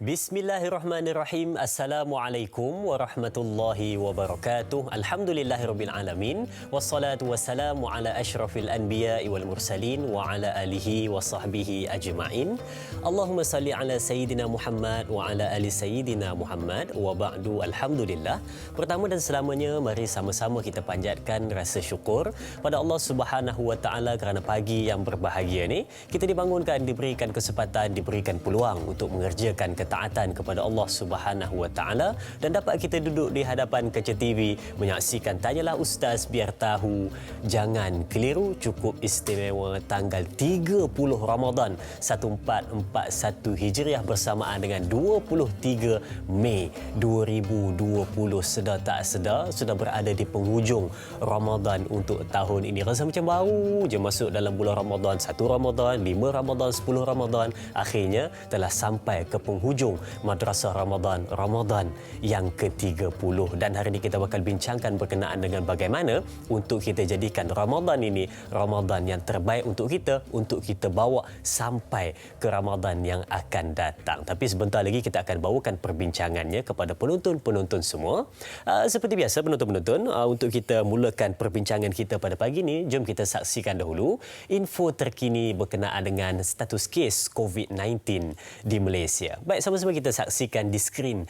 Bismillahirrahmanirrahim. Assalamualaikum warahmatullahi wabarakatuh. Alhamdulillahirabbil alamin. Wassalatu wassalamu ala asyrafil anbiya'i wal mursalin wa ala alihi wa sahbihi ajma'in. Allahumma salli ala sayyidina Muhammad wa ala ali sayyidina Muhammad wa ba'du. Alhamdulillah. Pertama dan selamanya mari sama-sama kita panjatkan rasa syukur pada Allah Subhanahu wa taala kerana pagi yang berbahagia ni kita dibangunkan, diberikan kesempatan, diberikan peluang untuk mengerjakan ketaatan kepada Allah Subhanahu wa taala dan dapat kita duduk di hadapan kaca TV menyaksikan Tanyalah Ustaz biar tahu. Jangan keliru, cukup istimewa tanggal 30 Ramadan 1441 Hijriah bersamaan dengan 23 Mei 2020. Sedar tak sedar sudah berada di penghujung Ramadan untuk tahun ini. Rasa macam baru je masuk dalam bulan Ramadan, 1 Ramadan, 5 Ramadan, 10 Ramadan, akhirnya telah sampai ke penghujung Madrasah Ramadan yang ke-30. Dan hari ini kita bakal bincangkan berkenaan dengan bagaimana untuk kita jadikan Ramadan ini Ramadan yang terbaik untuk kita bawa sampai ke Ramadan yang akan datang. Tapi sebentar lagi kita akan bawakan perbincangannya kepada penonton-penonton semua. Seperti biasa penonton-penonton, untuk kita mulakan perbincangan kita pada pagi ini, jom kita saksikan dahulu info terkini berkenaan dengan status kes COVID-19 di Malaysia. Baik, sama-sama kita saksikan di skrin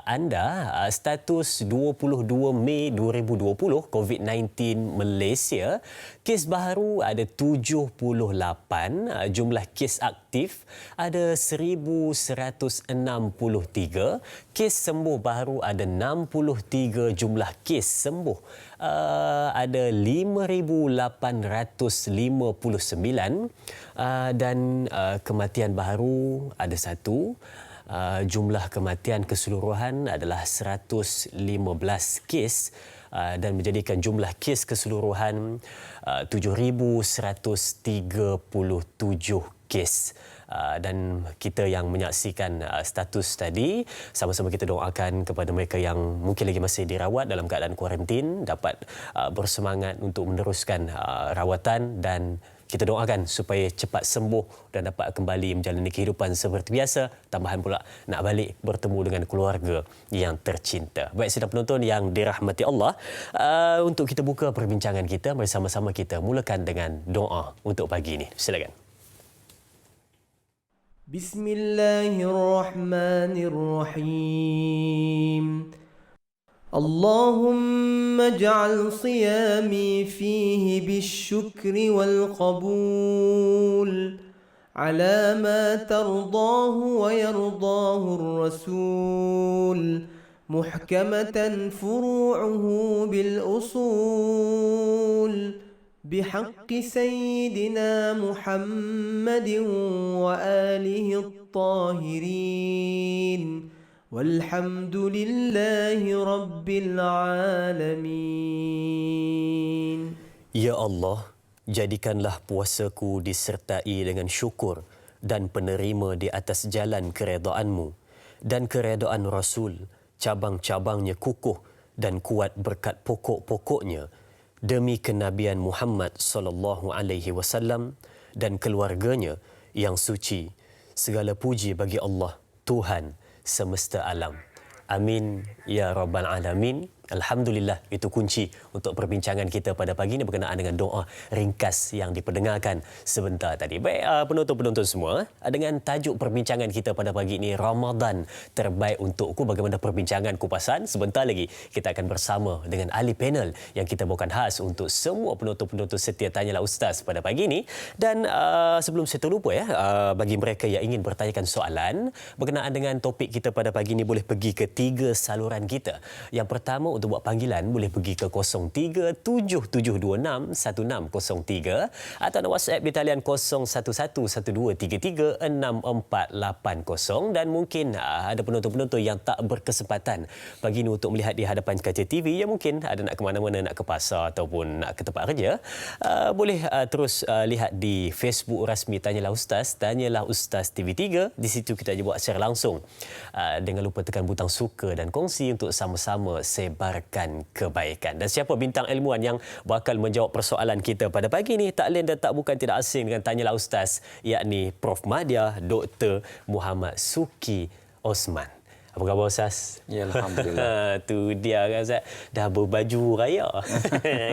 anda status 22 Mei 2020 COVID-19 Malaysia. Kes baru ada 78, jumlah kes aktif ada 1163, kes sembuh baru ada 63, jumlah kes sembuh ada 5,859 dan kematian baru ada 1. Jumlah kematian keseluruhan adalah 115 kes dan menjadikan jumlah kes keseluruhan 7,137 kes. Dan kita yang menyaksikan status tadi, sama-sama kita doakan kepada mereka yang mungkin lagi masih dirawat dalam keadaan kuarantin dapat bersemangat untuk meneruskan rawatan, dan kita doakan supaya cepat sembuh dan dapat kembali menjalani kehidupan seperti biasa. Tambahan pula nak balik bertemu dengan keluarga yang tercinta. Baik, sidang penonton yang dirahmati Allah, untuk kita buka perbincangan kita, mari sama-sama kita mulakan dengan doa untuk pagi ini. Silakan. Bismillahirrahmanirrahim. اللهم اجعل صيامي فيه بالشكر والقبول على ما ترضاه ويرضاه الرسول محكمة فروعه بالأصول بحق سيدنا محمد وآله الطاهرين والحمد لله رب العالمين. Ya Allah, jadikanlah puasaku disertai dengan syukur dan penerima di atas jalan keredaan-Mu dan keredaan Rasul, cabang-cabangnya kukuh dan kuat berkat pokok-pokoknya, demi kenabian Muhammad sallallahu alaihi wasallam dan keluarganya yang suci. Segala puji bagi Allah, Tuhan semesta alam. Amin ya rabbal alamin. Alhamdulillah, itu kunci untuk perbincangan kita pada pagi ini berkenaan dengan doa ringkas yang diperdengarkan sebentar tadi. Baik, penonton-penonton semua, dengan tajuk perbincangan kita pada pagi ini, Ramadan terbaik untukku. Bagaimana perbincangan kupasan? Sebentar lagi kita akan bersama dengan ahli panel yang kita bawakan khas untuk semua penonton-penonton setia Tanyalah Ustaz pada pagi ini. Dan sebelum saya terlupa bagi mereka yang ingin bertanyakan soalan berkenaan dengan topik kita pada pagi ini, boleh pergi ke 3 saluran kita. Yang pertama, untuk buat panggilan boleh pergi ke 0377261603 atau WhatsApp di talian 011123364480. Dan mungkin ada penonton-penonton yang tak berkesempatan pagi ini untuk melihat di hadapan kaca TV, yang mungkin ada nak ke mana-mana, nak ke pasar ataupun nak ke tempat kerja, boleh terus lihat di Facebook rasmi Tanyalah Ustaz, Tanyalah Ustaz TV3. Di situ kita buat secara langsung. Jangan lupa tekan butang suka dan kongsi untuk sama-sama sebarkan kebaikan. Dan siapa bintang ilmuwan yang bakal menjawab persoalan kita pada pagi ini? Tak lain dan tak bukan, tidak asing dengan Tanyalah Ustaz, yakni Prof. Madya Dr. Muhammad Suki Osman. Apa khabar Ustaz? Ya, alhamdulillah. Tu dia kan Ustaz, dah berbaju raya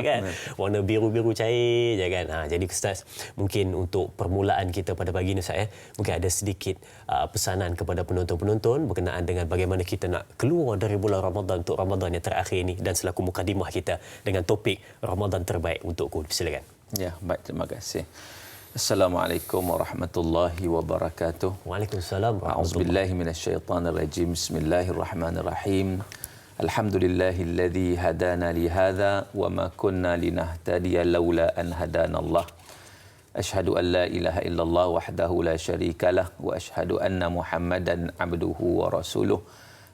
kan. Warna biru-biru cair je kan. Jadi Ustaz, mungkin untuk permulaan kita pada pagi ni Ustaz mungkin ada sedikit pesanan kepada penonton-penonton berkenaan dengan bagaimana kita nak keluar dari bulan Ramadan untuk Ramadan yang terakhir ni, dan selaku mukadimah kita dengan topik Ramadan terbaik untukku. Silakan. Ya, baik, terima kasih. Assalamualaikum warahmatullahi wabarakatuh. Waalaikumsalam. A'udzubillahi minasyaitonir rajim. Bismillahirrahmanirrahim. Alhamdulillahilladzi hadana li hadza wa ma kunna linahtadiya laula an hadanallah. Ashhadu an la ilaha illallah wahdahu la syarikalah wa ashhadu anna Muhammadan abduhu wa rasuluh.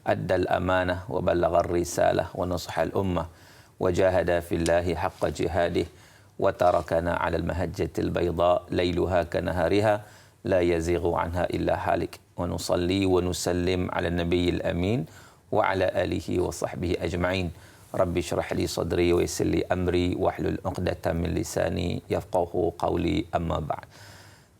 Addal amanah wa ballaghar risalah wa nasahal ummah wa jahada fillahi haqqa jihadih. وتركنا على المهجة البيضاء ليلها كنهارها لا يزيغ عنها إلا هالك ونصلي ونسلم على النبي الأمين وعلى آله وصحبه أجمعين رب اشرح لي صدري ويسر لي أمري واحلل عقدة من لساني يفقهوا قولي أما بعد.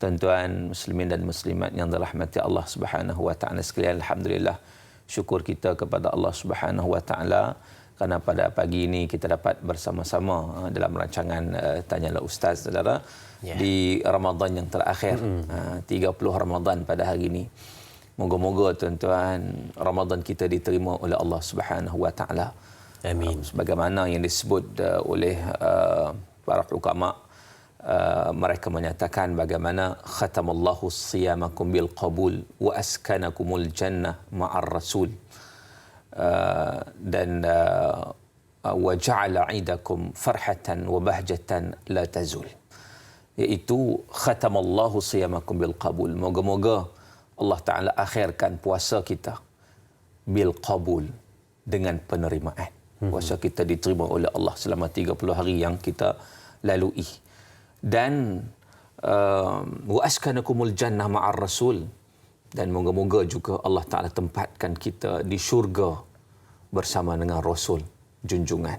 Tuan-tuan muslimin dan muslimat yang dirahmati Allah Subhanahu wa taala sekalian, alhamdulillah, syukur kita kepada Allah Subhanahu wa taala kerana pada pagi ini kita dapat bersama-sama dalam rancangan Tanyalah Ustaz, saudara, di Ramadan yang terakhir, 30 Ramadan pada hari ini. Moga-moga tuan-tuan Ramadan kita diterima oleh Allah Subhanahu wa taala. Amin. Sebagaimana yang disebut oleh para ulama, mereka menyatakan bagaimana khatamallahu siyamakum bil qabul wa askanakumul jannah ma'ar rasul. Dan wa ja'ala 'idakum farhatan wa bahjatan la tazul, iaitu khatamallahu siyamakum bil qabul, moga-moga Allah Taala akhirkan puasa kita bil qabul, dengan penerimaan. Puasa kita diterima oleh Allah selama 30 hari yang kita lalui. Dan wa askanakumul jannah ma'ar rasul, dan moga-moga juga Allah Taala tempatkan kita di syurga bersama dengan Rasul junjungan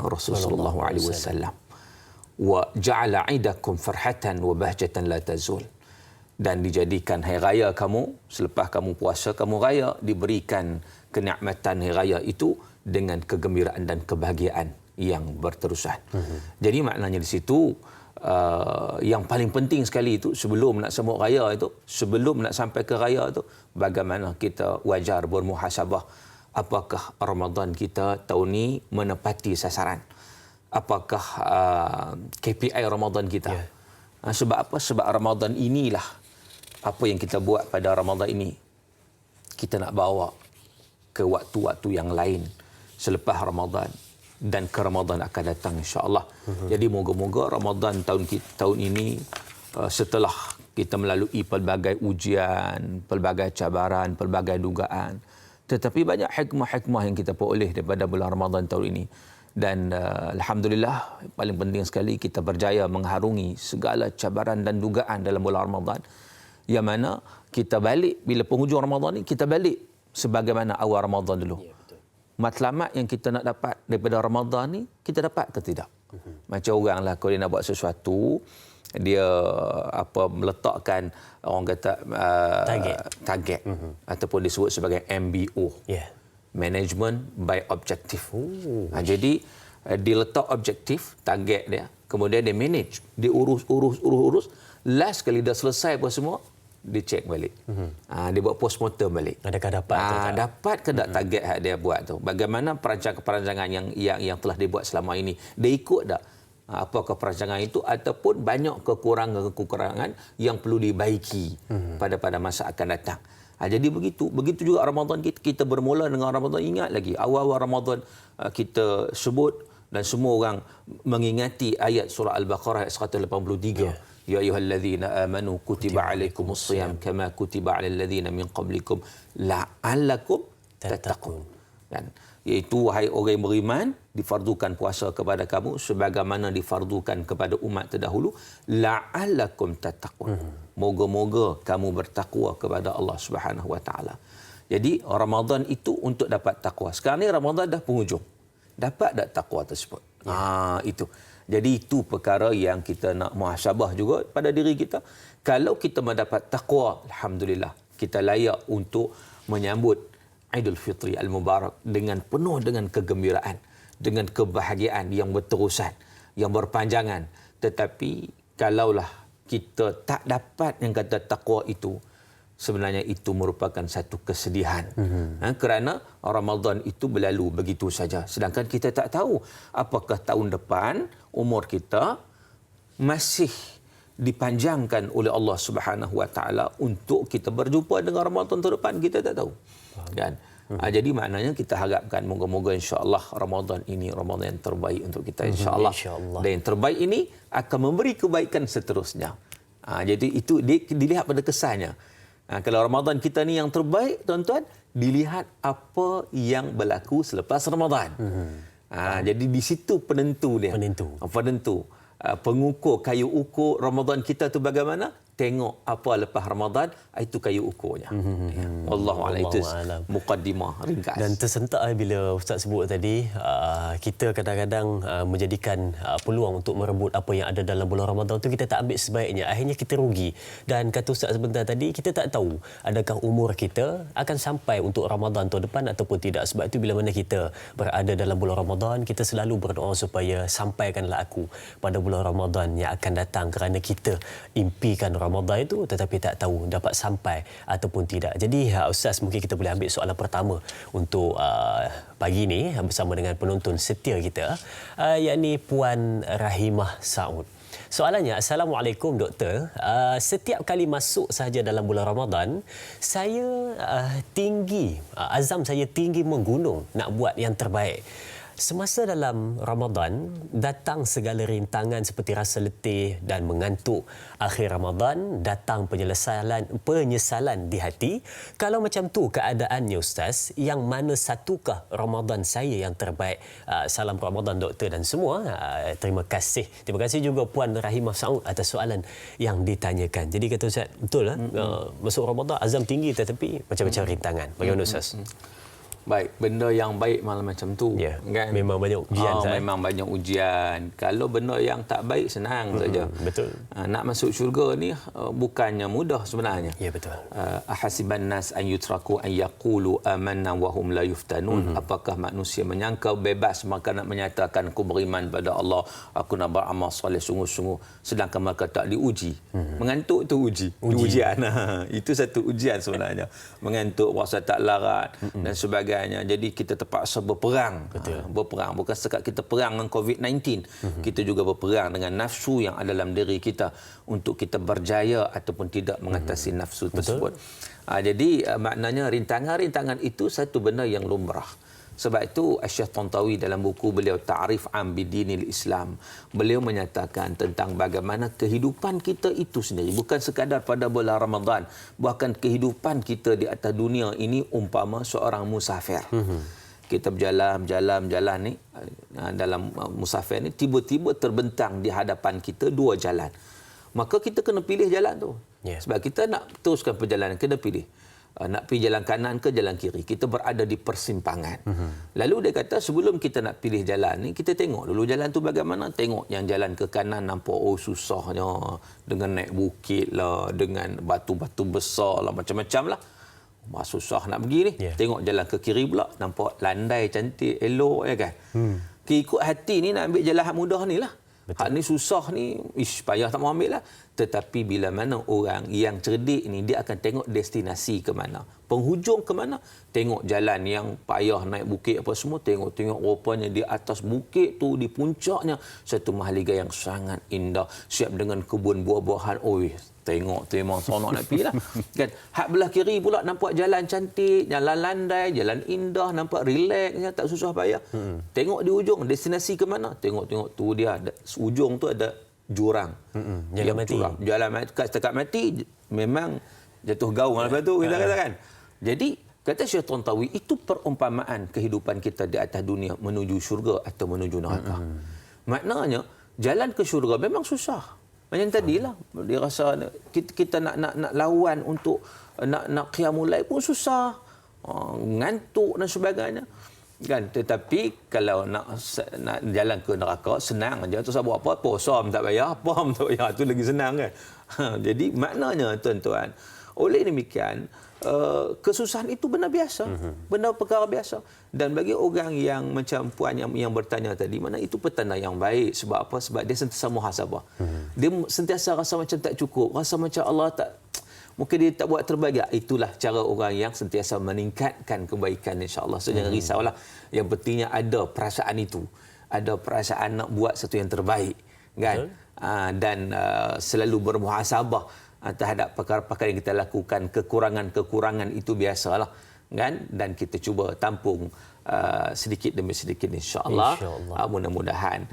Rasul sallallahu alaihi wasallam. Wa ja'ala 'idakum farhatan wa bahjatan la tazul, dan dijadikan hari raya kamu selepas kamu puasa, kamu raya, diberikan kenikmatan hari raya itu dengan kegembiraan dan kebahagiaan yang berterusan. Jadi maknanya di situ yang paling penting sekali itu sebelum nak sambut raya itu, sebelum nak sampai ke raya itu, bagaimana kita wajar bermuhasabah. Apakah Ramadan kita tahun ini menepati sasaran? Apakah KPI Ramadan kita? Sebab apa? Sebab Ramadan inilah apa yang kita buat pada Ramadan ini, kita nak bawa ke waktu-waktu yang lain selepas Ramadan dan ke Ramadan akan datang, insya-Allah. Jadi moga-moga Ramadan tahun ini, setelah kita melalui pelbagai ujian, pelbagai cabaran, pelbagai dugaan, tetapi banyak hikmah-hikmah yang kita peroleh daripada bulan Ramadan tahun ini. Dan alhamdulillah, paling penting sekali kita berjaya mengharungi segala cabaran dan dugaan dalam bulan Ramadan, yang mana kita balik bila penghujung Ramadan ni, kita balik sebagaimana awal Ramadan dulu. Matlamat yang kita nak dapat daripada Ramadan ni, kita dapat ke tidak? Macam orang lah, kalau dia nak buat sesuatu, dia meletakkan, orang kata target ataupun disebut sebagai MBO, management by objective. Jadi dia letak objektif, target dia, kemudian dia manage, dia urus, last kali dah selesai apa semua, dia cek balik. Dia buat postmortem balik. Adakah dapat dapat ke tak target yang dia buat tu? Bagaimana perancangan yang telah dibuat selama ini? Dia ikut tak? Apakah perancangan itu, ataupun banyak kekurangan yang perlu dibaiki pada masa akan datang. Jadi begitu juga Ramadan kita bermula dengan Ramadan. Ingat lagi awal-awal Ramadan kita sebut dan semua orang mengingati ayat surah Al-Baqarah ayat 183. Ya ayyuhallazina amanu kutiba alaikumusshiyam kama kutiba alal ladzina min qablikum la'allakum tattaqun. Dan iaitu wahai orang yang beriman, difardukan puasa kepada kamu sebagaimana difardukan kepada umat terdahulu, la'allakum tattaqun. Moga-moga kamu bertakwa kepada Allah Subhanahu wa taala. Jadi Ramadan itu untuk dapat takwa. Sekarang ni Ramadan dah penghujung. Dapat tak takwa tersebut? Itu. Jadi itu perkara yang kita nak muhasabah juga pada diri kita. Kalau kita mendapat takwa, alhamdulillah, kita layak untuk menyambut Aidul Fitri Al-Mubarak dengan penuh dengan kegembiraan, dengan kebahagiaan yang berterusan, yang berpanjangan. Tetapi kalaulah kita tak dapat yang kata takwa itu, sebenarnya itu merupakan satu kesedihan. Kerana Ramadan itu berlalu begitu saja. Sedangkan kita tak tahu apakah tahun depan umur kita masih dipanjangkan oleh Allah Subhanahu Wa Taala untuk kita berjumpa dengan Ramadan tahun depan, kita tak tahu. Kan? Jadi maknanya kita harapkan moga-moga insya-Allah Ramadan ini Ramadan yang terbaik untuk kita insya-Allah. Dan yang terbaik ini akan memberi kebaikan seterusnya. Jadi itu dilihat pada kesannya. Kalau Ramadan kita ni yang terbaik, tuan-tuan, dilihat apa yang berlaku selepas Ramadan. Jadi di situ penentu dia. Penentu. Pengukur, kayu ukur Ramadan kita tu bagaimana? Tengok apa lepas Ramadan, itu kayu ukurnya. Wallahu a'lam. Itu muqaddimah ringkas. Dan tersentak bila Ustaz sebut tadi, kita kadang-kadang menjadikan peluang untuk merebut apa yang ada dalam bulan Ramadan tu kita tak ambil sebaiknya. Akhirnya kita rugi. Dan kata Ustaz sebentar tadi, kita tak tahu adakah umur kita akan sampai untuk Ramadan tahun depan ataupun tidak. Sebab itu bila mana kita berada dalam bulan Ramadan, kita selalu berdoa supaya sampaikanlah aku pada bulan Ramadan yang akan datang, kerana kita impikan Ramadan itu tetapi tak tahu dapat sampai ataupun tidak. Jadi Ustaz, mungkin kita boleh ambil soalan pertama untuk pagi ini bersama dengan penonton setia kita, yakni Puan Rahimah Saud. Soalannya, Assalamualaikum Doktor. Setiap kali masuk sahaja dalam bulan Ramadan, saya azam saya tinggi menggunung nak buat yang terbaik. Semasa dalam Ramadan, datang segala rintangan seperti rasa letih dan mengantuk. Akhir Ramadan, datang penyesalan di hati. Kalau macam tu keadaannya Ustaz, yang mana satukah Ramadan saya yang terbaik? Salam Ramadan Doktor dan semua. Terima kasih. Terima kasih juga Puan Rahimah Saud atas soalan yang ditanyakan. Jadi kata Ustaz, betul lah, masuk Ramadan azam tinggi tetapi macam-macam rintangan. Bagaimana Ustaz? Baik, benda yang baik malah macam tu. Kan? Memang banyak ujian. Memang banyak ujian. Kalau benda yang tak baik, senang saja. Betul. Nak masuk syurga ni bukannya mudah sebenarnya. Ya, betul. Ahasiban nas an yutraku an yaqulu amanna wa hum la yuftanun. Apakah manusia menyangka bebas maka nak menyatakan aku beriman pada Allah, aku nak beramal soleh sungguh-sungguh, sedangkan mereka tak diuji. Mengantuk tu ujian. Itu satu ujian sebenarnya. Mengantuk, rasa tak larat dan sebagainya. Jadi kita terpaksa berperang. Berperang. Bukan sekat kita perang dengan COVID-19. Kita juga berperang dengan nafsu yang ada dalam diri kita untuk kita berjaya ataupun tidak mengatasi nafsu tersebut. Jadi maknanya rintangan-rintangan itu satu benda yang lumrah. Sebab itu Syekh Tantawi dalam buku beliau Ta'rif Am Bidinil Islam, beliau menyatakan tentang bagaimana kehidupan kita itu sendiri bukan sekadar pada bulan Ramadan, bahkan kehidupan kita di atas dunia ini umpama seorang musafir. Kita berjalan ni, dalam musafir ni tiba-tiba terbentang di hadapan kita dua jalan. Maka kita kena pilih jalan tu. Sebab kita nak teruskan perjalanan, kena pilih. Nak pergi jalan kanan ke jalan kiri. Kita berada di persimpangan. Lalu dia kata sebelum kita nak pilih jalan ni, kita tengok dulu jalan tu bagaimana. Tengok yang jalan ke kanan nampak susahnya. Dengan naik bukit lah, dengan batu-batu besar lah, macam-macam lah. Susah nak pergi ni. Tengok jalan ke kiri pula, nampak landai, cantik, elok, ya kan. Ikut hati ni nak ambil jalan mudah ni lah. Hak ni susah ni, payah tak mau ambil lah. Tetapi bila mana orang yang cerdik ni, dia akan tengok destinasi ke mana. Penghujung ke mana. Tengok jalan yang payah naik bukit apa semua. Tengok rupanya di atas bukit tu, di puncaknya, satu mahliga yang sangat indah. Siap dengan kebun buah-buahan. Tengok tu memang seronok nak pergi lah. Kan? Hak belah kiri pula nampak jalan cantik, jalan landai, jalan indah, nampak relax, tak susah payah. Tengok di ujung, destinasi ke mana? Tengok tu dia, ujung tu ada jurang. Jalan mati. Jalan mati. Setakat mati, memang jatuh gaung lepas tu, kita katakan. Jadi, kata Syekh Tantawi, itu perumpamaan kehidupan kita di atas dunia menuju syurga atau menuju neraka. Maknanya, jalan ke syurga memang susah. Macam tadilah, dia rasa kita nak lawan untuk nak qiyamul lail pun susah. Ngantuk dan sebagainya. Kan? Tetapi kalau nak jalan ke neraka, senang aja. Tu buat apa? Puasa tak payah, apa tak payah. Itu lagi senang kan. Jadi maknanya tuan-tuan, Oleh demikian, kesusahan itu benar biasa, benar perkara biasa. Dan bagi orang yang macam puan yang bertanya tadi, mana itu petanda yang baik. Sebab apa? Sebab dia sentiasa muhasabah. Dia sentiasa rasa macam tak cukup, rasa macam Allah tak, mungkin dia tak buat terbaik. Itulah cara orang yang sentiasa meningkatkan kebaikan, insya-Allah. So jangan risaulah. Yang pentingnya ada perasaan itu. Ada perasaan nak buat sesuatu yang terbaik, kan? Dan selalu bermuhasabah terhadap perkara-perkara yang kita lakukan. Kekurangan-kekurangan itu biasalah, kan? Dan kita cuba tampung sedikit demi sedikit, insya-Allah. Mudah-mudahan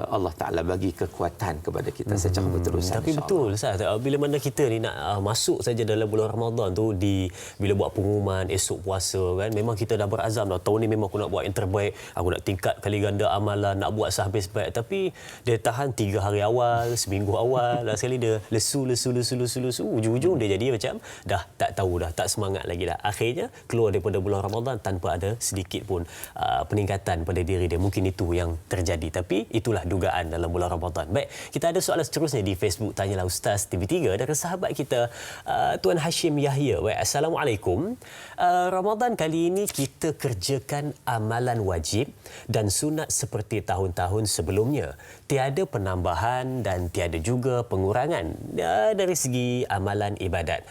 Allah Taala bagi kekuatan kepada kita secara berterusan. Tapi betul Ustaz, bila mana kita ni nak masuk saja dalam bulan Ramadan tu, bila buat pengumuman esok puasa kan, memang kita dah berazam dah, tahun ni memang aku nak buat yang terbaik, aku nak tingkat kali ganda amalan, nak buat sehabis baik. Tapi dia tahan 3 hari awal, seminggu awal, sekali dia lesu, ujung-ujung dia jadi macam dah tak tahu dah, tak semangat lagi dah. Akhirnya keluar daripada bulan Ramadan tanpa ada sedikit pun peningkatan pada diri dia. Mungkin itu yang terjadi, tapi itulah dugaan dalam bulan Ramadan. Baik, kita ada soalan seterusnya di Facebook Tanyalah Ustaz TV3 dari sahabat kita Tuan Hashim Yahya. Baik, Assalamualaikum. Ramadan kali ini kita kerjakan amalan wajib dan sunat seperti tahun-tahun sebelumnya. Tiada penambahan dan tiada juga pengurangan dari segi amalan ibadat.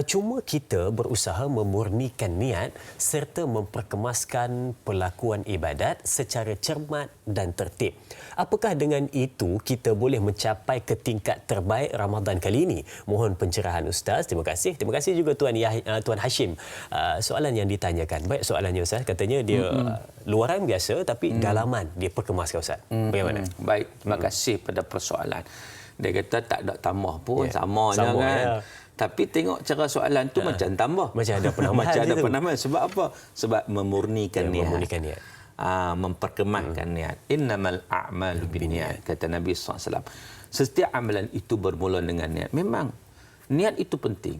Cuma kita berusaha memurnikan niat serta memperkemaskan pelakuan ibadat secara cermat dan tertib. Apakah dengan itu kita boleh mencapai ke tingkat terbaik Ramadan kali ini? Mohon pencerahan Ustaz. Terima kasih. Terima kasih juga Tuan Hashim. Soalan yang ditanyakan. Baik, soalannya Ustaz, katanya dia luaran biasa tapi dalaman dia perkemaskan Ustaz. Bagaimana? Baik, terima kasih pada persoalan. Dia kata tak ada tambah pun, sama je kan. Ya. Tapi tengok cara soalan tu macam tambah. Macam ada penambahan. Macam ada penambahan. Sebab apa? Sebab memurnikan niat. Memurnikan niat. Memperkemaskan niat. Innamal a'malu binniyat, kata Nabi SAW. Setiap amalan itu bermula dengan niat. Memang niat itu penting.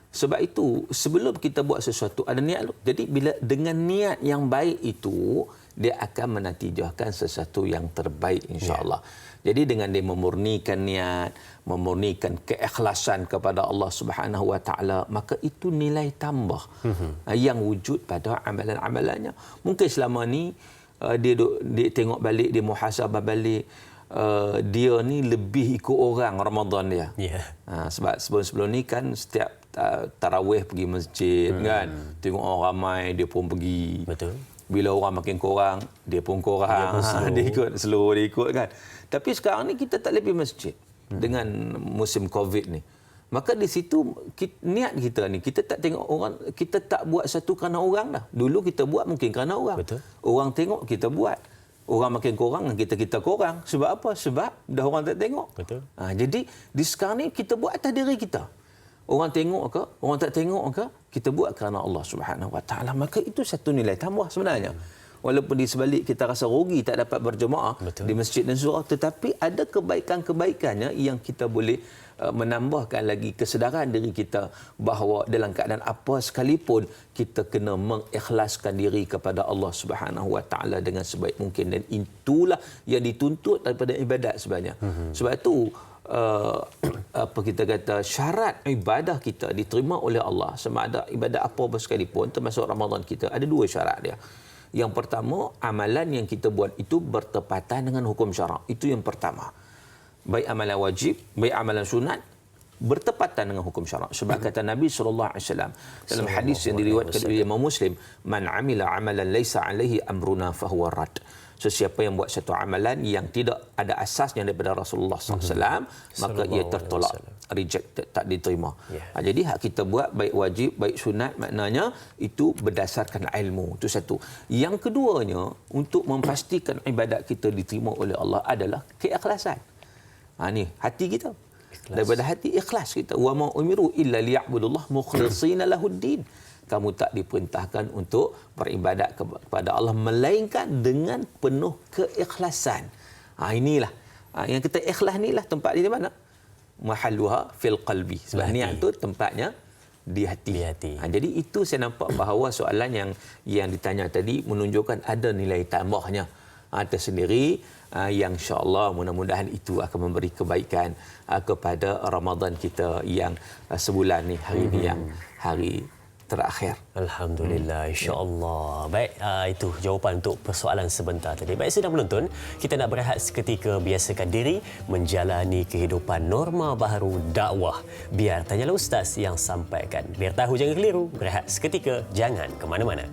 Sebab itu sebelum kita buat sesuatu ada niat dulu. Jadi bila dengan niat yang baik itu, dia akan menatijahkan sesuatu yang terbaik, insya-Allah. Jadi dengan dia memurnikan niat, memurnikan keikhlasan kepada Allah Subhanahu Wa Taala, maka itu nilai tambah yang wujud pada amalan-amalannya. Mungkin selama ni dia tengok balik, dia muhasabah balik, dia ni lebih ikut orang Ramadan dia. Sebab sebelum ni kan setiap tarawih pergi masjid kan, tengok orang ramai dia pun pergi. Betul. Bila orang makin kurang, dia pun kurang. Dia ikut slow, dia ikut kan. Tapi sekarang ni kita tak lebih masjid dengan musim Covid ni. Maka di situ niat kita ni, kita tak tengok orang, kita tak buat satu kerana orang dah. Dulu kita buat mungkin kerana orang. Betul. Orang tengok kita buat. Orang makin kurang, kita kurang. Sebab apa? Sebab dah orang tak tengok. Betul. Jadi di sekarang ni kita buat atas diri kita. Orang tengok ke, orang tak tengok ke, kita buat kerana Allah Subhanahu Wa Taala. Maka itu satu nilai tambah sebenarnya. Walaupun di sebalik kita rasa rugi tak dapat berjemaah di masjid dan surau, tetapi ada kebaikan-kebaikannya yang kita boleh menambahkan lagi kesedaran diri kita bahawa dalam keadaan apa sekalipun kita kena mengikhlaskan diri kepada Allah Subhanahu Wa Taala dengan sebaik mungkin, dan itulah yang dituntut daripada ibadat sebenarnya. Sebab itu apa kita kata, syarat ibadah kita diterima oleh Allah, sama ada ibadat apa sekalipun termasuk Ramadan kita, ada 2 syarat dia. Yang pertama, amalan yang kita buat itu bertepatan dengan hukum syarak. Itu yang pertama. Baik amalan wajib, baik amalan sunat, bertepatan dengan hukum syarak. Sebab kata Nabi SAW dalam hadis yang diriwayatkan oleh Imam Muslim, "Man 'amila 'amalan laisa 'alaihi amruna fahuwa rad." Sesiapa yang buat satu amalan yang tidak ada asasnya daripada Rasulullah SAW, maka ia tertolak, rejected, tak diterima. Jadi hak kita buat baik wajib, baik sunat, maknanya itu berdasarkan ilmu. Itu satu. Yang keduanya, untuk memastikan ibadat kita diterima oleh Allah adalah keikhlasan. Ni hati kita. Daripada hati ikhlas kita. Wa ma umiru illa liya'budullah mukhlishina lahuddin. Kamu tak diperintahkan untuk beribadat kepada Allah melainkan dengan penuh keikhlasan. Inilah yang kita ikhlas inilah tempat di mana? Mahalluha fil qalbi. Sebab niat tu tempatnya di hati. Jadi itu saya nampak bahawa soalan yang ditanya tadi menunjukkan ada nilai tambahnya. tersendiri yang insya-Allah mudah-mudahan itu akan memberi kebaikan kepada Ramadan kita yang sebulan ni hari ini yang hari terakhir. Alhamdulillah, insya-Allah. Baik, itu jawapan untuk persoalan sebentar tadi. Baik, sedang menonton, kita nak berehat seketika, biasakan diri menjalani kehidupan norma baharu dakwah. Biar tanyalah ustaz yang sampaikan. Biar tahu jangan keliru. Berehat seketika, jangan ke mana-mana.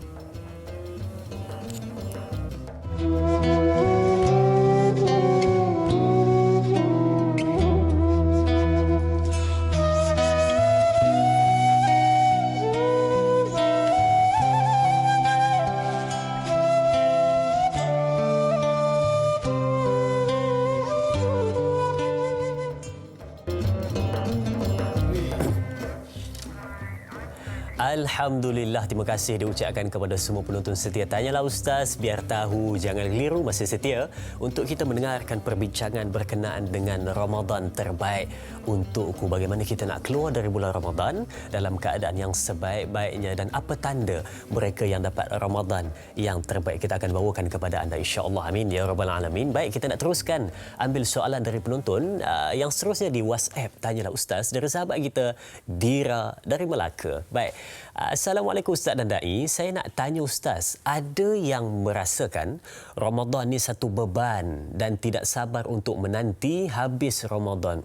Alhamdulillah, terima kasih diucapkan kepada semua penonton setia Tanyalah Ustaz. Biar tahu jangan keliru, masih setia untuk kita mendengarkan perbincangan berkenaan dengan Ramadan terbaik untukku. Bagaimana kita nak keluar dari bulan Ramadan dalam keadaan yang sebaik-baiknya dan apa tanda mereka yang dapat Ramadan yang terbaik. Kita akan bawakan kepada anda insya-Allah. Amin ya rabbal alamin. Baik, kita nak teruskan ambil soalan dari penonton yang seterusnya di WhatsApp Tanyalah Ustaz dari sahabat kita Dira dari Melaka. Baik. Assalamualaikum Ustaz dan Dai. Saya nak tanya Ustaz, ada yang merasakan Ramadan ni satu beban dan tidak sabar untuk menanti habis Ramadan.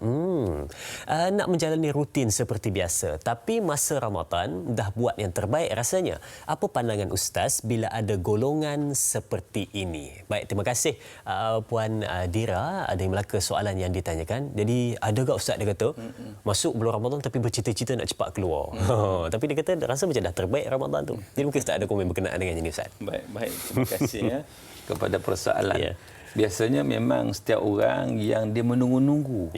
Nak menjalani rutin seperti biasa, tapi masa Ramadan dah buat yang terbaik rasanya. Apa pandangan Ustaz bila ada golongan seperti ini? Baik, terima kasih Puan Dira ada yang Melaka soalan yang ditanyakan. Jadi ada tak Ustaz dia kata masuk bulan Ramadan tapi bercita-cita nak cepat keluar. Tapi dia kata rasa macam dah terbaik Ramadan tu. Jadi mungkin Ustaz ada komen berkenaan dengan ini Ustaz. Baik. Terima kasih kepada persoalan. Biasanya memang setiap orang yang dia menunggu-nunggu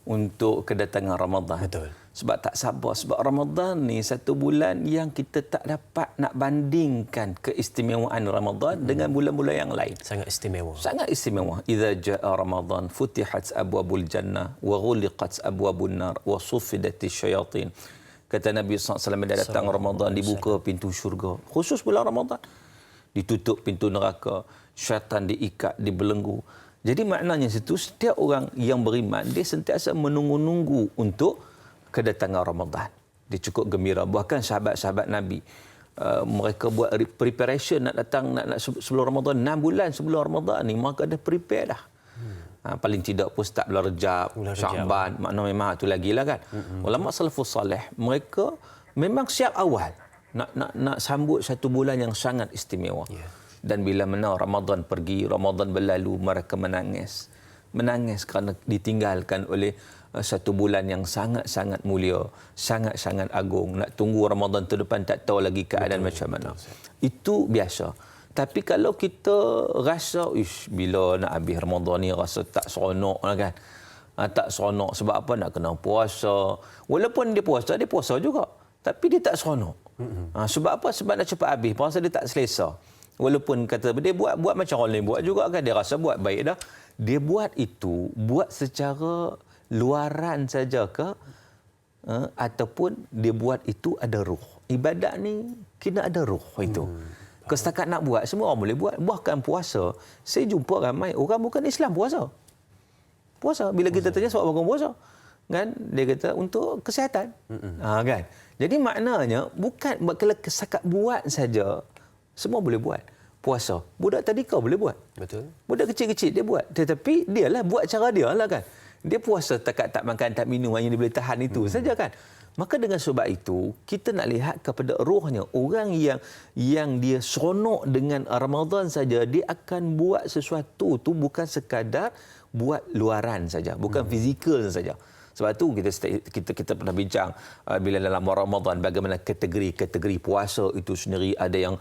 untuk kedatangan Ramadan. Betul. Sebab tak sabar. Sebab Ramadan ni satu bulan yang kita tak dapat nak bandingkan keistimewaan Ramadan dengan bulan-bulan yang lain. Sangat istimewa. Sangat istimewa. Idza jaa Ramadan futihat abwabul jannah wa ghuliqat abwabun nar wa suffidatis syayatin. Kata Nabi SAW, dia datang Ramadan, dibuka pintu syurga. Khusus bulan Ramadan. Ditutup pintu neraka. Syaitan diikat, dibelenggu. Jadi maknanya situ, setiap orang yang beriman, dia sentiasa menunggu-nunggu untuk kedatangan Ramadan. Dia cukup gembira. Bahkan sahabat-sahabat Nabi, mereka buat preparation nak datang nak sebelum Ramadan. 6 bulan sebelum Ramadan ni, mereka dah prepare dah. Paling tidak pun start bulan Rejab, Sya'ban, makna memang itu lagi lah kan. Ulama salafus salih, mereka memang siap awal nak sambut satu bulan yang sangat istimewa. Dan bila mana Ramadan pergi, Ramadan berlalu, mereka menangis. Menangis kerana ditinggalkan oleh satu bulan yang sangat-sangat mulia, sangat-sangat agung. Nak tunggu Ramadan tu depan tak tahu lagi keadaan macam mana. Itu biasa. Tapi kalau kita rasa, bila nak habis Ramadan ni rasa tak seronok lah kan. Tak seronok sebab apa? Nak kena puasa. Walaupun dia puasa juga. Tapi dia tak seronok. Sebab apa? Sebab nak cepat habis. Puasa dia tak selesa. Walaupun kata dia buat macam orang lain buat juga kan. Dia rasa buat baik dah. Dia buat itu, buat secara luaran saja ke? Ataupun dia buat itu ada ruh. Ibadat ni kena ada ruh itu. Setakat nak buat, semua orang boleh buat. Bahkan puasa. Saya jumpa ramai orang bukan Islam puasa. Bila kita tanya sebab apa puasa? Kan? Dia kata untuk kesihatan. Kan? Jadi maknanya, bukan kalau setakat buat saja, semua boleh buat. Puasa. Budak tadika boleh buat. Betul. Budak kecil-kecil dia buat. Tetapi dia lah buat cara dia lah kan. Dia puasa setakat tak makan, tak minum, hanya dia boleh tahan itu saja kan. Maka dengan sebab itu, kita nak lihat kepada ruhnya. Orang yang dia seronok dengan Ramadan saja, dia akan buat sesuatu tu bukan sekadar buat luaran saja, bukan fizikal saja. Sebab tu kita pernah bincang bila dalam Ramadan bagaimana kategori puasa itu sendiri, ada yang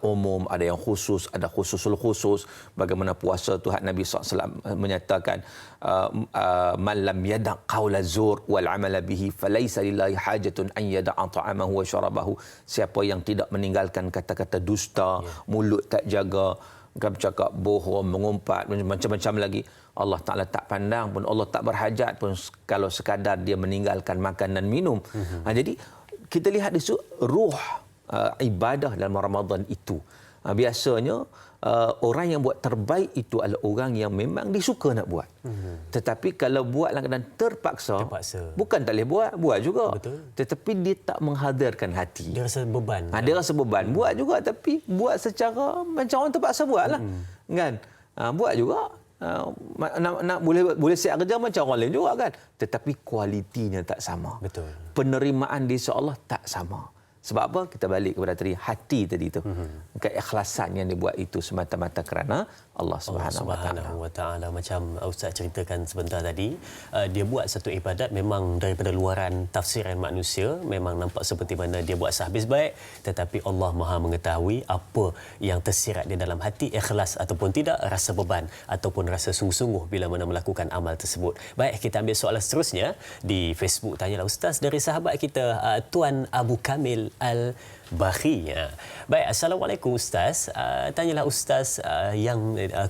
umum, ada yang khusus, ada khususul khusus. Bagaimana puasa Tuhan Nabi SAW menyatakan man lam yada' qawla zur wal amala bihi falaysa lillahi hajatun an yada'a ta'amahu wa syarabahu. Siapa yang tidak meninggalkan kata-kata dusta, mulut tak jaga, bercakap bohong, mengumpat, macam-macam lagi, Allah Ta'ala tak pandang pun, Allah tak berhajat pun kalau sekadar dia meninggalkan makan dan minum. Jadi kita lihat di situ ruh ibadah dalam Ramadan itu Biasanya orang yang buat terbaik itu adalah orang yang memang disuka nak buat. Tetapi kalau buat dalam keadaan terpaksa, bukan tak boleh buat juga. Betul. Tetapi dia tak menghadirkan hati. Dia rasa beban. Dia rasa beban. Buat juga tapi buat secara macam orang terpaksa buatlah. Kan? Buat juga. Nak boleh siap kerja macam orang lain juga kan. Tetapi kualitinya tak sama. Betul. Penerimaan di sisi Allah tak sama. Sebab apa? Kita balik kepada tadi hati tadi itu. Keikhlasan yang dibuat itu semata-mata kerana Allah Subhanahu wa taala. Macam Ustaz ceritakan sebentar tadi, dia buat satu ibadat memang daripada luaran tafsiran manusia, memang nampak seperti mana dia buat sehabis baik, tetapi Allah Maha mengetahui apa yang tersirat di dalam hati, ikhlas ataupun tidak, rasa beban ataupun rasa sungguh-sungguh bila mana melakukan amal tersebut. Baik, kita ambil soalan seterusnya di Facebook. Tanyalah Ustaz dari sahabat kita Tuan Abu Kamil Al-Bakhi. Baik, Assalamualaikum Ustaz. Tanyalah Ustaz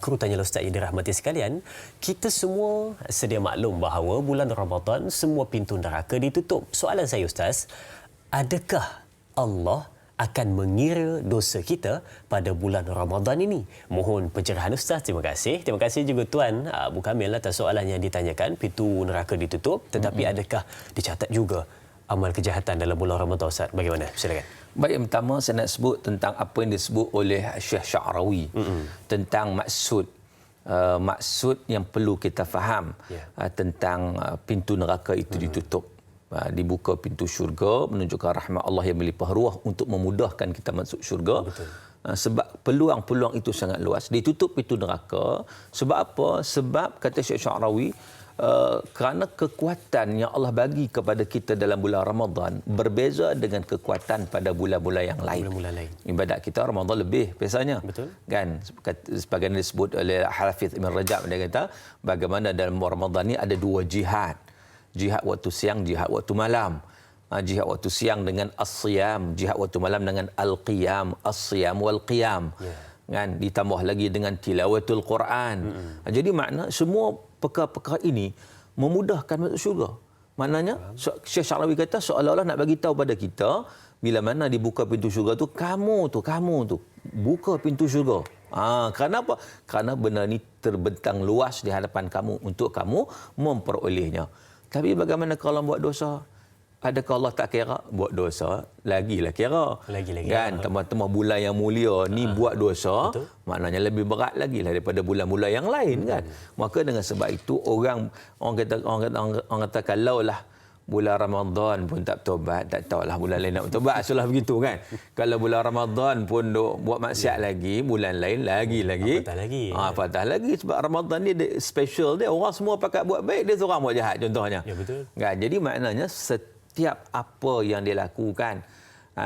kru tanyalah Ustaz yang dirahmati sekalian. Kita semua sedia maklum bahawa bulan Ramadan semua pintu neraka ditutup. Soalan saya Ustaz, adakah Allah akan mengira dosa kita pada bulan Ramadan ini? Mohon pencerahan Ustaz. Terima kasih. Terima kasih juga Tuan Abu Kamil atas soalan yang ditanyakan. Pintu neraka ditutup, tetapi adakah dicatat juga amal kejahatan dalam bulan Ramadan Ustaz? Bagaimana? Silakan. Baik, yang pertama saya nak sebut tentang apa yang disebut oleh Syekh Sya'rawi tentang maksud yang perlu kita faham tentang pintu neraka itu ditutup. Dibuka pintu syurga menunjukkan rahmat Allah yang melimpah ruah untuk memudahkan kita masuk syurga. Betul. Sebab peluang-peluang itu sangat luas. Ditutup pintu neraka sebab apa? Sebab kata Syekh Sya'rawi, kerana kekuatan yang Allah bagi kepada kita dalam bulan Ramadan berbeza dengan kekuatan pada bulan-bulan yang lain. Ibadat kita Ramadan lebih biasanya. Betul. Kan? Sebagaimana disebut oleh Hafiz Ibn Rajab, dia kata bagaimana dalam Ramadan ini ada dua jihad. Jihad waktu siang, jihad waktu malam. Jihad waktu siang dengan as-siyam, jihad waktu malam dengan al-qiyam, as-siyam wal-qiyam. Kan? Ditambah lagi dengan tilawatul Quran. Jadi makna semua perkara-perkara ini memudahkan masuk syurga. Maknanya Syekh Sya'rawi kata seolah-olah nak bagi tahu pada kita bila mana dibuka pintu syurga tu kamu tu buka pintu syurga. Kerana apa? Kerana benda ni terbentang luas di hadapan kamu untuk kamu memperolehnya. Tapi bagaimana kalau buat dosa? Adakah Allah tak kira? Buat dosa lagilah kira. Lagi-lagi. Kan? Tembak-tembak bulan yang mulia ni buat dosa, betul, maknanya lebih berat lagi lah daripada bulan-bulan yang lain kan. Maka dengan sebab itu orang kata kalaulah bulan Ramadan pun tak bertobat, tak tahulah bulan lain nak bertobat, asalah begitu kan. Kalau bulan Ramadan pun buat maksiat lagi, bulan lain lagi. Apatah lagi sebab Ramadan ni special dia, orang semua pakat buat baik, dia seorang buat jahat contohnya. Ya, betul. Kan? Jadi maknanya setiap apa yang dia lakukan,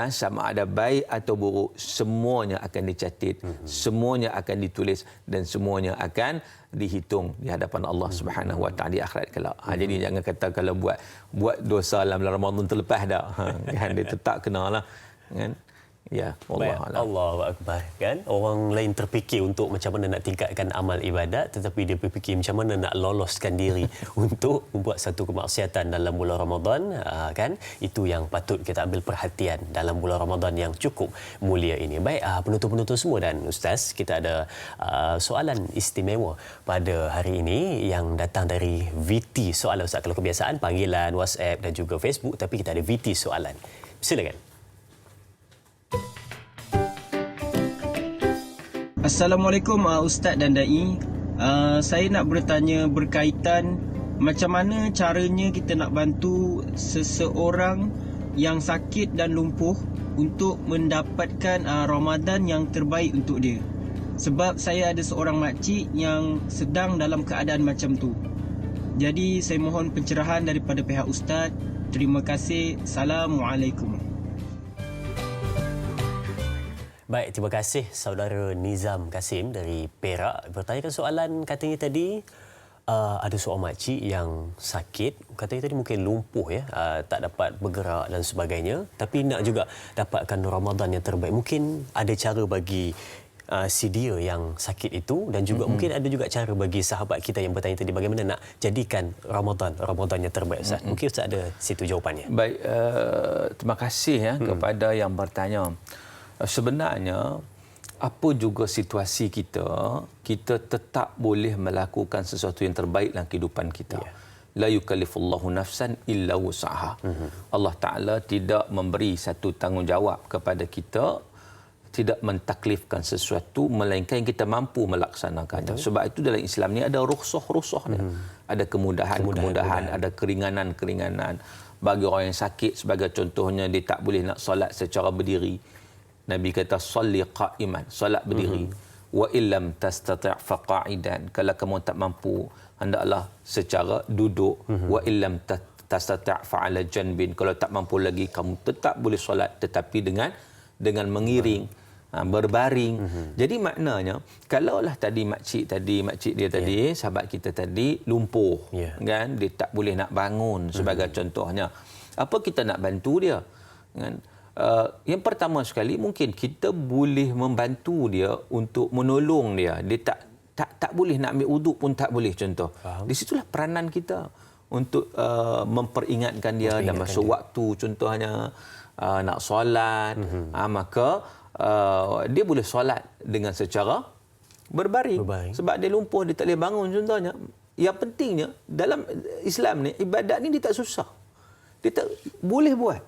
sama ada baik atau buruk, semuanya akan dicatat, semuanya akan ditulis dan semuanya akan dihitung di hadapan Allah Subhanahu Wa Taala di akhirat kelak. Jadi jangan kata kalau buat dosa dalam Ramadan terlepas dah. Kan dia tetap kenalah kan. Ya, Allahu Akbar kan. Orang lain terfikir untuk macam mana nak tingkatkan amal ibadat, tetapi dia berfikir macam mana nak loloskan diri untuk membuat satu kemaksiatan dalam bulan Ramadan kan. Itu yang patut kita ambil perhatian dalam bulan Ramadan yang cukup mulia ini. Baik, penonton-penonton semua dan Ustaz, kita ada soalan istimewa pada hari ini yang datang dari VT soalan Ustaz. Kalau kebiasaan panggilan WhatsApp dan juga Facebook, tapi kita ada VT soalan. Silakan. Assalamualaikum Ustaz dan Dai. Saya nak bertanya berkaitan macam mana caranya kita nak bantu seseorang yang sakit dan lumpuh untuk mendapatkan Ramadan yang terbaik untuk dia. Sebab saya ada seorang makcik yang sedang dalam keadaan macam tu. Jadi saya mohon pencerahan daripada pihak Ustaz. Terima kasih. Assalamualaikum. Baik, terima kasih saudara Nizam Kasim dari Perak. Bertanyakan soalan, katanya tadi ada seorang makcik yang sakit, katanya tadi mungkin lumpuh ya, tak dapat bergerak dan sebagainya, tapi nak juga dapatkan Ramadan yang terbaik. Mungkin ada cara bagi si dia yang sakit itu dan juga mungkin ada juga cara bagi sahabat kita yang bertanya tadi bagaimana nak jadikan Ramadan yang terbaik Ustaz. Mungkin Ustaz ada situ jawapannya. Baik, terima kasih kepada yang bertanya. Sebenarnya apa juga situasi kita, kita tetap boleh melakukan sesuatu yang terbaik dalam kehidupan kita. La yukallifullahu nafsan illa wus'aha. Allah Ta'ala tidak memberi satu tanggungjawab kepada kita, tidak mentaklifkan sesuatu melainkan yang kita mampu melaksanakannya. Sebab itu dalam Islam ni ada rukhsah dia. Ada kemudahan, ada keringanan. Bagi orang yang sakit, sebagai contohnya, dia tak boleh nak solat secara berdiri. Nabi kata salli qa'iman, solat berdiri. Wa illam tastati' faqa'idan. Kalau kamu tak mampu, hendaklah secara duduk. Wa illam tastati' fa'ala janbin. Kalau tak mampu lagi, kamu tetap boleh solat, tetapi dengan mengiring, berbaring. Jadi maknanya, kalaulah tadi makcik dia tadi, sahabat kita tadi lumpuh, kan, dia tak boleh nak bangun sebagai contohnya, apa kita nak bantu dia, kan? Yang pertama sekali, mungkin kita boleh membantu dia untuk menolong dia. Dia tak boleh nak ambil wuduk pun tak boleh, contoh. Di situlah peranan kita untuk memperingatkan dia dalam masa waktu, contohnya nak solat, maka dia boleh solat dengan secara berbaring. Sebab dia lumpuh, dia tak boleh bangun, contohnya. Yang pentingnya dalam Islam ni, ibadat ni dia tak susah. Dia tak boleh buat.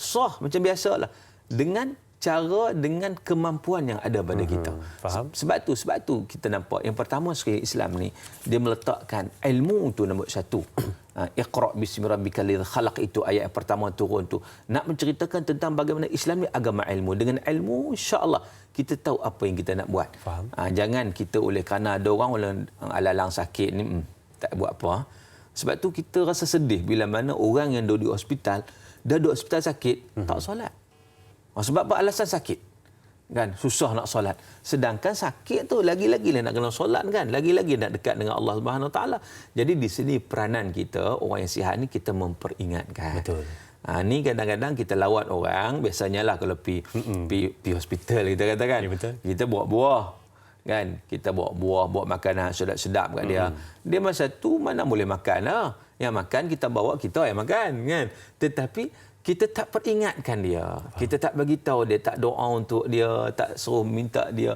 Sah macam biasalah, dengan cara, dengan kemampuan yang ada pada kita. Faham? Sebab tu kita nampak yang pertama sekali Islam ni, dia meletakkan ilmu tu nombor satu. Iqra bismi rabbikal ladzi khalaq, itu ayat yang pertama turun tu, nak menceritakan tentang bagaimana Islam ni agama ilmu. Dengan ilmu, insya-Allah kita tahu apa yang kita nak buat. Jangan kita oleh kerana ada orang alalang sakit ni tak buat apa. Sebab tu kita rasa sedih bila mana orang yang duduk di hospital, dah duduk hospital sakit, tak solat. Sebab apa? Alasan sakit. Kan? Susah nak solat. Sedangkan sakit tu lagi-lagi nak kena solat, kan? Lagi-lagi nak dekat dengan Allah Subhanahu Wa Taala. Jadi di sini peranan kita, orang yang sihat ni, kita memperingatkan. Betul. Ni kadang-kadang kita lawat orang, biasanya lah kalau pi hospital, kita katakan. Ya, betul. Kita bawa buah. Kan? Kita bawa buah, bawa makanan sedap-sedap kat dia. Dia masa tu mana boleh makan lah. Yang makan kita bawa, kita yang makan, kan? Tetapi kita tak peringatkan dia. Kita tak bagi tahu dia, tak doa untuk dia, tak suruh minta dia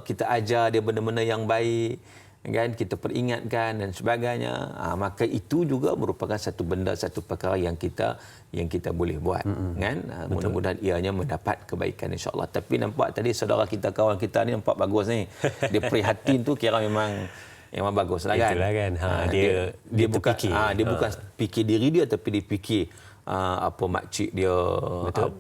kita ajar dia benda-benda yang baik, kan? Kita peringatkan dan sebagainya. Maka itu juga merupakan satu perkara yang kita boleh buat, kan? Mudah-mudahan ianya mendapat kebaikan, insya-Allah. Tapi nampak tadi saudara kita, kawan kita ni nampak bagus ni. Dia prihatin tu kira memang baguslah, kan? Itulah, kan. Dia bukan terfikir. Dia bukan fikir diri dia, tapi dia fikir apa makcik dia,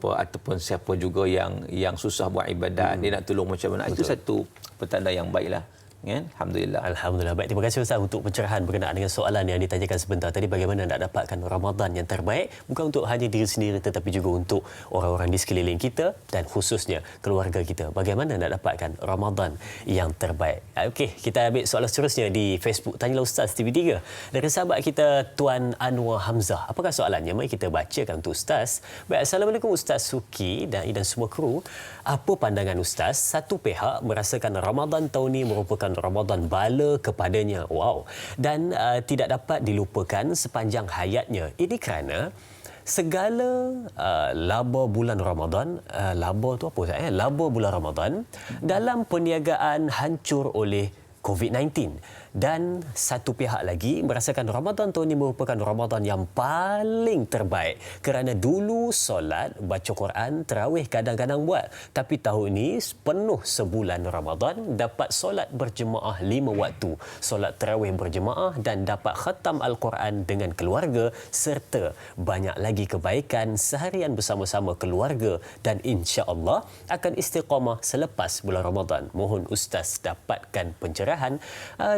ataupun siapa juga yang susah buat ibadat, dia nak tolong macam mana. Itu satu petanda yang baiklah, kan? Alhamdulillah. Baik, terima kasih Ustaz untuk pencerahan berkenaan dengan soalan yang ditanyakan sebentar tadi, bagaimana nak dapatkan Ramadan yang terbaik, bukan untuk hanya diri sendiri tetapi juga untuk orang-orang di sekeliling kita dan khususnya keluarga kita. Bagaimana nak dapatkan Ramadan yang terbaik? Okey, kita ambil soalan seterusnya di Facebook Tanyalah Ustaz TV3 dari sahabat kita Tuan Anwar Hamzah. Apakah soalannya? Mari kita bacakan untuk Ustaz. Baik, Assalamualaikum Ustaz Suki dan semua kru. Apa pandangan Ustaz? Satu pihak merasakan Ramadan tahun ini merupakan Ramadan bala kepadanya. Wow. Dan tidak dapat dilupakan sepanjang hayatnya. Ini kerana segala laba bulan Ramadan, laba tu apa Ustaz? Laba bulan Ramadan dalam perniagaan hancur oleh COVID-19. Dan satu pihak lagi merasakan Ramadan tahun ini merupakan Ramadan yang paling terbaik kerana dulu solat, baca Quran, tarawih kadang-kadang buat. Tapi tahun ini penuh sebulan Ramadan dapat solat berjemaah 5 waktu, solat tarawih berjemaah dan dapat khatam Al-Quran dengan keluarga serta banyak lagi kebaikan seharian bersama-sama keluarga dan insya-Allah akan istiqamah selepas bulan Ramadan. Mohon Ustaz dapatkan pencerahan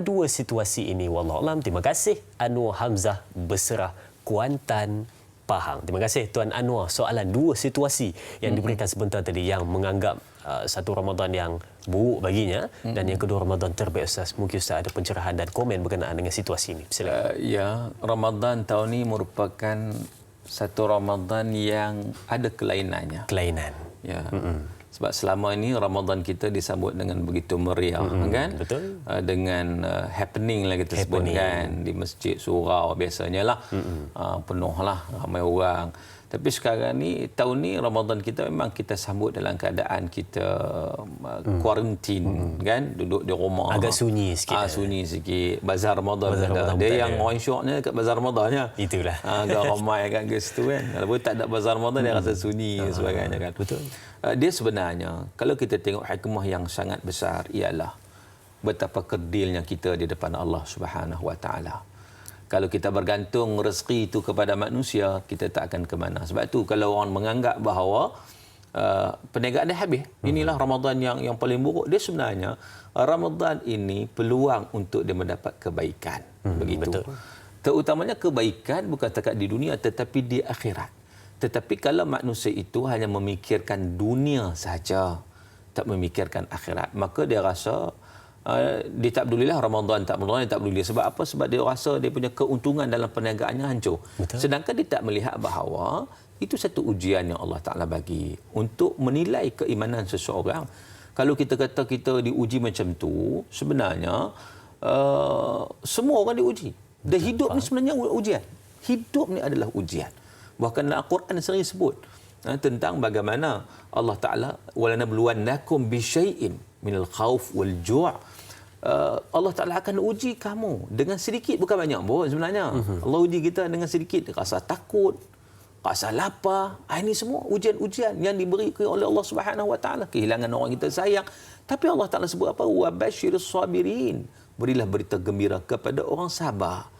dua situasi ini, wallahualam. Terima kasih Anwar Hamzah Berserah, Kuantan, Pahang. Terima kasih Tuan Anwar. Soalan dua situasi yang diberikan sebentar tadi, yang menganggap satu Ramadan yang buruk baginya dan yang kedua Ramadan terbaik. Ustaz, mungkin Ustaz ada pencerahan dan komen berkenaan dengan situasi ini. Silakan. Ya, Ramadan tahun ini merupakan satu Ramadan yang ada kelainannya. Ya. Sebab selama ini Ramadan kita disambut dengan begitu meriah, kan? Betul. Dengan happening lah kita sebut, kan? Di masjid surau biasanya lah, penuh lah, ramai orang. Tapi sekarang ni, tahun ni Ramadan kita memang kita sambut dalam keadaan kita kuarantin, kan? Duduk di rumah. Agak sunyi sikit. Sunyi sikit. Bazar Ramadan. Bazar Ramadan dia yang orang syoknya kat Bazar Ramadan ya. Itulah. Agak ramai kan ke situ kan. Kalau tak ada Bazar Ramadan dia rasa sunyi dan sebagainya kan. Betul. Dia sebenarnya, kalau kita tengok hikmah yang sangat besar ialah betapa kerdilnya kita di depan Allah Subhanahu Wa Taala. Kalau kita bergantung rezeki itu kepada manusia, kita tak akan ke mana. Sebab tu kalau orang menganggap bahawa perniagaan dia habis, inilah Ramadan yang paling buruk, dia sebenarnya Ramadan ini peluang untuk dia mendapat kebaikan. Begitu. Betul. Terutamanya kebaikan bukan setakat di dunia tetapi di akhirat. Tetapi kalau manusia itu hanya memikirkan dunia saja, tak memikirkan akhirat, maka dia rasa dia tak pedulilah Ramadan, tak Ramadan, dia tak peduli. Sebab apa? Sebab dia rasa dia punya keuntungan dalam perniagaannya hancur. Betul. Sedangkan dia tak melihat bahawa itu satu ujian yang Allah Ta'ala bagi untuk menilai keimanan seseorang. Kalau kita kata kita diuji macam tu, sebenarnya semua orang diuji. Dan hidup ni sebenarnya ujian. Hidup ni adalah ujian. Bahkan dalam Al-Quran sering sebut tentang bagaimana Allah Ta'ala walanabluwannakum bisyai'in minal khauf wal ju'. Allah Ta'ala akan uji kamu dengan sedikit, bukan banyak pun sebenarnya. Allah uji kita dengan sedikit, rasa takut, rasa lapar. Ini semua ujian-ujian yang diberi oleh Allah Subhanahu Wa Ta'ala. Kehilangan orang kita sayang. Tapi Allah Ta'ala sebut apa? Wa basyiris sabirin. Berilah berita gembira kepada orang sabar.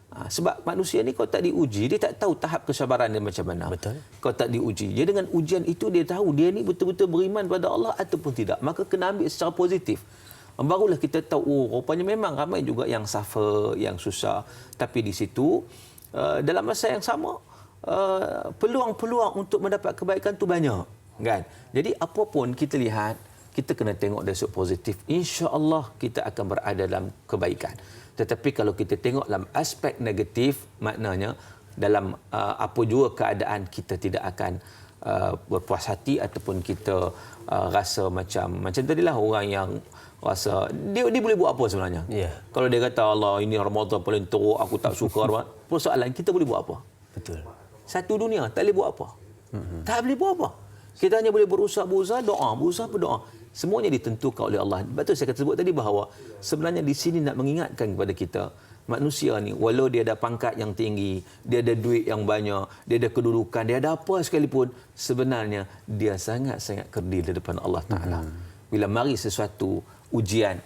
Sebab manusia ni kalau tak diuji, dia tak tahu tahap kesabaran dia macam mana. Betul. Kalau tak diuji, dia dengan ujian itu dia tahu dia ni betul-betul beriman pada Allah ataupun tidak. Maka kena ambil secara positif. Barulah kita tahu, rupanya memang ramai juga yang suffer, yang susah. Tapi di situ, dalam masa yang sama, peluang-peluang untuk mendapat kebaikan tu banyak. Kan? Jadi apapun kita lihat, kita kena tengok dari sudut positif. InsyaAllah kita akan berada dalam kebaikan. Tetapi kalau kita tengok dalam aspek negatif, maknanya dalam apa jua keadaan kita tidak akan berpuas hati ataupun kita rasa macam tadilah orang yang rasa dia boleh buat apa sebenarnya. Yeah. Kalau dia kata Allah ini Ramadan paling teruk, aku tak suka Ramadan. Persoalan kita boleh buat apa? Betul. Satu dunia tak boleh buat apa? Tak boleh buat apa? Kita hanya boleh berusaha doa, berusaha berdoa. Semuanya ditentukan oleh Allah. Betul saya kata sebut tadi bahawa sebenarnya di sini nak mengingatkan kepada kita, manusia ni walau dia ada pangkat yang tinggi, dia ada duit yang banyak, dia ada kedudukan, dia ada apa sekalipun, sebenarnya dia sangat-sangat kerdil di depan Allah Ta'ala. Bila mari sesuatu ujian,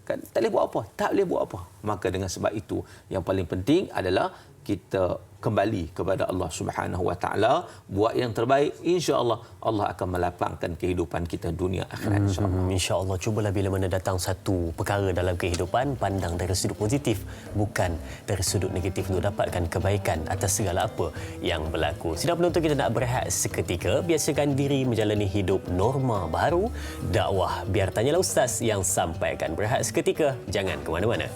kan, tak boleh buat apa, tak boleh buat apa. Maka dengan sebab itu yang paling penting adalah kita kembali kepada Allah Subhanahu Wa Taala, buat yang terbaik, insya-Allah Allah akan melapangkan kehidupan kita dunia akhirat insya-Allah. InsyaAllah, cubalah bila mana datang satu perkara dalam kehidupan, pandang dari sudut positif, bukan dari sudut negatif, untuk dapatkan kebaikan atas segala apa yang berlaku. Sidang penonton, kita nak berehat seketika, biasakan diri menjalani hidup norma baru. Dakwah Biar Tanyalah Ustaz yang sampaikan. Berehat seketika, jangan ke mana-mana.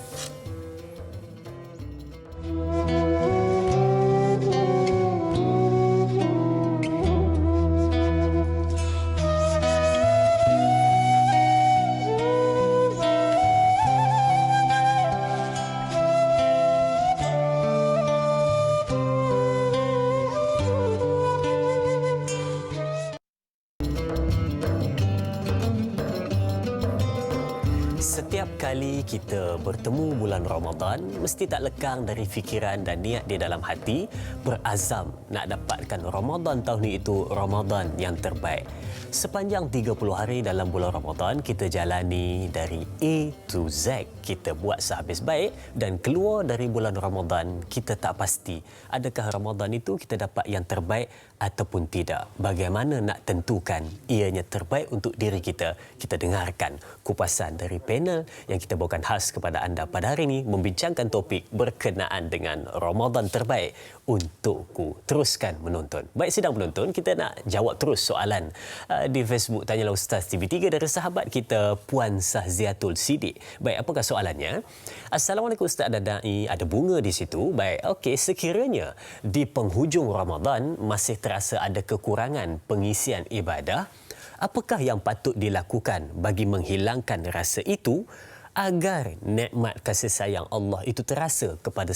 Setiap kali kita bertemu bulan Ramadan, mesti tak lekang dari fikiran dan niat di dalam hati, berazam nak dapatkan Ramadan tahun ini itu Ramadan yang terbaik. Sepanjang 30 hari dalam bulan Ramadan, kita jalani dari A to Z. Kita buat sehabis baik dan keluar dari bulan Ramadan, kita tak pasti adakah Ramadan itu kita dapat yang terbaik ataupun tidak. Bagaimana nak tentukan ianya terbaik untuk diri kita? Kita dengarkan kupasan dari panel yang kita bawakan khas kepada anda pada hari ini, membincangkan topik berkenaan dengan Ramadan terbaik untukku. Teruskan menonton. Baik sidang penonton, kita nak jawab terus soalan di Facebook Tanyalah Ustaz TV3 dari sahabat kita Puan Sahziatul Sidik. Baik, apakah soalannya? Assalamualaikum Ustaz dan Da'i, ada bunga di situ. Baik, okey, sekiranya di penghujung Ramadan masih terasa ada kekurangan pengisian ibadah, apakah yang patut dilakukan bagi menghilangkan rasa itu agar nikmat kasih sayang Allah itu terasa kepada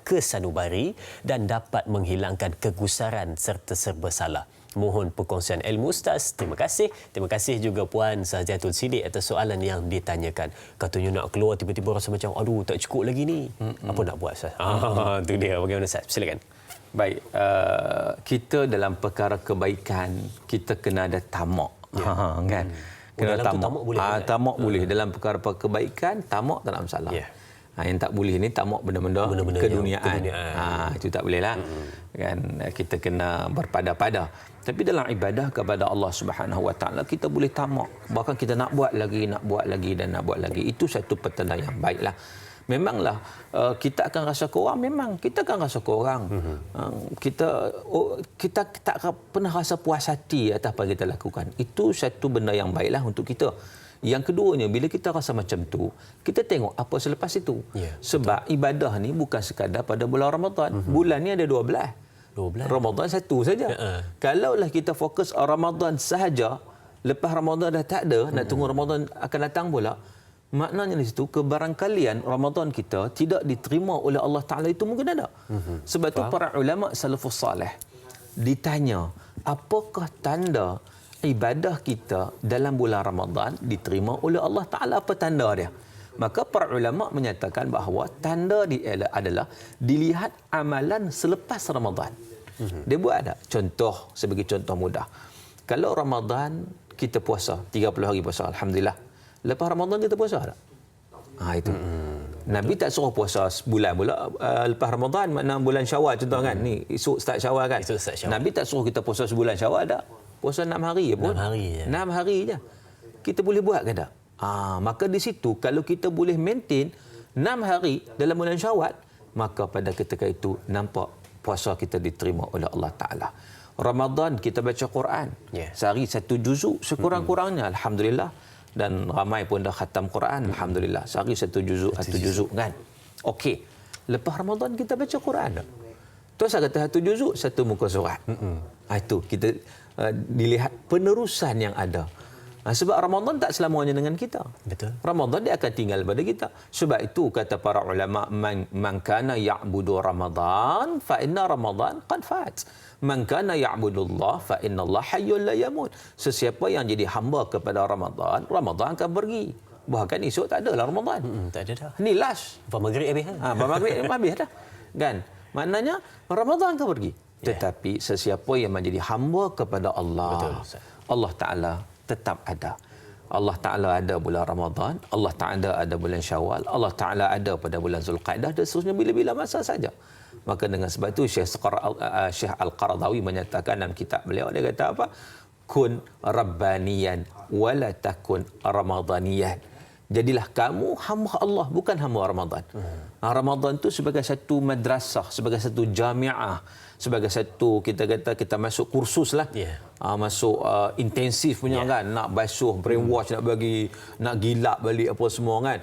kesanubari dan dapat menghilangkan kegusaran serta serba salah. Mohon perkongsian ilmu Ustaz. Terima kasih. Terima kasih juga Puan Sahajatul Sidik atas soalan yang ditanyakan. Katanya nak keluar tiba-tiba rasa macam aduh tak cukup lagi ni. Apa nak buat Ustaz? Itu dia. Bagaimana Ustaz? Silakan. Baik, kita dalam perkara kebaikan kita kena ada tamak. Kan? Kena dalam tu tamak boleh. Tamak boleh dalam perkara kebaikan, tamak tak ada masalah. Yeah. Yang tak boleh ni tamak benda-benda keduniaan. Itu tak boleh lah. Kan kita kena berpada-pada. Tapi dalam ibadah kepada Allah Subhanahu Wa Taala kita boleh tamak. Bahkan kita nak buat lagi dan nak buat lagi. Itu satu petanda yang baiklah. Memanglah kita akan rasa kurang, memang kita akan rasa kurang. Kita tak pernah rasa puas hati atas apa yang kita lakukan. Itu satu benda yang baiklah untuk kita. Yang keduanya, bila kita rasa macam tu, kita tengok apa selepas itu. Yeah, sebab betul. Ibadah ni bukan sekadar pada bulan Ramadan. Bulan ni ada 12. Ramadan satu saja. Kalaulah kita fokus Ramadan sahaja, lepas Ramadan dah tak ada, nak tunggu Ramadan akan datang pula, maknanya di situ kebarangkalian Ramadan kita tidak diterima oleh Allah Taala itu mungkin ada. Sebab tu para ulama salafus salih ditanya, apakah tanda ibadah kita dalam bulan Ramadan diterima oleh Allah Taala? Apa tanda dia? Maka para ulama menyatakan bahawa tanda dia adalah dilihat amalan selepas Ramadan. Dia buat ada contoh, sebagai contoh mudah. Kalau Ramadan kita puasa 30 hari puasa, alhamdulillah. Lepas Ramadan kita puasa tak? Itu. Nabi tak suruh puasa sebulan pula lepas Ramadan, makna bulan Syawal contoh kan. Ni esok start Syawal kan. Nabi tak suruh kita puasa sebulan Syawal tak. Puasa 6 hari pun. 6 hari je. Kita boleh buat ke tak? Maka di situ kalau kita boleh maintain 6 hari dalam bulan Syawal, maka pada ketika itu nampak puasa kita diterima oleh Allah Taala. Ramadan kita baca Quran. Sehari 1 juzuk sekurang-kurangnya, alhamdulillah. Dan ramai pun dah khatam Quran, alhamdulillah. Sehari 1 juzuk kan. Okey. Lepas Ramadan kita baca Quran tak? Tu saya kata 1 juzuk 1 muka surat. Itu kita dilihat penerusan yang ada. Sebab Ramadan tak selamanya dengan kita. Betul. Ramadan dia akan tinggal pada kita. Sebab itu kata para ulama, man kana ya'budu Ramadan fa inna Ramadan qad fat. Man kana ya'budullah fa inna Allah hayyul la yamut. Sesiapa yang jadi hamba kepada Ramadan, Ramadan akan pergi. Bahkan esok tak ada lah Ramadan. Tak ada dah. Ni last. Lepas maghrib habis kan? Lepas maghrib habis dah. Kan? Maknanya Ramadan akan pergi. Tetapi sesiapa yang menjadi hamba kepada Allah, betul, Allah Ta'ala tetap ada. Allah Ta'ala ada bulan Ramadan, Allah Ta'ala ada bulan Syawal, Allah Ta'ala ada pada bulan Zulqa'dah dan seterusnya bila-bila masa saja. Maka dengan sebab itu Syekh Al-Qaradawi menyatakan dalam kitab beliau, dia kata apa? Kun rabbaniyan wala takun ramadaniyan. Jadilah kamu hamba Allah, bukan hamba Ramadan. Ramadan itu sebagai satu madrasah, sebagai satu jamiah, sebagai satu kita kata kita masuk kursus lah. Masuk intensif punya kan, nak basuh brainwash, nak bagi, nak gilap balik apa semua kan.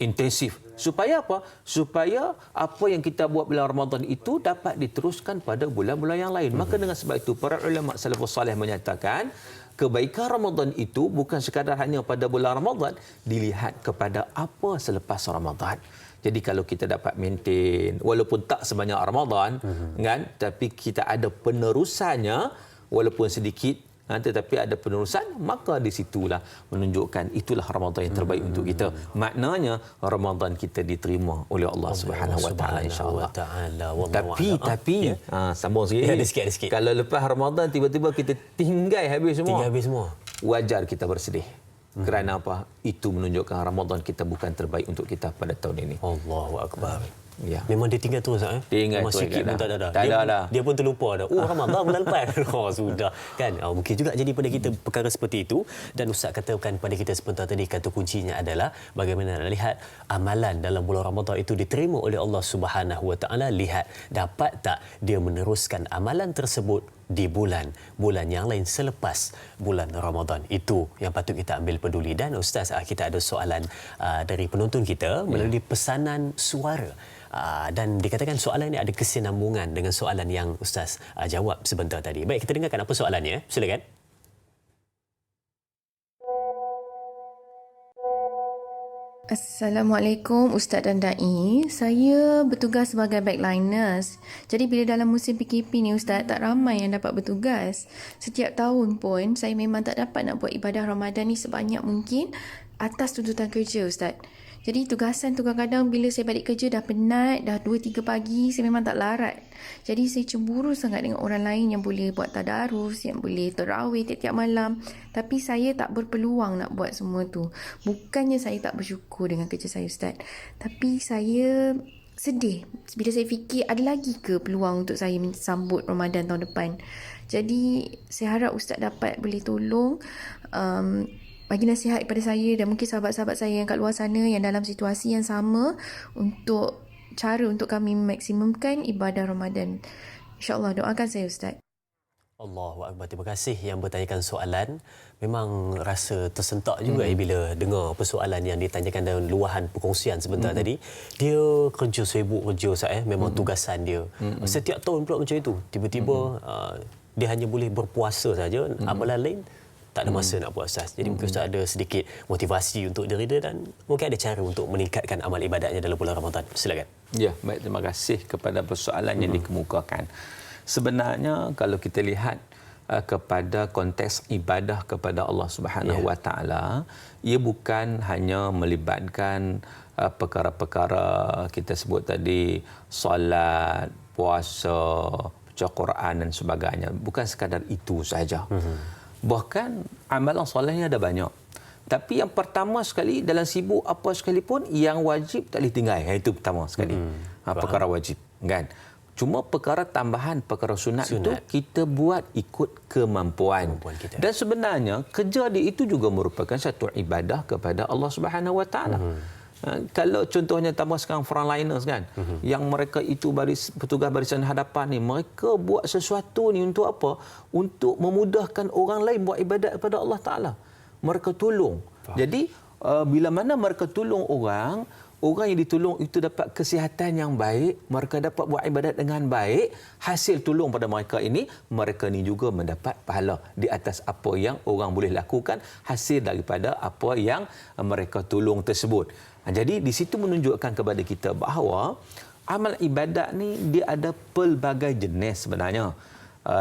Intensif. Supaya apa? Supaya apa yang kita buat bulan Ramadan itu dapat diteruskan pada bulan-bulan yang lain. Maka dengan sebab itu para ulama salafus salih menyatakan kebaikan Ramadan itu bukan sekadar hanya pada bulan Ramadan, dilihat kepada apa selepas Ramadan. Jadi kalau kita dapat maintain walaupun tak sebanyak Ramadan kan, tapi kita ada penerusannya walaupun sedikit, tetapi ada penerusan, maka di situlah menunjukkan itulah Ramadan yang terbaik untuk kita. Maknanya Ramadan kita diterima oleh Allah Subhanahu Wa Taala, insya-Allah. Tapi sambung sikit. Kalau lepas Ramadan tiba-tiba kita tinggal habis semua. Wajar kita bersedih. Kerana apa? Itu menunjukkan Ramadan kita bukan terbaik untuk kita pada tahun ini. Allahu akbar. Ya. Memang dia tinggal terus Tinggal memang sikit pun tak ada. Dia pun terlupa dah. Ramadan bulan lepas. Sudah kan. Mungkin juga jadi pada kita perkara seperti itu. Dan Ustaz katakan pada kita sebentar tadi, kata kuncinya adalah bagaimana nak lihat amalan dalam bulan Ramadan itu diterima oleh Allah Subhanahu Wa Taala. Lihat dapat tak dia meneruskan amalan tersebut di bulan yang lain selepas bulan Ramadan. Itu yang patut kita ambil peduli. Dan Ustaz, kita ada soalan dari penonton kita melalui pesanan suara. Dan dikatakan soalan ini ada kesinambungan dengan soalan yang Ustaz jawab sebentar tadi. Baik, kita dengarkan apa soalannya. Silakan. Assalamualaikum Ustaz dan Da'i. Saya bertugas sebagai backliners. Jadi bila dalam musim PKP ni Ustaz, tak ramai yang dapat bertugas. Setiap tahun pun saya memang tak dapat nak buat ibadah Ramadan ni sebanyak mungkin atas tuntutan kerja Ustaz. Jadi tugasan tu kadang-kadang bila saya balik kerja dah penat, dah 2-3 pagi, saya memang tak larat. Jadi saya cemburu sangat dengan orang lain yang boleh buat tadarus, yang boleh tarawih tiap-tiap malam. Tapi saya tak berpeluang nak buat semua tu. Bukannya saya tak bersyukur dengan kerja saya Ustaz. Tapi saya sedih bila saya fikir ada lagi ke peluang untuk saya sambut Ramadan tahun depan. Jadi saya harap Ustaz dapat boleh tolong bagi nasihat kepada saya dan mungkin sahabat-sahabat saya yang kat luar sana yang dalam situasi yang sama untuk cara untuk kami maksimumkan ibadah Ramadan. InsyaAllah doakan saya Ustaz. Allahu Akbar. Terima kasih yang bertanyakan soalan. Memang rasa tersentak juga bila dengar persoalan yang ditanyakan dalam luahan perkongsian sebentar tadi. Dia kerja sibuk kerja Ustaz memang tugasan dia. Setiap tahun pula macam itu. Tiba-tiba dia hanya boleh berpuasa saja, amalan lain tak ada masa nak buat Ustaz. Jadi mungkin Ustaz ada sedikit motivasi untuk diri dia dan mungkin ada cara untuk meningkatkan amal ibadatnya dalam bulan Ramadan. Silakan. Ya, baik, terima kasih kepada persoalan yang dikemukakan. Sebenarnya kalau kita lihat kepada konteks ibadah kepada Allah Subhanahu Wa Taala, ia bukan hanya melibatkan perkara-perkara kita sebut tadi solat, puasa, baca Quran dan sebagainya. Bukan sekadar itu sahaja. Bahkan amalan solehnya ada banyak. Tapi yang pertama sekali dalam sibuk apa sekalipun yang wajib tak boleh tinggal. Itu pertama sekali. Perkara wajib, kan? Cuma perkara tambahan, perkara sunat itu kita buat ikut kemampuan kita. Dan sebenarnya kerja dia itu juga merupakan satu ibadah kepada Allah Subhanahu Wa Taala. Kalau contohnya tambah sekarang frontliners kan, yang mereka itu petugas barisan hadapan ni, mereka buat sesuatu ni untuk apa? Untuk memudahkan orang lain buat ibadat kepada Allah Taala. Mereka tolong. Jadi bila mana mereka tolong orang yang ditolong itu dapat kesihatan yang baik, mereka dapat buat ibadat dengan baik, hasil tolong pada mereka ini juga mendapat pahala di atas apa yang orang boleh lakukan, hasil daripada apa yang mereka tolong tersebut. Jadi di situ menunjukkan kepada kita bahawa amal ibadat ni dia ada pelbagai jenis sebenarnya.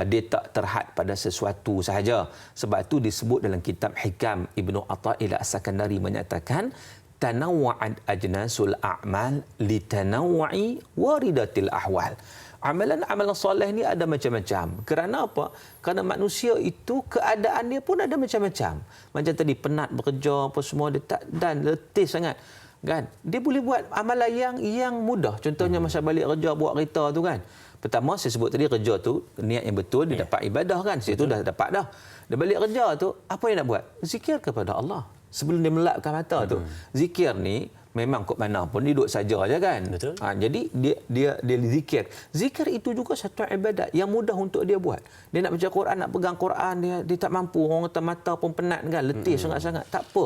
Dia tak terhad pada sesuatu sahaja. Sebab itu disebut dalam kitab Hikam Ibnu Athaillah As-Sakandari menyatakan tanawwa'at ajnasul a'mal litanawwa'i waridatil ahwal. Amalan-amalan soleh ni ada macam-macam. Kerana apa? Kerana manusia itu keadaan dia pun ada macam-macam. Macam tadi penat bekerja apa semua dia tak dan letih sangat. Kan? Dia boleh buat amalan yang mudah. Contohnya masa balik kerja buat kereta tu kan. Pertama saya sebut tadi kerja tu niat yang betul dia dapat ibadah kan. Situ dah dapat dah. Dia balik kerja tu apa yang nak buat? Zikir kepada Allah. Sebelum dia melapkan mata tu. Zikir ni memang kok mana pun duduk saja aja kan. Betul. Jadi dia zikir. Zikir itu juga satu ibadat yang mudah untuk dia buat. Dia nak baca Quran, nak pegang Quran dia tak mampu. Orang kata mata pun penat kan, letih sangat-sangat. Tak apa.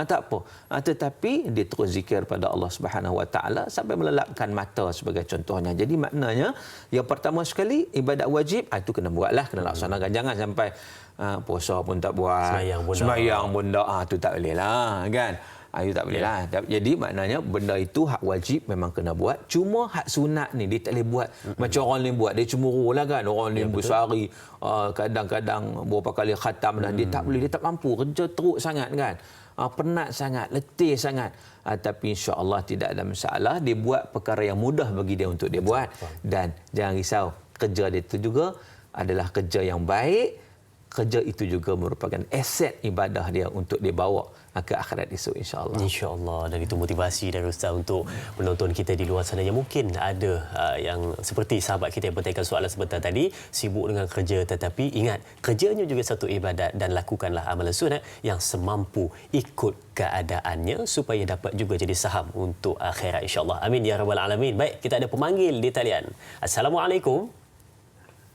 Tak apa. Tetapi dia terus zikir pada Allah Subhanahu Wa Taala sampai melelapkan mata sebagai contohnya. Jadi maknanya yang pertama sekali ibadat wajib itu kena buatlah, kena laksanakan. Jangan sampai puasa pun tak buat, sembahyang pun tak, tu tak boleh lah kan. Itu tak boleh lah. Jadi maknanya benda itu hak wajib memang kena buat. Cuma hak sunat ni dia tak boleh buat macam orang lain buat. Dia cemburu lah kan. Orang lain bersehari kadang-kadang beberapa kali khatam dan dia tak boleh, dia tak mampu. Kerja teruk sangat kan. Penat sangat, letih sangat. Tapi insya-Allah tidak ada masalah. Dia buat perkara yang mudah bagi dia untuk dia buat. Dan jangan risau, kerja dia itu juga adalah kerja yang baik. Kerja itu juga merupakan aset ibadah dia untuk dibawa ke akhirat esok insya-Allah. Insya-Allah. Dan itu motivasi dari Ustaz untuk penonton kita di luar sana yang mungkin ada yang seperti sahabat kita yang bertanyakan soalan sebentar tadi, sibuk dengan kerja tetapi ingat kerjanya juga satu ibadat dan lakukanlah amalan sunat yang semampu ikut keadaannya supaya dapat juga jadi saham untuk akhirat insya-Allah. Amin ya rabbal alamin. Baik, kita ada pemanggil di talian. Assalamualaikum.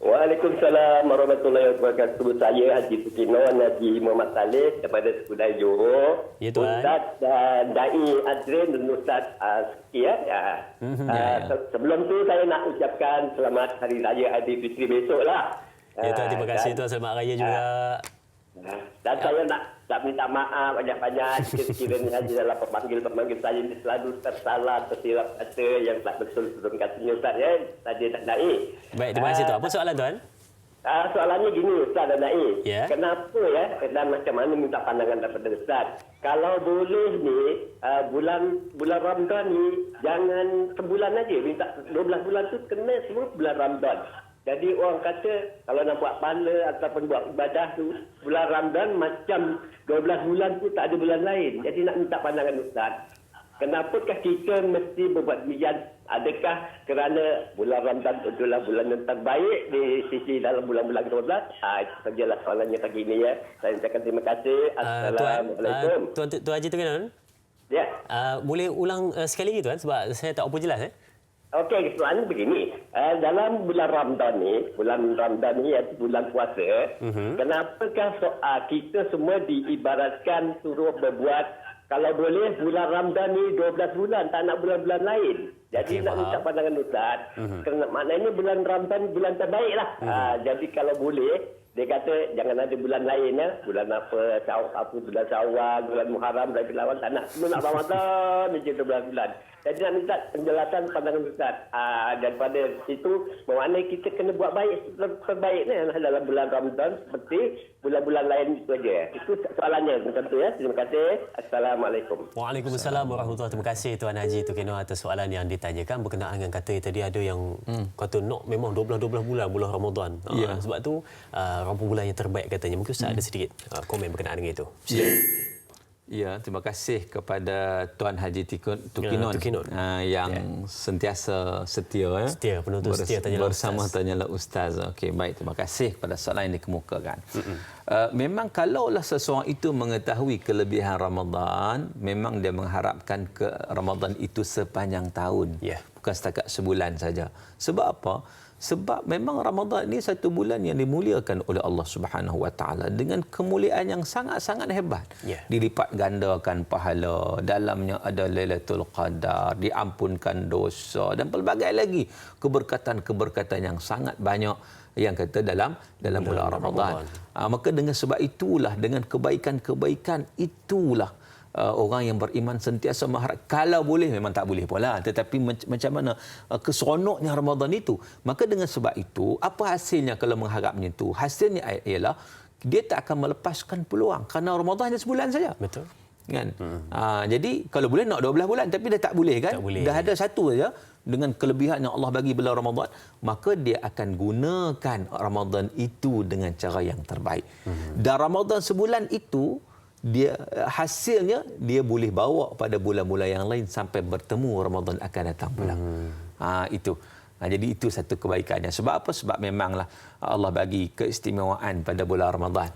Waalaikumsalam warahmatullahi wabarakatuh. Saya Haji Sukino Haji Muhammad Saleh daripada Sekudai Johor. Ya, Tuan. Ustaz dan Da'i Adrin dan Ustaz Suki sebelum tu saya nak ucapkan selamat Hari Raya Aidilfitri besok lah. Ya Tuan, terima kasih Tuan. Selamat Raya juga. Dan saya nak tak minta maaf banyak-banyak sekiranya Haji dalam pemanggil saya ini selalu tersalah, tersilap kata yang tak betul katanya Ustaz ya. Tadi tak naik. Baik, terima kasih Tuan. Apa soalan Tuan? Soalannya gini Ustaz dan Naik. Ya. Kenapa ya dan macam mana minta pandangan daripada Ustaz? Kalau boleh ni bulan Ramadan ni jangan sebulan aja, minta 12 bulan tu kena semua bulan Ramadan. Jadi orang kata kalau nak buat pahala ataupun buat ibadah tu bulan Ramadan macam 12 bulan tu tak ada bulan lain. Jadi nak minta pandangan Ustaz. Kenapakah kita mesti berbuat demikian? Adakah kerana bulan Ramadan itulah bulan yang terbaik di sisi dalam bulan-bulan ke-12? Itu sajalah soalannya pagi ini ya. Saya ucapkan terima kasih. Assalamualaikum. Tuan Haji Tuan. Ya. Boleh ulang sekali lagi Tuan sebab saya tak apa jelas Okey, soalannya begini. Dalam bulan Ramadan ni iaitu bulan puasa, kenapakah kita semua diibaratkan suruh berbuat kalau boleh bulan Ramadan ni 12 bulan, tak nak bulan-bulan lain. Jadi nak minta pandangan Ustaz. Kerana maknanya bulan Ramadan bulan terbaik lah. Jadi kalau boleh, dia kata jangan ada bulan lain ya. Bulan bulan Syawal, bulan Muharram, bulan Lawan, tak nak. Semua nak Ramadan je 12 bulan. Jadi nak minta penjelasan pandangan Ustaz. Daripada situ, bermakna kita kena buat baik terbaiknya dalam bulan Ramadan seperti bulan-bulan lain itu saja. Itu soalannya tentu ya. Terima kasih. Assalamualaikum. Waalaikumsalam warahmatullahi. Terima kasih Tuan Haji Tukino atas soalan yang ditanyakan berkenaan dengan kata tadi ada yang kata nak memang 12 bulan Ramadan. Sebab tu rampu bulan yang terbaik katanya. Mungkin Ustaz ada sedikit komen berkenaan dengan itu. Ya, terima kasih kepada Tuan Haji Tukinon yang sentiasa setia penonton setia Tanyalah bersama Ustaz. Tanyalah Ustaz. Okey, baik, terima kasih kepada soalan yang dikemukakan. Memang kalaulah seseorang itu mengetahui kelebihan Ramadan, memang dia mengharapkan ke Ramadan itu sepanjang tahun. Bukan setakat sebulan saja. Sebab apa? Sebab memang Ramadan ini satu bulan yang dimuliakan oleh Allah Subhanahu Wa Taala dengan kemuliaan yang sangat-sangat hebat. Dilipat gandakan pahala, dalamnya ada Lailatul Qadar, diampunkan dosa dan pelbagai lagi keberkatan-keberkatan yang sangat banyak yang kata dalam bulan Ramadan. Maka dengan sebab itulah, dengan kebaikan-kebaikan itulah orang yang beriman sentiasa mengharap, kalau boleh, memang tak boleh pula, tetapi macam mana keseronoknya Ramadan itu. Maka dengan sebab itu, apa hasilnya kalau mengharapnya itu? Hasilnya ialah dia tak akan melepaskan peluang kerana Ramadan hanya sebulan saja. Betul. Kan? Jadi kalau boleh nak 12 bulan, tapi dah tak boleh kan? Dah ada satu saja dengan kelebihan yang Allah bagi bulan Ramadan, maka dia akan gunakan Ramadan itu dengan cara yang terbaik. Dan Ramadan sebulan itu dia hasilnya dia boleh bawa pada bulan-bulan yang lain sampai bertemu Ramadan akan datang pula. Itu. Jadi itu satu kebaikannya. Sebab apa? Sebab memanglah Allah bagi keistimewaan pada bulan Ramadan.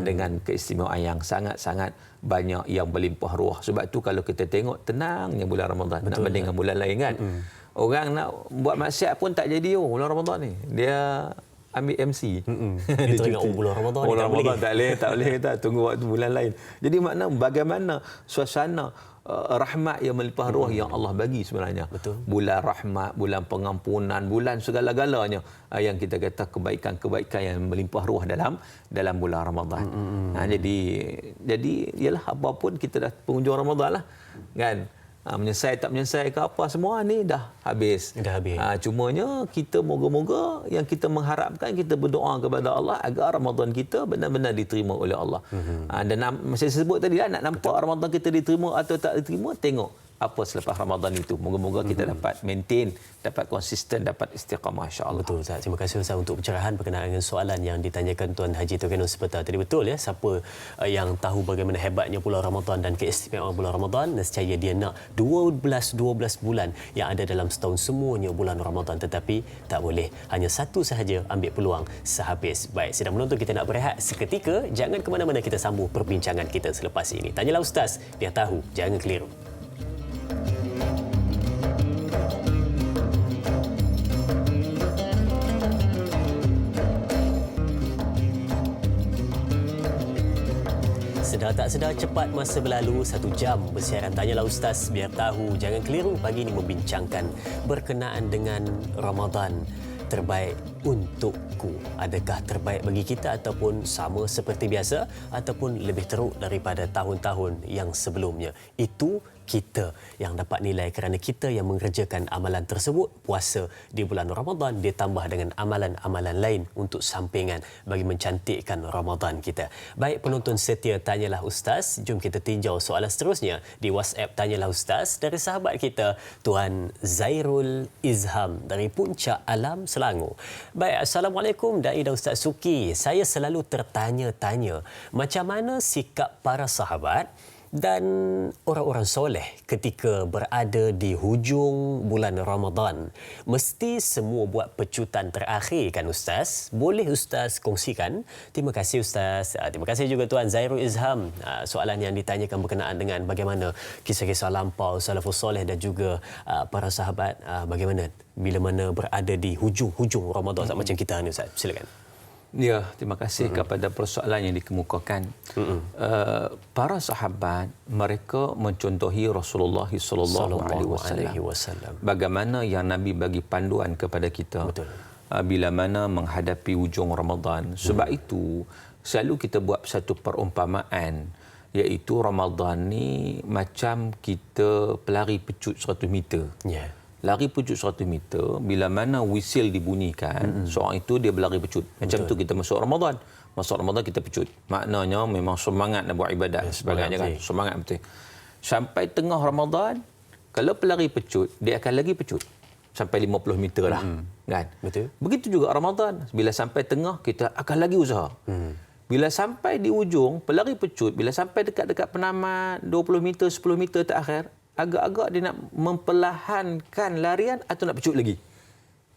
Dengan keistimewaan yang sangat-sangat banyak yang berlimpah ruah. Sebab tu kalau kita tengok tenangnya bulan Ramadan. Betul, nak banding dengan bulan lain kan. Orang nak buat maksiat pun tak jadi bulan Ramadan ni. Dia ambil MC. Dia teringat bulan Ramadan ni tak boleh. Tak boleh kita tunggu waktu bulan lain. Jadi makna bagaimana suasana rahmat yang melimpah ruah yang Allah bagi sebenarnya. Betul. Bulan rahmat, bulan pengampunan, bulan segala-galanya yang kita kata kebaikan-kebaikan yang melimpah ruah dalam bulan Ramadan. Jadi ialah apapun kita dah penghujung Ramadan lah. Kan? Menyelesai tak menyelesai ke apa, semua ni dah habis. Cumanya kita moga-moga yang kita mengharapkan, kita berdoa kepada Allah agar Ramadan kita benar-benar diterima oleh Allah. Dan macam saya sebut tadi nak nampak Ramadan kita diterima atau tak diterima, tengok apa selepas Ramadan itu. Moga-moga kita dapat maintain, dapat konsisten, dapat istiqamah, insya-Allah. Betul Ustaz. Terima kasih Ustaz untuk pencerahan berkenaan dengan soalan yang ditanyakan Tuan Haji Tukino sebentar tadi. Betul ya, siapa yang tahu bagaimana hebatnya bulan Ramadan dan keistimewaan bulan Ramadan, nescaya dia nak 12 bulan yang ada dalam setahun semuanya bulan Ramadan, tetapi tak boleh. Hanya satu sahaja, ambil peluang sehabis. Baik, sedang menonton, kita nak berehat seketika. Jangan ke mana-mana, kita sambung perbincangan kita selepas ini. Tanyalah Ustaz, biar tahu, jangan keliru. Sedar tak sedar, cepat masa berlalu. 1 jam bersiaran Tanyalah Ustaz, biar tahu, jangan keliru. Pagi ini membincangkan berkenaan dengan Ramadan terbaik untukku? Adakah terbaik bagi kita ataupun sama seperti biasa ataupun lebih teruk daripada tahun-tahun yang sebelumnya? Itu kita yang dapat nilai kerana kita yang mengerjakan amalan tersebut. Puasa di bulan Ramadan ditambah dengan amalan-amalan lain untuk sampingan bagi mencantikkan Ramadan kita. Baik penonton setia Tanyalah Ustaz, jom kita tinjau soalan seterusnya di WhatsApp Tanyalah Ustaz dari sahabat kita Tuan Zairul Izham dari Puncak Alam, Selangor. Baik, Assalamualaikum Dai dan Ustaz Suki. Saya selalu tertanya-tanya macam mana sikap para sahabat dan orang-orang soleh ketika berada di hujung bulan Ramadan. Mesti semua buat pecutan terakhir kan Ustaz? Boleh Ustaz kongsikan? Terima kasih Ustaz. Terima kasih juga Tuan Zairul Izham. Soalan yang ditanyakan berkenaan dengan bagaimana kisah-kisah lampau salafus soleh dan juga para sahabat bagaimana bila mana berada di hujung-hujung Ramadan macam kita ni Ustaz. Silakan. Ya, terima kasih kepada persoalan yang dikemukakan. Para sahabat mereka mencontohi Rasulullah sallallahu alaihi wasallam. Bagaimana yang Nabi bagi panduan kepada kita. Betul. Bila mana menghadapi hujung Ramadan. Sebab itu selalu kita buat satu perumpamaan, iaitu Ramadan ni macam kita pelari pecut 100 meter. Ya. Lari pecut 100 meter, bila mana whistle dibunyikan, seorang itu dia berlari pecut. Macam tu kita masuk Ramadan. Masuk Ramadan kita pecut. Maknanya memang semangat nak buat ibadat sebagainya kan. Semangat betul. Sampai tengah Ramadan, kalau pelari pecut, dia akan lagi pecut. Sampai 50 meter lah. Kan? Betul. Begitu juga Ramadan. Bila sampai tengah, kita akan lagi usaha. Bila sampai di ujung, pelari pecut, bila sampai dekat-dekat penamat 20 meter, 10 meter terakhir, agak-agak dia nak memperlahankan larian atau nak pecut lagi.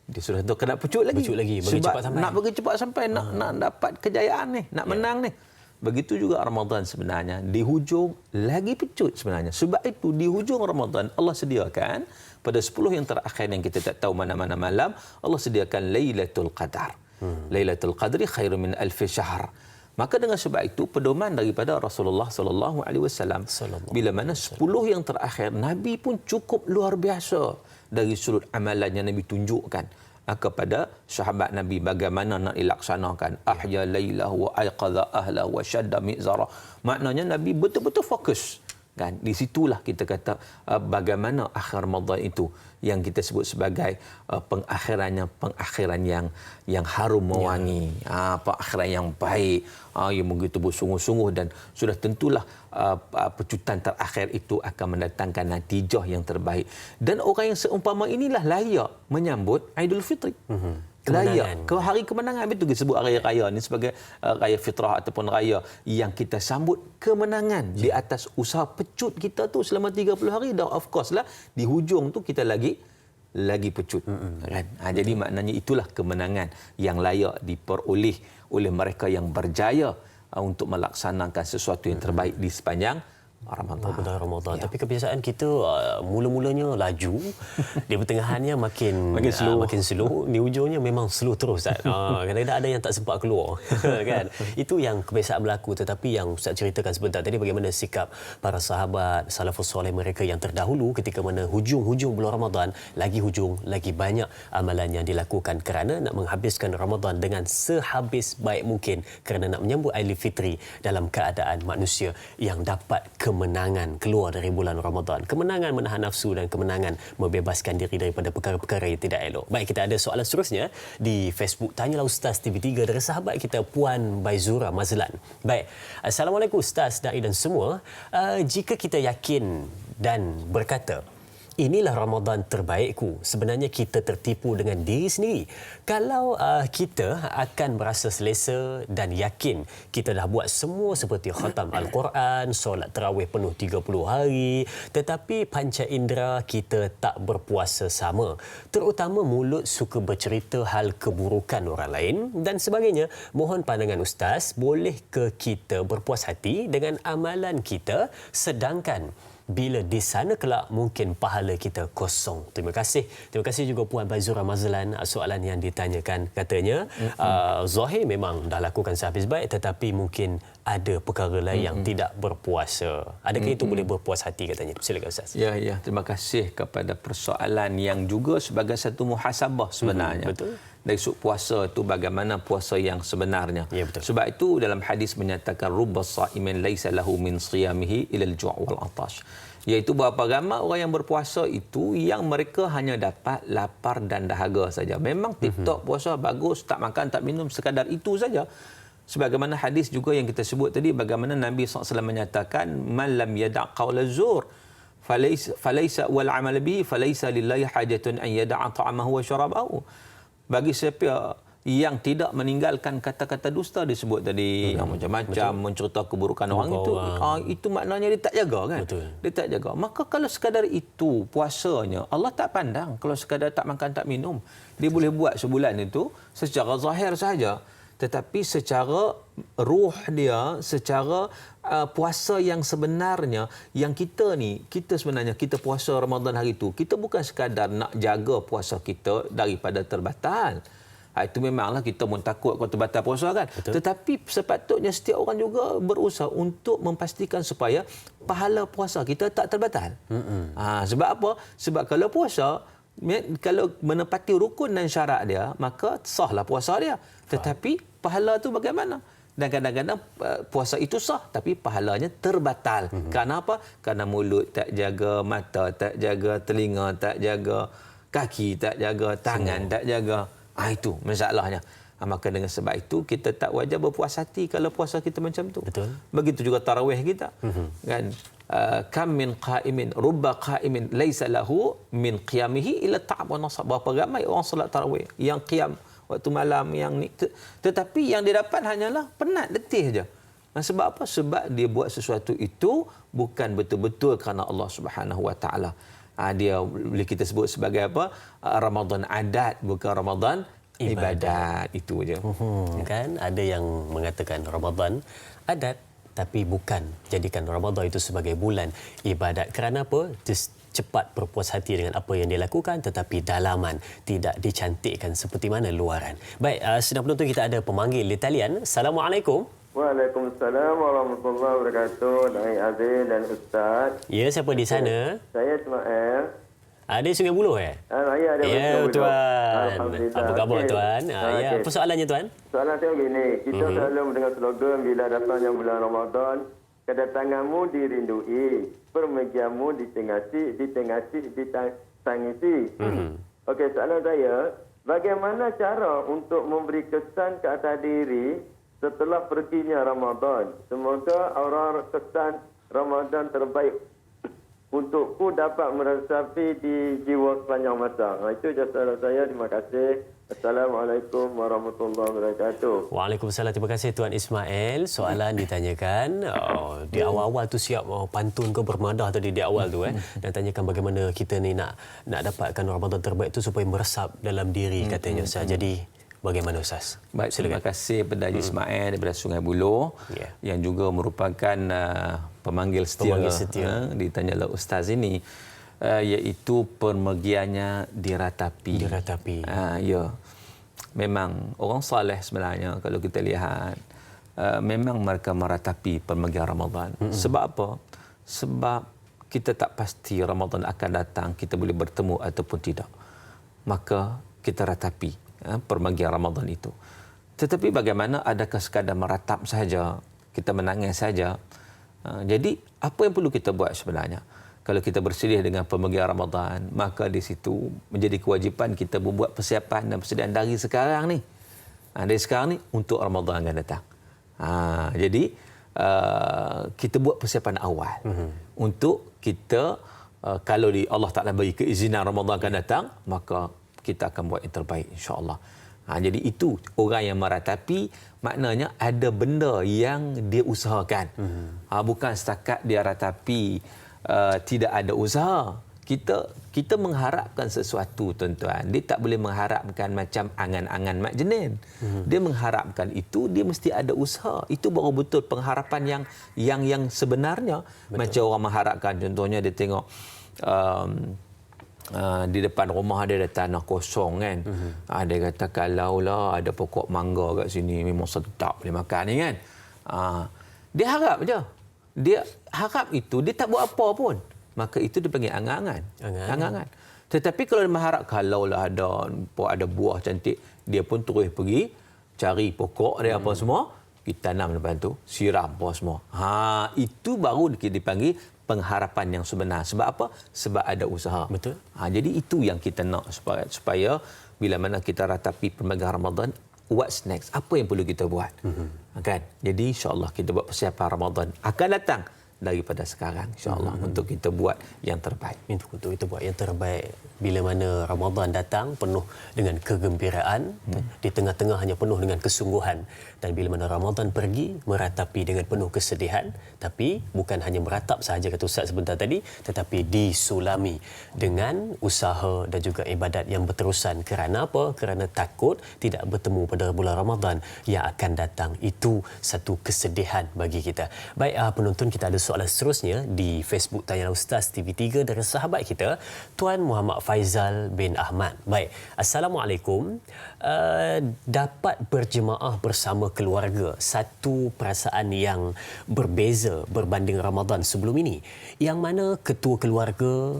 Dia sudah tahu kena pecut lagi. Bagi cepat sampai. Nak bagi cepat sampai, nak dapat kejayaan ni, nak menang ni. Begitu juga Ramadan sebenarnya. Di hujung lagi pecut sebenarnya. Sebab itu di hujung Ramadan Allah sediakan pada 10 yang terakhir yang kita tak tahu mana-mana malam, Allah sediakan Lailatul Qadar. Lailatul Qadri khairun min alfi syahr. Maka dengan sebab itu pedoman daripada Rasulullah sallallahu alaihi wasallam bila mana 10 yang terakhir Nabi pun cukup luar biasa dari sudut amalan yang Nabi tunjukkan kepada sahabat Nabi bagaimana nak dilaksanakan ahya lailahu wa aiqadha ahlahu wa shadda mizara. Maknanya Nabi betul-betul fokus kan. Di situlah kita kata bagaimana akhir Ramadan itu yang kita sebut sebagai pengakhiran yang harum mewangi, pengakhiran yang baik, yang begitu bersungguh-sungguh, dan sudah tentulah pecutan terakhir itu akan mendatangkan natijah yang terbaik. Dan orang yang seumpama inilah layak menyambut Aidul Fitri. Layak ke hari kemenangan. Betul kita sebut hari raya ni sebagai raya fitrah ataupun raya yang kita sambut kemenangan di atas usaha pecut kita tu selama 30 hari. Dan of course lah di hujung tu kita lagi pecut kan. Jadi maknanya itulah kemenangan yang layak diperoleh oleh mereka yang berjaya untuk melaksanakan sesuatu yang terbaik di sepanjang Ramadan. Ya. Tapi kebiasaan kita mula-mulanya laju, di pertengahannya makin slow, di hujungnya memang slow terus Ustaz. Kadang-kadang ada yang tak sempat keluar kan. Itu yang kebiasaan berlaku. Tetapi yang Ustaz ceritakan sebentar tadi bagaimana sikap para sahabat salafus soleh mereka yang terdahulu ketika mana hujung bulan Ramadan, lagi hujung lagi banyak amalan yang dilakukan kerana nak menghabiskan Ramadan dengan sehabis baik mungkin, kerana nak menyambut Aidilfitri dalam keadaan manusia yang dapat kemenangan keluar dari bulan Ramadan. Kemenangan menahan nafsu dan kemenangan membebaskan diri daripada perkara-perkara yang tidak elok. Baik, kita ada soalan seterusnya di Facebook Tanyalah Ustaz TV3 dari sahabat kita Puan Baizura Mazlan. Baik, Assalamualaikum Ustaz, Dai dan semua. Jika kita yakin dan berkata inilah Ramadan terbaikku, sebenarnya kita tertipu dengan diri sendiri. Kalau kita akan berasa selesa dan yakin kita dah buat semua seperti khatam Al-Quran, solat tarawih penuh 30 hari, tetapi panca indera kita tak berpuasa sama. Terutama mulut suka bercerita hal keburukan orang lain dan sebagainya. Mohon pandangan Ustaz, boleh ke kita berpuas hati dengan amalan kita sedangkan bila di sana kelak mungkin pahala kita kosong? Terima kasih. Terima kasih juga Puan Baizura Mazlan. Soalan yang ditanyakan katanya, Zahir memang dah lakukan sehabis baik tetapi mungkin ada perkara lain yang tidak berpuasa. Adakah itu boleh berpuas hati katanya? Silakan Ustaz. Ya, terima kasih kepada persoalan yang juga sebagai satu muhasabah sebenarnya. Betul. dari sudut puasa itu bagaimana puasa yang sebenarnya. Ya, betul. Sebab itu dalam hadis menyatakan rubbas saimin laisa lahu min siyamihi ila al-ju' wal 'atash. Iaitu berapa ramai orang yang berpuasa itu yang mereka hanya dapat lapar dan dahaga saja. Memang tip-top puasa bagus, tak makan tak minum sekadar itu saja. Sebagaimana hadis juga yang kita sebut tadi, bagaimana Nabi SAW menyatakan man lam yada' qaula zur falaysa wal 'amal bihi falaysa lillahi hajatun an yada'a ta'amahu wa syarabahu. Bagi siapa yang tidak meninggalkan kata-kata dusta disebut tadi, yang macam-macam mencerita keburukan orang itu maknanya dia tak jaga kan. Betul. Dia tak jaga. Maka kalau sekadar itu puasanya, Allah tak pandang kalau sekadar tak makan tak minum. Dia boleh buat sebulan itu secara zahir saja, tetapi secara ruh dia, secara puasa yang sebenarnya, yang kita sebenarnya kita puasa Ramadan hari itu, kita bukan sekadar nak jaga puasa kita daripada terbatal. Itu memanglah kita pun takut kalau terbatal puasa kan. Betul. Tetapi sepatutnya setiap orang juga berusaha untuk memastikan supaya pahala puasa kita tak terbatal. Sebab apa? Sebab kalau puasa, kalau menepati rukun dan syarat dia, maka sahlah puasa dia. Tetapi pahala tu bagaimana? Dan kadang-kadang puasa itu sah, tapi pahalanya terbatal. Kerana apa? Kerana mulut tak jaga, mata tak jaga, telinga tak jaga, kaki tak jaga, tangan tak jaga. Itu masalahnya. Maka dengan sebab itu kita tak wajar berpuas hati kalau puasa kita macam tu. Betul. Begitu juga tarawih kita. Kan? Kam min qa'imin rubba qa'imin laisa lahu min qiyamihi illa ta'ab wa nasab. Berapa ramai orang solat tarawih yang qiyam waktu malam yang ni, tetapi yang dia dapat hanyalah penat, letih saja. Sebab apa? Sebab dia buat sesuatu itu bukan betul-betul kerana Allah Subhanahu Wa Taala. Dia boleh kita sebut sebagai apa? Ramadan adat, bukan Ramadan ibadat. Itu je. Kan ada yang mengatakan Ramadan adat, tapi bukan jadikan Ramadan itu sebagai bulan ibadat. Kerana apa? Cepat berpuas hati dengan apa yang dia lakukan, tetapi dalaman tidak dicantikkan seperti mana luaran. Baik, sedang penonton kita ada pemanggil di talian. Assalamualaikum. Waalaikumsalam warahmatullahi wabarakatuh. Dari Azim dan Ustaz. Ya, siapa di sana? Saya Ismail. Ada Sungai Buloh ya? Ya, ada. Ya, tuan. Apa khabar tuan? Ya, apa soalannya tuan? Soalan saya begini. Kita selalu mendengar slogan bila datangnya bulan Ramadan, kedatanganmu dirindui, pergianmu ditangisi. Okey, soalan saya, bagaimana cara untuk memberi kesan ke atas diri setelah perginya Ramadan? Semoga aurora kesan Ramadan terbaik untukku dapat meresapi di jiwa sepanjang masa. Itu jasa saya. Terima kasih. Assalamualaikum warahmatullahi wabarakatuh. Waalaikumsalam. Terima kasih Tuan Ismail. Soalan ditanyakan di awal-awal tu siap pantun ke bermadah tadi di awal tu dan tanyakan bagaimana kita ni nak dapatkan Ramadan terbaik tu supaya meresap dalam diri katanya Ustaz. Jadi bagaimana Ustaz? Baik, terima kasih kepada Haji Ismail daripada Sungai Buloh yang juga merupakan pemanggil setia ditanya oleh Ustaz ini, iaitu permergiannya diratapi. Ya. Memang orang saleh sebenarnya kalau kita lihat memang mereka meratapi permergian Ramadan. Sebab apa? Sebab kita tak pasti Ramadan akan datang, kita boleh bertemu ataupun tidak. Maka kita ratapi permergian Ramadan itu. Tetapi bagaimana, adakah sekadar meratap saja, kita menangis saja? Jadi apa yang perlu kita buat sebenarnya? Kalau kita bersedia dengan permergian Ramadan, maka di situ menjadi kewajipan kita membuat persiapan dan persediaan dari sekarang ni. Dari sekarang ni untuk Ramadan akan datang. Jadi kita buat persiapan awal untuk kita, kalau Allah Ta'ala bagi keizinan Ramadan akan datang, maka kita akan buat yang terbaik insya-Allah. Jadi itu orang yang meratapi, maknanya ada benda yang dia usahakan. Bukan setakat dia ratapi tidak ada usaha. Kita mengharapkan sesuatu tuan-tuan. Dia tak boleh mengharapkan macam angan-angan mak jenin. Dia mengharapkan itu, dia mesti ada usaha. Itu baru betul pengharapan yang sebenarnya. Betul. Macam orang mengharapkan, contohnya dia tengok di depan rumah dia ada tanah kosong kan. Dia kata kalaulah ada pokok mangga kat sini memang sedap boleh makan ni kan. Dia harap je. Dia harap itu, dia tak buat apa pun. Maka itu dipanggil angan-angan. Angan-angan. Tetapi kalau dia mengharap kalaulah ada buah cantik, dia pun terus pergi cari pokok dia apa semua, kita tanam depan tu, siram apa semua. Itu baru dipanggil pengharapan yang sebenar. Sebab apa? Sebab ada usaha. Betul. Jadi itu yang kita nak supaya bila mana kita ratapi permingguan Ramadan, what's next? Apa yang perlu kita buat? Kan? Jadi insya-Allah kita buat persiapan Ramadan akan datang daripada sekarang insya-Allah untuk kita buat yang terbaik. Untuk kita buat yang terbaik bila mana Ramadan datang penuh dengan kegembiraan, di tengah-tengahnya penuh dengan kesungguhan, dan bila mana Ramadan pergi meratapi dengan penuh kesedihan, tapi bukan hanya meratap sahaja kata Ustaz sebentar tadi, tetapi disulami dengan usaha dan juga ibadat yang berterusan. Kerana apa? Kerana takut tidak bertemu pada bulan Ramadan yang akan datang. Itu satu kesedihan bagi kita. Baik, penonton, kita ada soalan seterusnya di Facebook Tanyalah Ustaz TV3 dari sahabat kita Tuan Muhammad Faizal bin Ahmad. Baik, Assalamualaikum. Dapat berjemaah bersama keluarga, satu perasaan yang berbeza berbanding Ramadan sebelum ini, yang mana ketua keluarga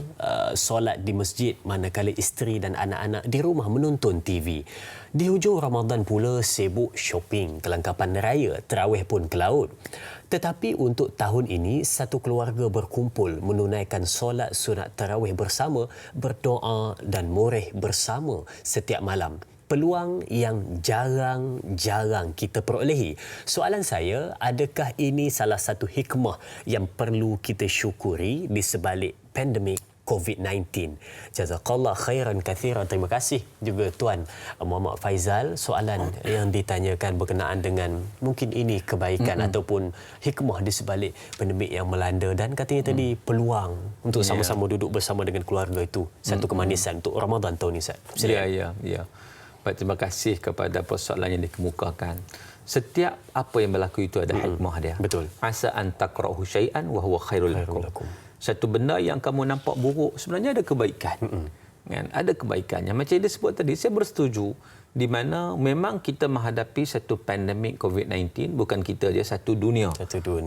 solat di masjid manakala isteri dan anak-anak di rumah menonton TV. Di hujung Ramadan pula sibuk shopping, kelengkapan raya, tarawih pun ke laut. Tetapi untuk tahun ini, satu keluarga berkumpul menunaikan solat sunat tarawih bersama, berdoa dan moreh bersama setiap malam. Peluang yang jarang-jarang kita perolehi. Soalan saya, adakah ini salah satu hikmah yang perlu kita syukuri di sebalik pandemik COVID-19? Jazakallah khairan kathiran. Terima kasih juga Tuan Muhammad Faizal. Soalan yang ditanyakan berkenaan dengan mungkin ini kebaikan ataupun hikmah di sebalik pandemik yang melanda, dan katanya tadi peluang untuk sama-sama duduk bersama dengan keluarga itu satu kemanisan untuk Ramadan tahun ini, Ustaz. Ya. Baik, terima kasih kepada persoalan yang dikemukakan. Setiap apa yang berlaku itu ada hikmah dia. Betul. Asa an takrahu syai'an wa huwa khairul lakum. Satu benda yang kamu nampak buruk sebenarnya ada kebaikan. Kan? Ada kebaikannya. Macam dia sebut tadi, saya bersetuju di mana memang kita menghadapi satu pandemik COVID-19, bukan kita je, satu dunia.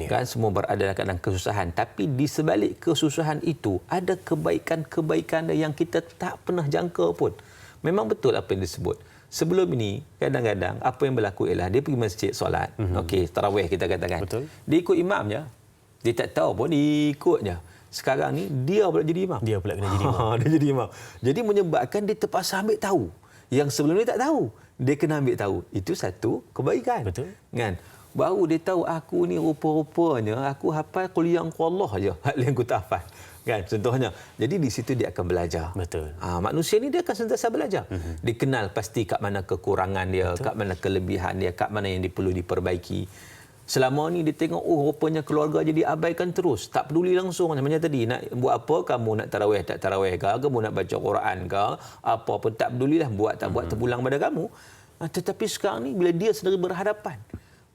Kan semua berada dalam kesusahan, tapi di sebalik kesusahan itu ada kebaikan-kebaikan yang kita tak pernah jangka pun. Memang betul apa yang disebut. Sebelum ini, kadang-kadang apa yang berlaku ialah dia pergi masjid solat. Okey, tarawih kita katakan. Betul. Dia ikut imam je. Dia tak tahu pun, dia ikut je. Sekarang ni dia pula jadi imam. Dia pula kena jadi imam. Dia jadi imam. Jadi menyebabkan dia terpaksa ambil tahu. Yang sebelum ni tak tahu. Dia kena ambil tahu. Itu satu kebaikan. Betul. Kan? Baru dia tahu aku ni rupa-rupanya aku hafal qul ya Allah aja. Hal yang aku tak hafal. Kan contohnya. Jadi di situ dia akan belajar. Betul. Manusia ni dia akan sentiasa belajar. Dia kenal pasti kat mana kekurangan dia, kat mana kelebihan dia, kat mana yang perlu diperbaiki. Selama ni dia tengok rupanya keluarga jadi abaikan terus, tak peduli langsung. Macam tadi, nak buat apa, kamu nak tarawih tak tarawih ke, kamu nak baca Quran ke, apa pun tak pedulilah, buat tak buat terpulang pada kamu. Tetapi sekarang ni bila dia sendiri berhadapan,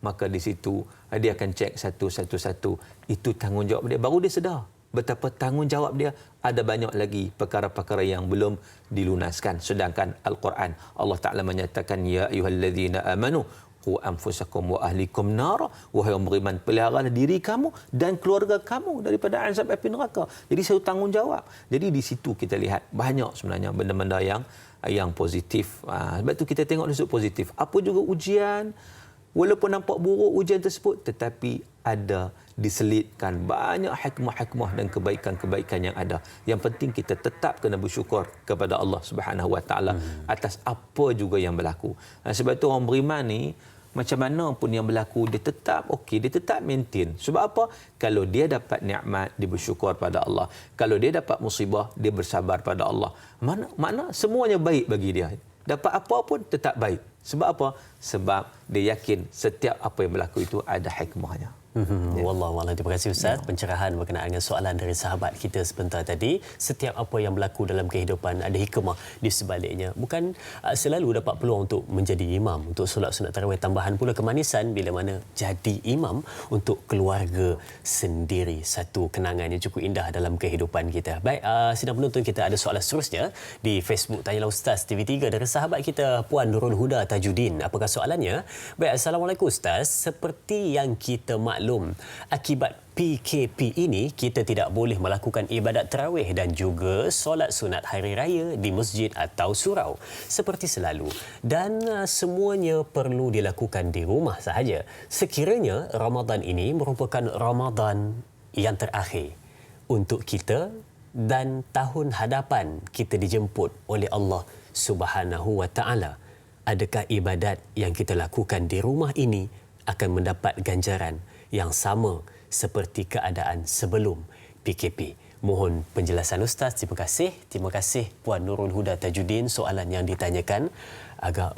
maka di situ dia akan cek satu-satu. Itu tanggungjawab dia, baru dia sedar betapa tanggungjawab dia. Ada banyak lagi perkara-perkara yang belum dilunaskan. Sedangkan Al-Quran, Allah Ta'ala menyatakan, ya ayyuhallazina amanu qu anfusakum wa ahlikum nar, wahai orang beriman, peliharalah diri kamu dan keluarga kamu daripada azab api neraka. Jadi satu tanggungjawab. Jadi di situ kita lihat banyak sebenarnya benda-benda yang positif. Sebab tu kita tengok dari sudut positif. Apa juga ujian, walaupun nampak buruk ujian tersebut, tetapi ada diselitkan banyak hikmah-hikmah dan kebaikan-kebaikan yang ada. Yang penting kita tetap kena bersyukur kepada Allah Subhanahu Wa Taala atas apa juga yang berlaku. Sebab tu orang beriman ni, macam mana pun yang berlaku, dia tetap okey, dia tetap maintain. Sebab apa? Kalau dia dapat nikmat, dia bersyukur pada Allah. Kalau dia dapat musibah, dia bersabar pada Allah. Mana semuanya baik bagi dia. Dapat apa pun tetap baik. Sebab apa? Sebab dia yakin setiap apa yang berlaku itu ada hikmahnya. Wallahualam. Terima kasih Ustaz. Pencerahan berkenaan dengan soalan dari sahabat kita sebentar tadi. Setiap apa yang berlaku dalam kehidupan ada hikmah di sebaliknya. Bukan selalu dapat peluang untuk menjadi imam, untuk solat sunat tarawih. Tambahan pula kemanisan bila mana jadi imam untuk keluarga sendiri. Satu kenangan yang cukup indah dalam kehidupan kita. Baik, sidang penonton, kita ada soalan seterusnya di Facebook Tanyalah Ustaz TV3 dari sahabat kita Puan Nurul Huda Tajuddin. Apakah soalannya? Baik, Assalamualaikum Ustaz. Seperti yang kita maklum maklum, akibat PKP ini, kita tidak boleh melakukan ibadat tarawih dan juga solat sunat hari raya di masjid atau surau seperti selalu. Dan semuanya perlu dilakukan di rumah sahaja. Sekiranya Ramadan ini merupakan Ramadan yang terakhir untuk kita dan tahun hadapan kita dijemput oleh Allah Subhanahu wa taala. Adakah ibadat yang kita lakukan di rumah ini akan mendapat ganjaran yang sama seperti keadaan sebelum PKP? Mohon penjelasan Ustaz. Terima kasih. Terima kasih Puan Nurul Huda Tajuddin. Soalan yang ditanyakan agak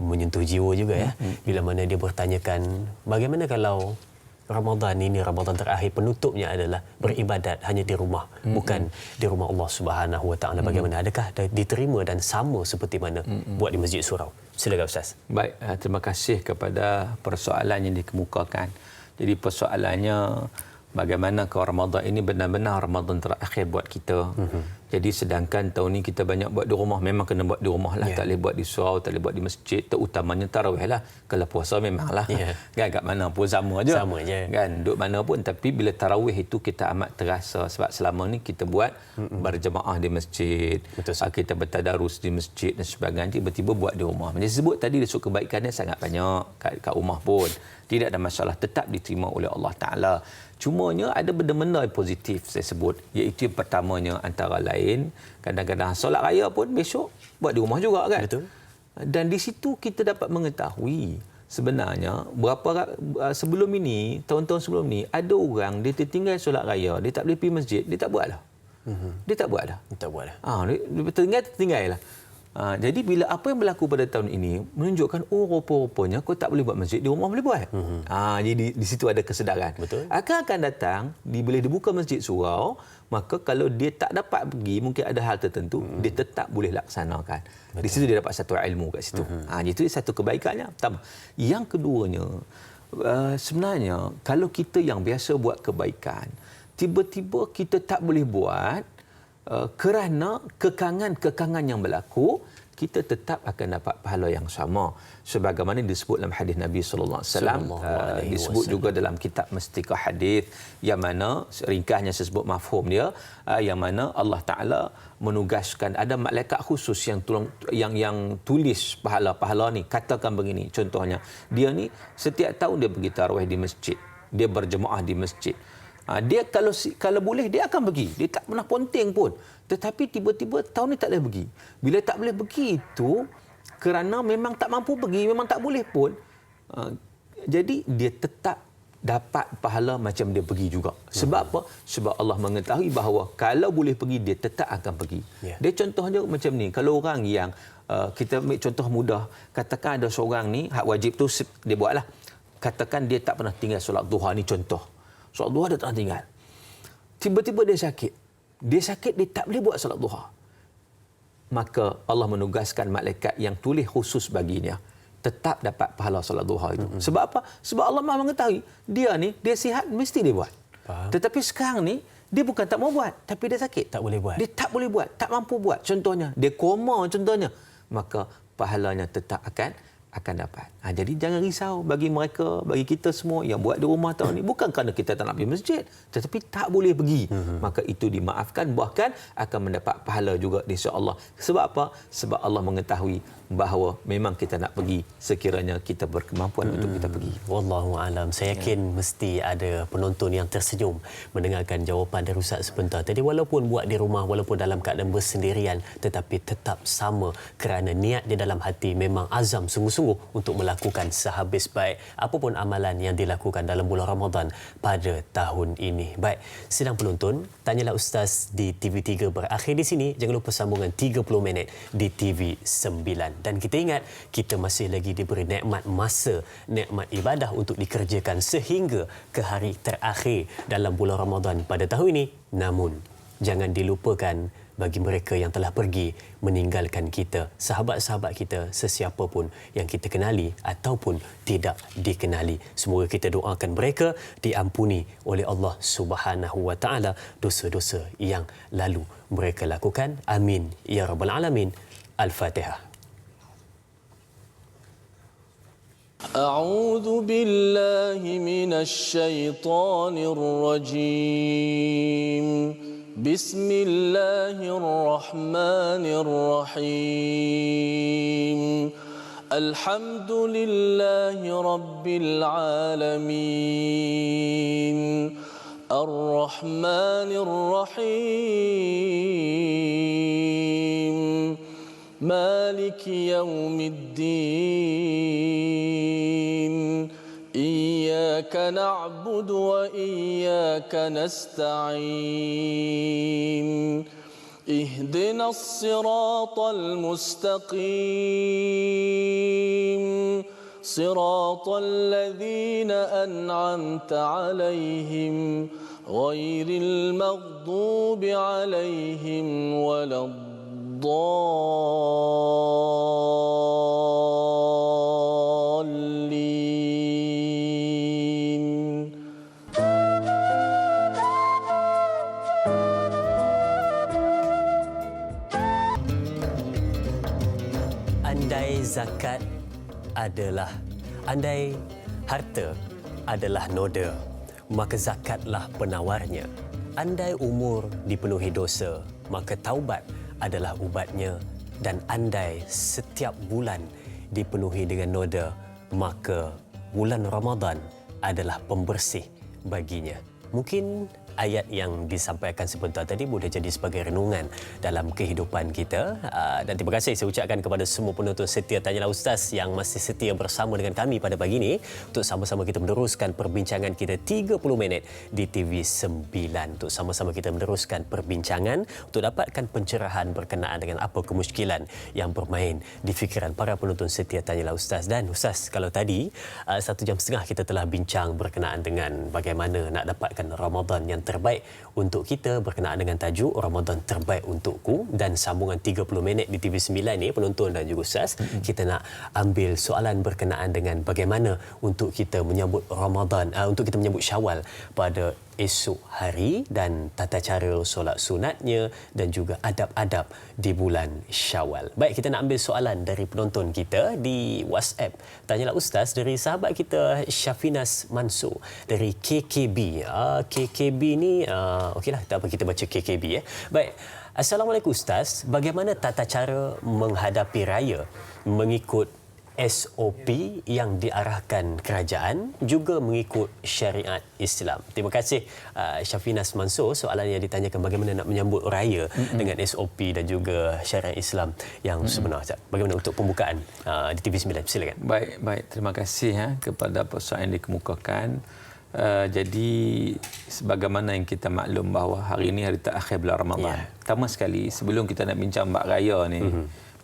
menyentuh jiwa juga ya. Bila mana dia bertanyakan, bagaimana kalau Ramadan ini, Ramadan terakhir, penutupnya adalah beribadat hanya di rumah, bukan di rumah Allah Subhanahu wa taala. Bagaimana? Adakah diterima dan sama seperti mana buat di masjid surau? Silakan Ustaz. Baik, terima kasih kepada persoalan yang dikemukakan. Jadi persoalannya, bagaimana kalau Ramadan ini benar-benar Ramadan terakhir buat kita. Jadi sedangkan tahun ini kita banyak buat di rumah, memang kena buat di rumah lah. Tak boleh buat di surau, tak boleh buat di masjid. Terutamanya tarawih lah. Kalau puasa memanglah. Kan kat mana pun sama je. Sama je. Kan duduk mana pun. Tapi bila tarawih itu kita amat terasa. Sebab selama ni kita buat berjemaah di masjid. Betul. Kita bertadarus di masjid dan sebagainya. Tiba-tiba buat di rumah. Macam sebut tadi, result kebaikannya sangat banyak kat rumah pun. Tidak ada masalah, tetap diterima oleh Allah Ta'ala. Cumanya ada benda-benda yang positif saya sebut. Iaitu yang pertamanya antara lain, kadang-kadang solat raya pun besok buat di rumah juga kan. Betul. Dan di situ kita dapat mengetahui sebenarnya sebelum ini, tahun-tahun sebelum ni, ada orang dia tertinggal solat raya, dia tak boleh pergi masjid, dia tak buatlah. Dia tak buatlah. Dia tertinggal lah. Jadi bila apa yang berlaku pada tahun ini menunjukkan rupa-rupanya kau tak boleh buat masjid, di rumah boleh buat. Jadi di situ ada kesedaran. Betul. Akan datang bila dibuka masjid surau, maka kalau dia tak dapat pergi, mungkin ada hal tertentu, dia tetap boleh laksanakan. Betul. Di situ dia dapat satu ilmu kat situ. Itu satu kebaikannya. Pertama. Yang keduanya, sebenarnya kalau kita yang biasa buat kebaikan, tiba-tiba kita tak boleh buat kerana kekangan yang berlaku, kita tetap akan dapat pahala yang sama. Sebagaimana disebut dalam hadis Nabi sallallahu alaihi wasallam, disebut juga dalam kitab Mustika Hadis, yang mana ringkasnya saya sebut mafhum dia, yang mana Allah Taala menugaskan ada malaikat khusus yang tulis pahala-pahala ni. Katakan begini, contohnya dia ni setiap tahun dia pergi tarawih di masjid, dia berjemaah di masjid. Dia kalau boleh dia akan pergi. Dia tak pernah ponteng pun. Tetapi tiba-tiba tahun ni tak boleh pergi. Bila tak boleh pergi itu kerana memang tak mampu pergi, memang tak boleh pun. Jadi dia tetap dapat pahala macam dia pergi juga. Sebab apa? Sebab Allah mengetahui bahawa kalau boleh pergi, dia tetap akan pergi. Dia contohnya macam ni. Kalau orang yang kita ambil contoh mudah, katakan ada seorang ni hak wajib tu dia buatlah. Katakan dia tak pernah tinggal solat duha, ni contoh. Solat duha dia tak tinggal. Tiba-tiba dia sakit. Dia sakit, dia tak boleh buat solat duha. Maka Allah menugaskan malaikat yang tulis khusus baginya. Tetap dapat pahala solat duha itu. Sebab apa? Sebab Allah Maha mengetahui. Dia ni, dia sihat, mesti dia buat. Tetapi sekarang ni, dia bukan tak mau buat. Tapi dia sakit. Tak boleh buat. Dia tak boleh buat. Tak mampu buat. Contohnya, dia koma contohnya. Maka pahalanya tetap akan dapat. Jadi jangan risau bagi mereka, bagi kita semua yang buat di rumah tahun ni. Bukan kerana kita tak nak pergi masjid, tetapi tak boleh pergi. Maka itu dimaafkan, bahkan akan mendapat pahala juga di sisi Allah. Sebab apa? Sebab Allah mengetahui bahawa memang kita nak pergi sekiranya kita berkemampuan untuk kita pergi. Wallahu alam. Saya yakin mesti ada penonton yang tersenyum mendengarkan jawapan dari Ustaz sebentar tadi. Walaupun buat di rumah, walaupun dalam keadaan bersendirian, tetapi tetap sama kerana niat di dalam hati memang azam sungguh-sungguh untuk melakukan sehabis baik apapun amalan yang dilakukan dalam bulan Ramadan pada tahun ini. Baik, sidang penonton, Tanyalah Ustaz di TV3 berakhir di sini. Jangan lupa sambungan 30 minit di TV9. Dan kita ingat, kita masih lagi diberi nikmat masa, nikmat ibadah untuk dikerjakan sehingga ke hari terakhir dalam bulan Ramadan pada tahun ini. Namun, jangan dilupakan bagi mereka yang telah pergi meninggalkan kita, sahabat-sahabat kita, sesiapa pun yang kita kenali ataupun tidak dikenali. Semoga kita doakan mereka diampuni oleh Allah Subhanahu wa taala dosa-dosa yang lalu mereka lakukan. Amin ya rabbal alamin. Al-Fatihah. أعوذ بالله من الشيطان الرجيم بسم الله الرحمن الرحيم الحمد لله رب العالمين الرحمن الرحيم مالك يوم الدين إياك نعبد وإياك نستعين اهدنا الصراط المستقيم صراط الذين أنعمت عليهم غير المغضوب عليهم ولا الضالين. Andai zakat adalah, andai harta adalah noda, maka zakatlah penawarnya. Andai umur dipenuhi dosa, maka taubat adalah ubatnya. Dan andai setiap bulan dipenuhi dengan noda, maka bulan Ramadan adalah pembersih baginya. Mungkin ayat yang disampaikan sebentar tadi boleh jadi sebagai renungan dalam kehidupan kita. Dan terima kasih saya ucapkan kepada semua penonton setia Tanyalah Ustaz yang masih setia bersama dengan kami pada pagi ini untuk sama-sama kita meneruskan perbincangan kita 30 minit di TV9. Untuk sama-sama kita meneruskan perbincangan untuk dapatkan pencerahan berkenaan dengan apa kemusykilan yang bermain di fikiran para penonton setia Tanyalah Ustaz. Dan Ustaz, kalau tadi 1 jam setengah kita telah bincang berkenaan dengan bagaimana nak dapatkan Ramadan yang terbaik untuk kita berkenaan dengan tajuk Ramadan terbaik untukku, dan sambungan 30 minit di TV9 ni penonton dan juga Ustaz, kita nak ambil soalan berkenaan dengan bagaimana untuk kita menyambut Ramadan, untuk kita menyambut Syawal pada esok hari dan tata cara solat sunatnya dan juga adab-adab di bulan Syawal. Baik, kita nak ambil soalan dari penonton kita di WhatsApp Tanyalah Ustaz dari sahabat kita Syafinas Mansur dari KKB. KKB ni okeylah, tak apa, kita baca KKB . Baik. Assalamualaikum Ustaz, bagaimana tata cara menghadapi raya mengikut SOP yang diarahkan kerajaan juga mengikut syariat Islam? Terima kasih Syafinas Mansur. Soalan yang ditanyakan bagaimana nak menyambut raya dengan SOP dan juga syariat Islam yang sebenar. Bagaimana untuk pembukaan di TV9? Silakan. Baik, terima kasih kepada persoalan yang dikemukakan. Jadi sebagaimana yang kita maklum bahawa hari ini hari terakhir bulan Ramadan. Pertama sekali, sebelum kita nak bincang bab raya ni,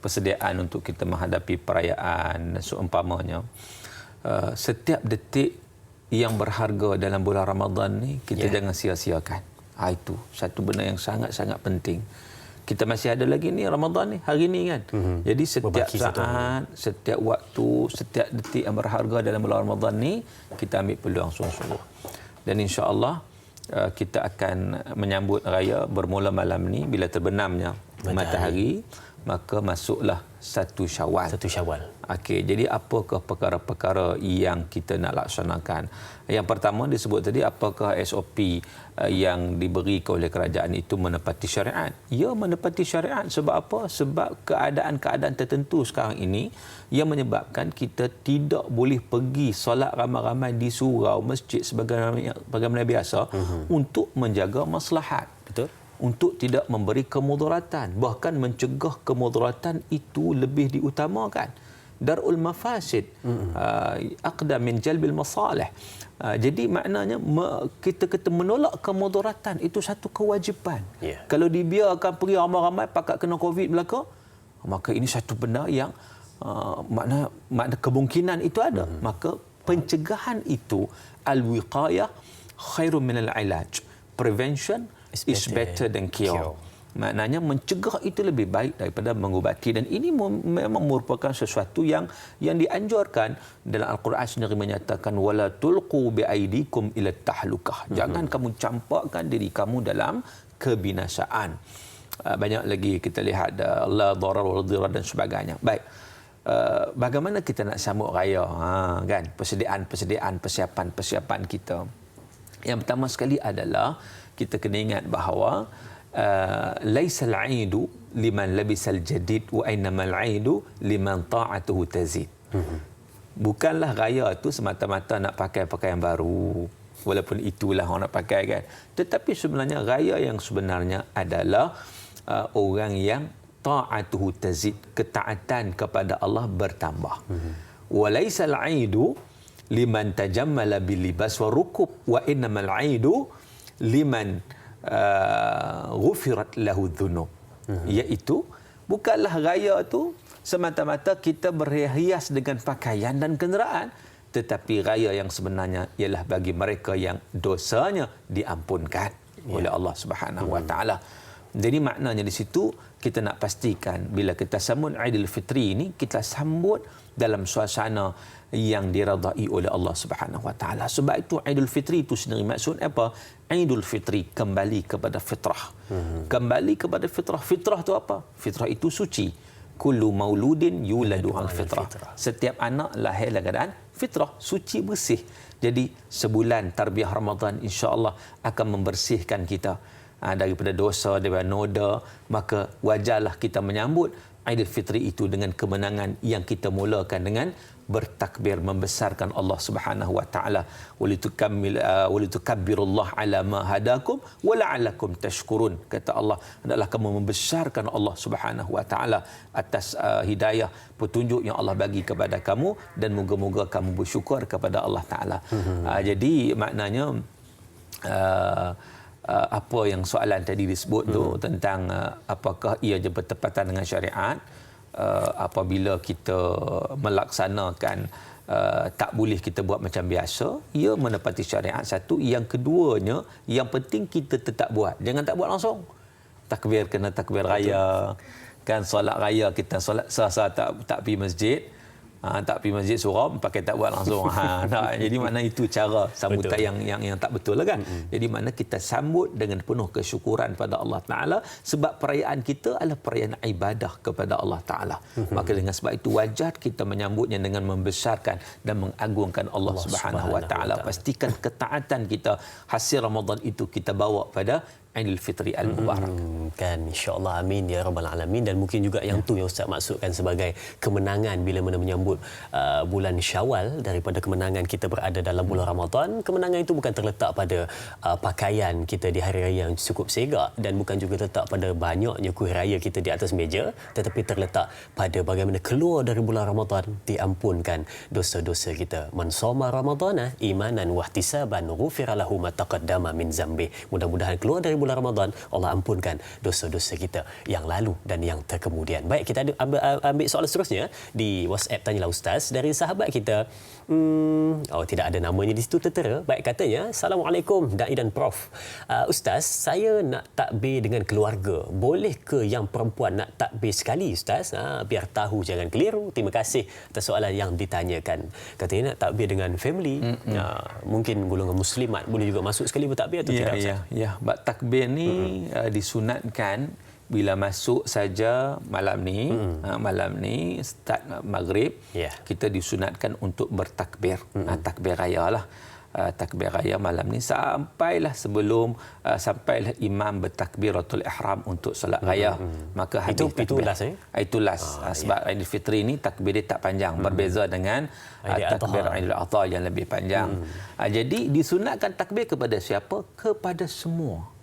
persediaan untuk kita menghadapi perayaan seumpamanya, setiap detik yang berharga dalam bulan Ramadan ni kita jangan sia-siakan. Itu satu benda yang sangat-sangat penting. Kita masih ada lagi ni Ramadan ni, hari ni kan. Jadi setiap saat, setiap waktu, setiap detik yang berharga dalam bulan Ramadan ni kita ambil peluang sungguh-sungguh. Dan insya-Allah kita akan menyambut raya bermula malam ni bila terbenamnya matahari, maka masuklah 1 Syawal. 1 Syawal. Okey, jadi apakah perkara-perkara yang kita nak laksanakan? Yang pertama disebut tadi, apakah SOP yang diberikan oleh kerajaan itu menepati syariat? Ya, menepati syariat. Sebab apa? Sebab keadaan-keadaan tertentu sekarang ini yang menyebabkan kita tidak boleh pergi solat ramai-ramai di surau masjid sebagaimana biasa untuk menjaga maslahat. Betul. Untuk tidak memberi kemudaratan, bahkan mencegah kemudaratan itu lebih diutamakan. Darul mafasid aqdam min jalbil masalih. Jadi maknanya kita menolak kemudaratan itu satu kewajipan. Kalau dibiarkan pergi ramai-ramai pakat kena Covid belaka, maka ini satu benda yang makna kemungkinan itu ada. Maka pencegahan itu al-wiqayah khairun min al-ilaj. Prevention is better than cure. Maknanya mencegah itu lebih baik daripada mengubati, dan ini memang merupakan sesuatu yang dianjurkan. Dalam Al-Quran sendiri menyatakan wala tulqu biaidikum ila tahlukah. Jangan kamu campakkan diri kamu dalam kebinasaan. Banyak lagi kita lihat la darar wala dirar dan sebagainya. Baik. bagaimana kita nak sambut raya, kan? Persediaan, persiapan kita. Yang pertama sekali adalah kita kena ingat bahawa laisal 'aidu liman labisal jadid wa innamal 'aidu liman ta'atuhu tazid. Bukanlah raya tu semata-mata nak pakai pakaian baru, walaupun itulah orang nak pakai, kan. Tetapi sebenarnya raya yang sebenarnya adalah orang yang ta'atuhu tazid, ketaatan kepada Allah bertambah. Wa laisal 'aidu liman tajammala bil libas wa rukub wa innamal 'aidu liman ghufirat lahu dhunub. Iaitu bukanlah raya tu semata-mata kita berhias dengan pakaian dan kenderaan, tetapi raya yang sebenarnya ialah bagi mereka yang dosanya diampunkan oleh Allah Subhanahu wa taala. Jadi maknanya di situ kita nak pastikan bila kita sambut Aidil Fitri ini, kita sambut dalam suasana yang diradai oleh Allah Subhanahu wa taala. Sebab itu Aidil Fitri itu sendiri maksud apa? Aidil Fitri kembali kepada fitrah. Kembali kepada fitrah. Fitrah itu apa? Fitrah itu suci. Kullu mauludin yuladu al fitrah. Setiap anak lahir dalam keadaan fitrah, suci, bersih. Jadi sebulan tarbiyah Ramadan insya-Allah akan membersihkan kita daripada dosa, daripada noda. Maka wajarlah kita menyambut Aidil Fitri itu dengan kemenangan yang kita mulakan dengan bertakbir, membesarkan Allah Subhanahu wa taala. Walitukabbirullaha ala ma hadakum wa la'allakum tashkurun. Kata Allah, hendaklah kamu membesarkan Allah Subhanahu wa taala atas hidayah, petunjuk yang Allah bagi kepada kamu, dan moga-moga kamu bersyukur kepada Allah taala. Jadi maknanya apa yang soalan tadi disebut tu tentang apakah ia bertepatan dengan syariat, apabila kita melaksanakan tak boleh kita buat macam biasa, ia menepati syariat satu. Yang keduanya, yang penting kita tetap buat, jangan tak buat langsung. Takbir kena takbir raya, kan. Solat raya kita solat sah-sah tak pergi masjid, tak pergi masjid suram, pakai tak buat langsung. Jadi makna itu cara sambutan yang tak betul lah, kan. Jadi makna kita sambut dengan penuh kesyukuran pada Allah Taala, sebab perayaan kita adalah perayaan ibadah kepada Allah Taala. Maka dengan sebab itu wajar kita menyambutnya dengan membesarkan dan mengagungkan Allah Subhanahu wa taala. Pastikan ketaatan kita, hasil Ramadan itu kita bawa pada Aidil Fitri Al-Mubarak. Kan, insya-Allah, amin ya rabbal alamin. Dan mungkin juga yang tu yang Ustaz maksudkan sebagai kemenangan bila mana menyambut bulan Syawal, daripada kemenangan kita berada dalam bulan Ramadan. Kemenangan itu bukan terletak pada pakaian kita di hari raya yang cukup segak, dan bukan juga terletak pada banyaknya kuih raya kita di atas meja, tetapi terletak pada bagaimana keluar dari bulan Ramadan diampunkan dosa-dosa kita. Man shoma ramadhana imanan wa ihtisaban ghufira lahu ma taqaddama min zambi. Mudah-mudahan keluar dari bulan Ramadan, Allah ampunkan dosa-dosa kita yang lalu dan yang terkemudian. Baik, kita ambil soalan seterusnya di WhatsApp Tanyalah Ustaz dari sahabat kita. Tidak ada namanya di situ, tertera. Baik, katanya, Assalamualaikum Da'i dan Prof. Ustaz, saya nak takbir dengan keluarga. Boleh ke yang perempuan nak takbir sekali, Ustaz? Biar tahu, jangan keliru. Terima kasih atas soalan yang ditanyakan. Katanya nak takbir dengan family. Mungkin golongan muslimat boleh juga masuk sekali bertakbir atau tidak, Ustaz? Ya. Takbir ni disunatkan bila masuk saja malam ni, start maghrib, kita disunatkan untuk bertakbir, takbir raya lah. Takbir raya malam ni sampailah sebelum sampailah imam bertakbiratul ihram untuk solat raya. Maka habis itu last, itu last. Sebab Aidil Fitri ni takbir dia tak panjang, berbeza dengan takbir Aidil Adha yang lebih panjang. Jadi disunatkan takbir kepada siapa? Kepada semua.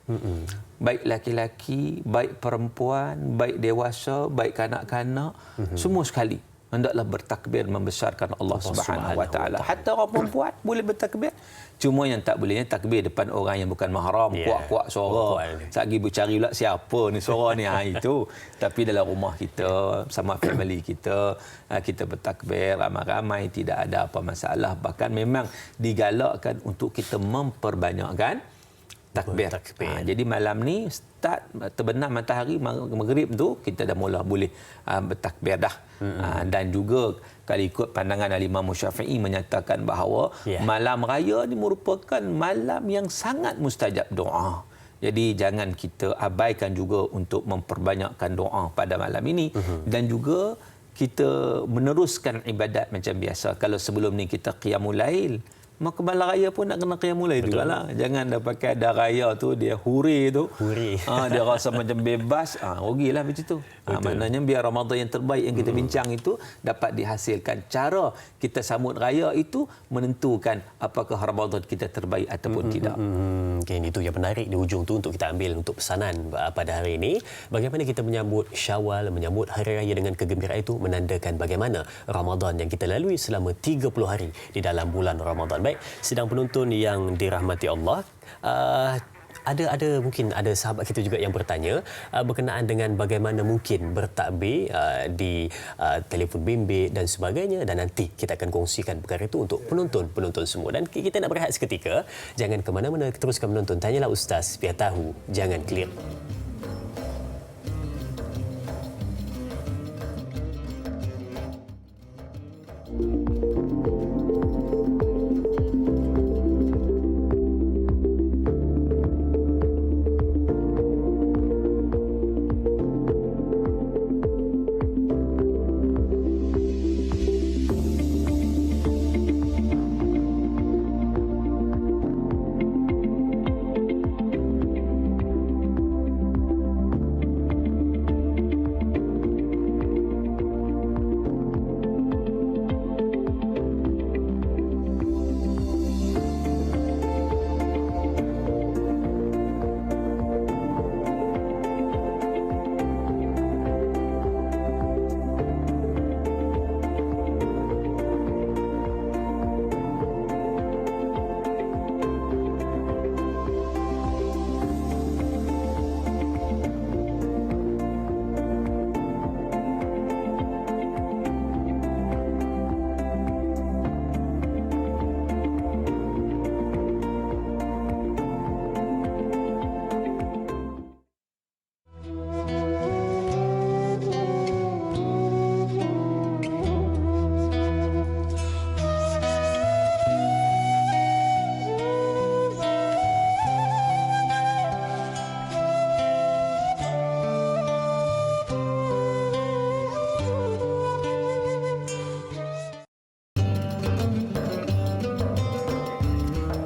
Baik laki-laki, baik perempuan, baik dewasa, baik kanak-kanak, semua sekali hendaklah bertakbir membesarkan Allah Subhanahu wa taala. Hatta orang perempuan boleh bertakbir. Cuma yang tak bolehnya takbir depan orang yang bukan mahram, kuat-kuat suara. Sagi bercari pula siapa ni suara ni, itu. Tapi dalam rumah kita, sama family kita, kita bertakbir ramai-ramai, tidak ada apa masalah. Bahkan memang digalakkan untuk kita memperbanyakkan takbir. Jadi malam ni start terbenam matahari maghrib tu kita dah mula boleh bertakbir dah. Dan juga kalau ikut pandangan Imam Syafi'i menyatakan bahawa malam raya ni merupakan malam yang sangat mustajab doa. Jadi jangan kita abaikan juga untuk memperbanyakkan doa pada malam ini. Dan juga kita meneruskan ibadat macam biasa. Kalau sebelum ni kita qiyamul lail, maka malam raya pun nak kena qiyamul lail jugalah. Jangan dah pakai ada raya tu dia huri tu. Dia rasa macam bebas. Rugilah macam tu. Maknanya biar Ramadan yang terbaik yang kita bincang itu dapat dihasilkan. Cara kita sambut raya itu menentukan apakah Ramadan kita terbaik ataupun tidak. Okay, itu yang menarik di hujung tu untuk kita ambil untuk pesanan pada hari ini. Bagaimana kita menyambut Syawal, menyambut hari raya dengan kegembiraan itu menandakan bagaimana Ramadan yang kita lalui selama 30 hari di dalam bulan Ramadan. Baik, sidang penonton yang dirahmati Allah, ada mungkin ada sahabat kita juga yang bertanya berkenaan dengan bagaimana mungkin bertakbir di telefon bimbit dan sebagainya, dan nanti kita akan kongsikan perkara itu untuk penonton semua. Dan kita nak berehat seketika, jangan ke mana-mana, teruskan menonton Tanyalah Ustaz, biar tahu jangan keliru.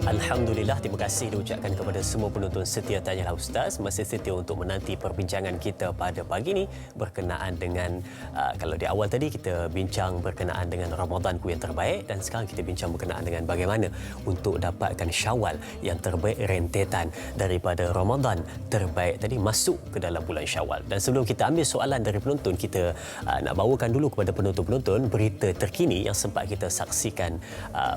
Alhamdulillah, terima kasih diucapkan kepada semua penonton setia Tanyalah Ustaz, masih setia untuk menanti perbincangan kita pada pagi ini berkenaan dengan kalau di awal tadi kita bincang berkenaan dengan Ramadanku yang terbaik, dan sekarang kita bincang berkenaan dengan bagaimana untuk dapatkan Syawal yang terbaik, rentetan daripada Ramadan terbaik tadi masuk ke dalam bulan Syawal. Dan sebelum kita ambil soalan dari penonton, kita nak bawakan dulu kepada penonton-penonton berita terkini yang sempat kita saksikan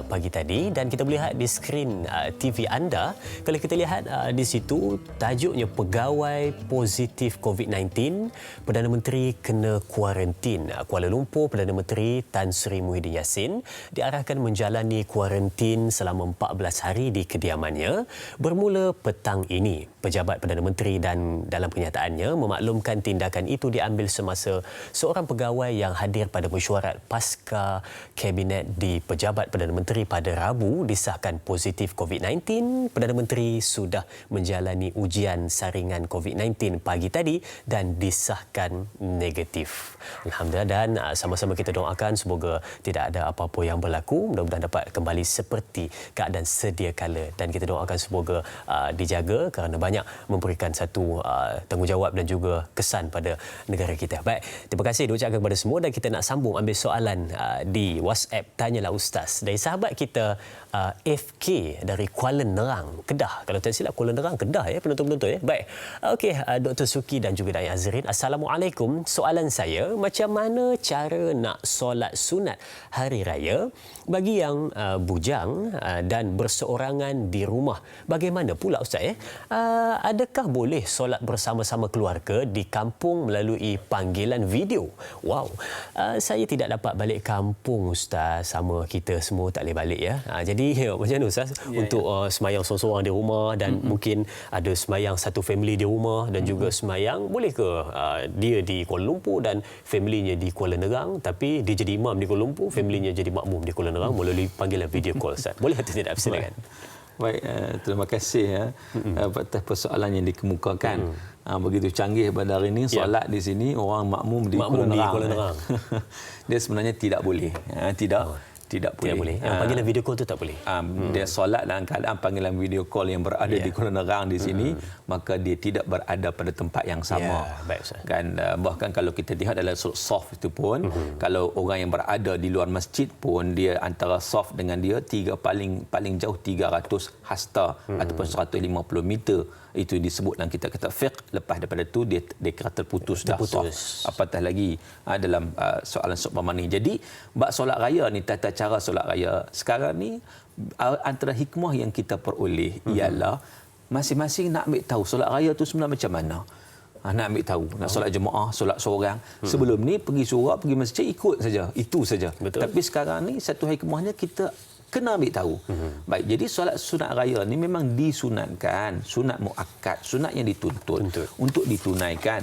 pagi tadi, dan kita boleh lihat di skrin TV anda. Kalau kita lihat di situ tajuknya pegawai positif COVID-19, Perdana Menteri kena kuarantin. Kuala Lumpur, Perdana Menteri Tan Sri Muhyiddin Yassin diarahkan menjalani kuarantin selama 14 hari di kediamannya bermula petang ini. Pejabat Perdana Menteri dan dalam kenyataannya memaklumkan tindakan itu diambil semasa seorang pegawai yang hadir pada mesyuarat pasca Kabinet di Pejabat Perdana Menteri pada Rabu disahkan positif COVID-19. Perdana Menteri sudah menjalani ujian saringan COVID-19 pagi tadi dan disahkan negatif. Alhamdulillah, dan sama-sama kita doakan semoga tidak ada apa-apa yang berlaku. Mudah-mudahan dapat kembali seperti keadaan sedia kala, dan kita doakan semoga dijaga kerana banyak memberikan satu tanggungjawab dan juga kesan pada negara kita. Baik, terima kasih diucapkan kepada semua, dan kita nak sambung ambil soalan di WhatsApp Tanyalah Ustaz dari sahabat kita FK dari Kuala Nerang, Kedah. Kalau tak silap Kuala Nerang, Kedah ya penonton-penonton ya. Baik. Okey, Dr. Suki dan juga Dayak Azrin. Assalamualaikum. Soalan saya, macam mana cara nak solat sunat hari raya bagi yang bujang dan berseorangan di rumah? Bagaimana pula Ustaz ya? Adakah boleh solat bersama-sama keluarga di kampung melalui panggilan video? Wow. Saya tidak dapat balik kampung Ustaz, sama kita semua tak boleh balik ya. Jadi macam mana Ustaz untuk semayang seorang-seorang di rumah, dan mungkin ada semayang satu family di rumah dan juga semayang, boleh ke dia di Kuala Lumpur dan familynya di Kuala Nerang, tapi dia jadi imam di Kuala Lumpur, familynya jadi makmum di Kuala Nerang melalui panggilan video call Ustaz? Boleh atau tidak? Silakan. Baik, terima kasih atas persoalan yang dikemukakan. Begitu canggih pada hari ini solat di sini orang makmum di Kuala Nerang. Dia sebenarnya tidak boleh. Tidak boleh. Yang panggilan video call tu tak boleh. Dia solat dalam keadaan panggilan video call yang berada di Kuala Nerang di sini, maka dia tidak berada pada tempat yang sama. Baik, Ustaz. Kan bahkan kalau kita lihat dalam soft itu pun, kalau orang yang berada di luar masjid pun dia antara soft dengan dia paling jauh 300 hasta ataupun 150 meter. Itu disebut dalam kitab fiqh. Lepas daripada tu dia kira terputus. Apatah lagi dalam soalan seumpama ni. Jadi bab solat raya ni, tata cara solat raya sekarang ni, antara hikmah yang kita peroleh ialah masing-masing nak ambil tahu solat raya tu sebenarnya macam mana. Nak ambil tahu, nak solat jemaah, solat seorang. Sebelum ni pergi surau, pergi masjid, ikut saja, itu saja. Betul. Tapi sekarang ni satu hikmahnya kita kena ambil tahu. Baik, jadi solat sunat raya ni memang disunatkan, sunat muakkad, sunat yang dituntut untuk ditunaikan.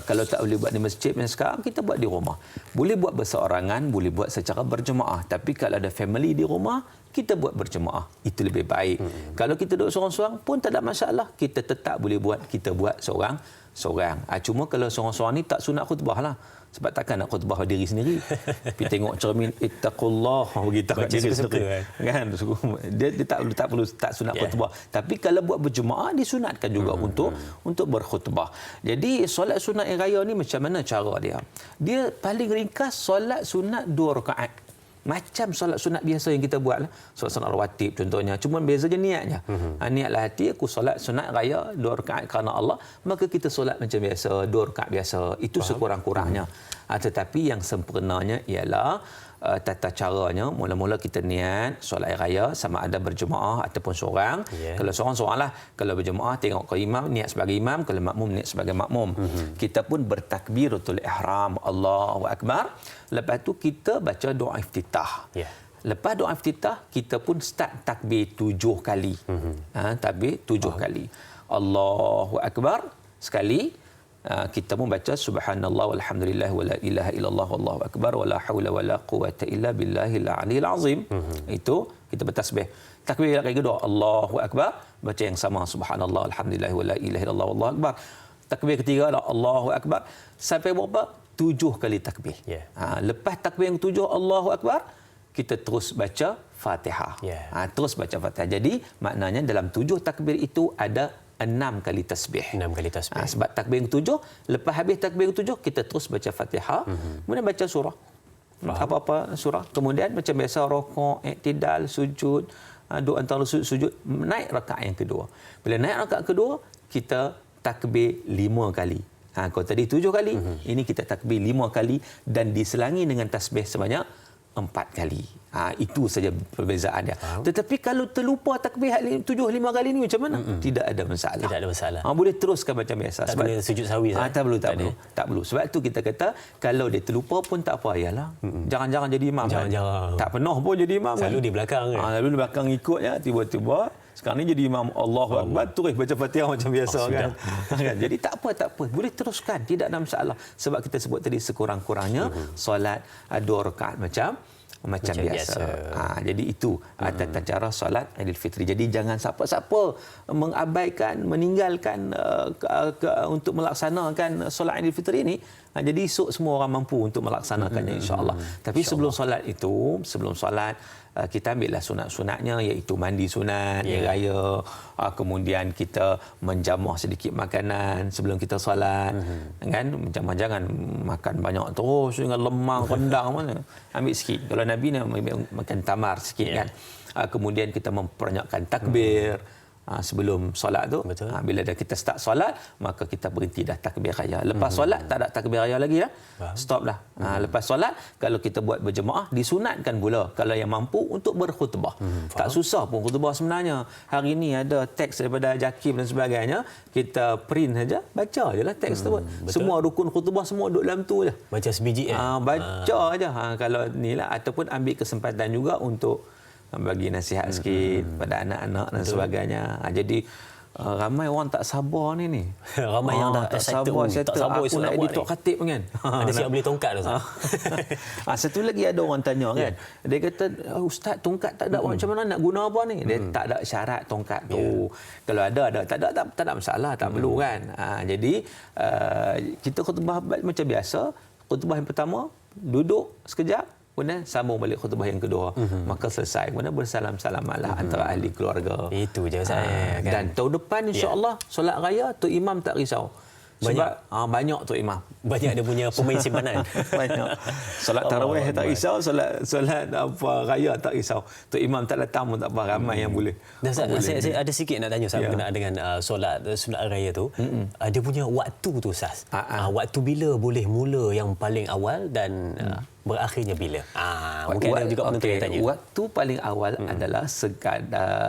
Kalau tak boleh buat di masjid macam sekarang, kita buat di rumah. Boleh buat berseorangan, boleh buat secara berjemaah. Tapi kalau ada family di rumah, kita buat berjemaah. Itu lebih baik. Kalau kita duduk seorang-seorang pun tak ada masalah. Kita tetap boleh buat, kita buat seorang-seorang. Cuma kalau seorang-seorang ni tak sunat khutbah lah. Sebab takkan nak khutbah diri sendiri. Pergi tengok cermin, ittaqullah, begitu kat diri sendiri. Kan? Dia tak perlu sunat khutbah. Tapi kalau buat berjemaah, disunatkan juga untuk berkhutbah. Jadi solat sunat raya ni macam mana cara dia? Dia paling ringkas solat sunat 2 rakaat. Macam solat sunat biasa yang kita buat lah. Solat sunat rawatib contohnya. Cuma beza je niatnya. Niatlah hati, aku solat sunat raya 2 rakaat kerana Allah. Maka kita solat macam biasa, 2 rakaat biasa. Itu sekurang-kurangnya. Tetapi yang sempurnanya ialah tata caranya. Mula-mula kita niat solat raya sama ada berjemaah ataupun seorang. Kalau seorang-seorang lah. Kalau berjemaah tengok ke imam, niat sebagai imam. Kalau makmum, niat sebagai makmum. Kita pun bertakbiratul ihram. Allahu Akbar. Lepas tu kita baca doa iftitah. Lepas doa iftitah, kita pun start takbir 7 kali. Takbir 7 kali. Allahu Akbar sekali. Kita pun baca subhanallah walhamdulillah wala ilaha illallah wallahu akbar wala haula wala quwata illa billahil aliyil azim. Itu kita bertasbih. Takbir kali kedua, Allahu Akbar, baca yang sama subhanallah alhamdulillah wala ilaha illallah wallahu akbar. Takbir ketiga adalah Allahu Akbar. Sampai berapa? 7 kali takbir. Lepas takbir yang 7 Allahu Akbar, kita terus baca Fatihah. Terus baca Fatihah. Jadi maknanya dalam 7 takbir itu ada 6 kali tasbih. 6 kali tasbih. Sebab takbir yang 7, lepas habis takbir yang 7, kita terus baca Fatihah, kemudian baca surah. Apa-apa surah. Kemudian macam biasa rukuk, iktidal, sujud, doa antara sujud, naik rakaat yang kedua. Bila naik rakaat kedua, kita takbir 5 kali. Kalau tadi 7 kali, ini kita takbir 5 kali dan diselangi dengan tasbih sebanyak 4 kali. Itu saja perbezaan dia. Tetapi kalau terlupa takbir 7-5 kali ni macam mana? Tidak ada masalah. Tidak ada masalah. Boleh teruskan macam biasa. Tak boleh sujud sahwi. Tak perlu. Sebab tu kita kata kalau dia terlupa pun tak apa, ayalah. Jangan-jangan jadi imam. Jangan. Tak pernah pun jadi imam. Selalu di belakang. Lalu di belakang ikut ya, tiba-tiba sekarang ni jadi imam Allahu Akbar, terus baca Fatihah macam biasa kan. Jadi tak apa. Boleh teruskan, tidak ada masalah. Sebab kita sebut tadi sekurang-kurangnya solat 2 rakaat macam biasa. Jadi itu tata cara solat Aidilfitri. Jadi jangan siapa-siapa mengabaikan, meninggalkan untuk melaksanakan solat Aidilfitri ini. Jadi esok semua orang mampu untuk melaksanakannya insya-Allah. Tapi sebelum solat kita ambillah sunat-sunatnya, iaitu mandi sunat raya, kemudian kita menjamah sedikit makanan sebelum kita solat, kan? Jangan makan banyak terus dengan lemang rendang mana. Ambil sikit. Kalau Nabi nak makan tamar sikit kan. Kemudian kita memperbanyakkan takbir sebelum solat tu. Bila dah kita start solat, maka kita berhenti dah takbir raya. Lepas solat tak ada takbir raya lagi ya. Stop dah. Lepas solat kalau kita buat berjemaah, disunatkan pula kalau yang mampu untuk berkhutbah. Tak susah pun khutbah sebenarnya. Hari ini ada teks daripada Jakim dan sebagainya, kita print saja, baca jelah teks tu. Semua rukun khutbah semua duduk dalam tu je. Baca sebiji baca aja. Kalau inilah, ataupun ambil kesempatan juga untuk bagi nasihat sikit pada anak-anak dan sebagainya. Jadi ramai orang tak sabar ni. Ramai yang dah tak excited, sabar, tak sabar aku esok nak nak buat editor ni. khatib kan. Ada siap beli tongkat tu, Ustaz? Satu lagi ada orang tanya kan. Dia kata, Ustaz tongkat tak ada, macam mana nak guna apa ni? Dia tak ada syarat tongkat tu. Kalau ada, tak ada masalah, tak perlu kan. Jadi kita khutbah macam biasa. Khutbah yang pertama, duduk sekejap, kemudian sambung balik khutbah yang kedua. Maka selesai. Kemudian bersalam-salamanlah antara ahli keluarga. Itu je saya kan. Dan tahun depan insya-Allah solat raya Tok Imam tak risau. Sebab banyak Tok Imam. Banyak dia punya pemain simpanan. Banyak. Solat tarawih tak risau, solat apa raya tak risau. Tok Imam tak datang pun tak apa, ramai yang boleh. Dan saya ada sikit nak tanya Ustaz berkenaan dengan solat sunat raya tu. Dia punya waktu tu Ustaz. Waktu bila boleh mula yang paling awal dan berakhirnya bila? Mungkin ada juga penonton yang tanya. Waktu paling awal adalah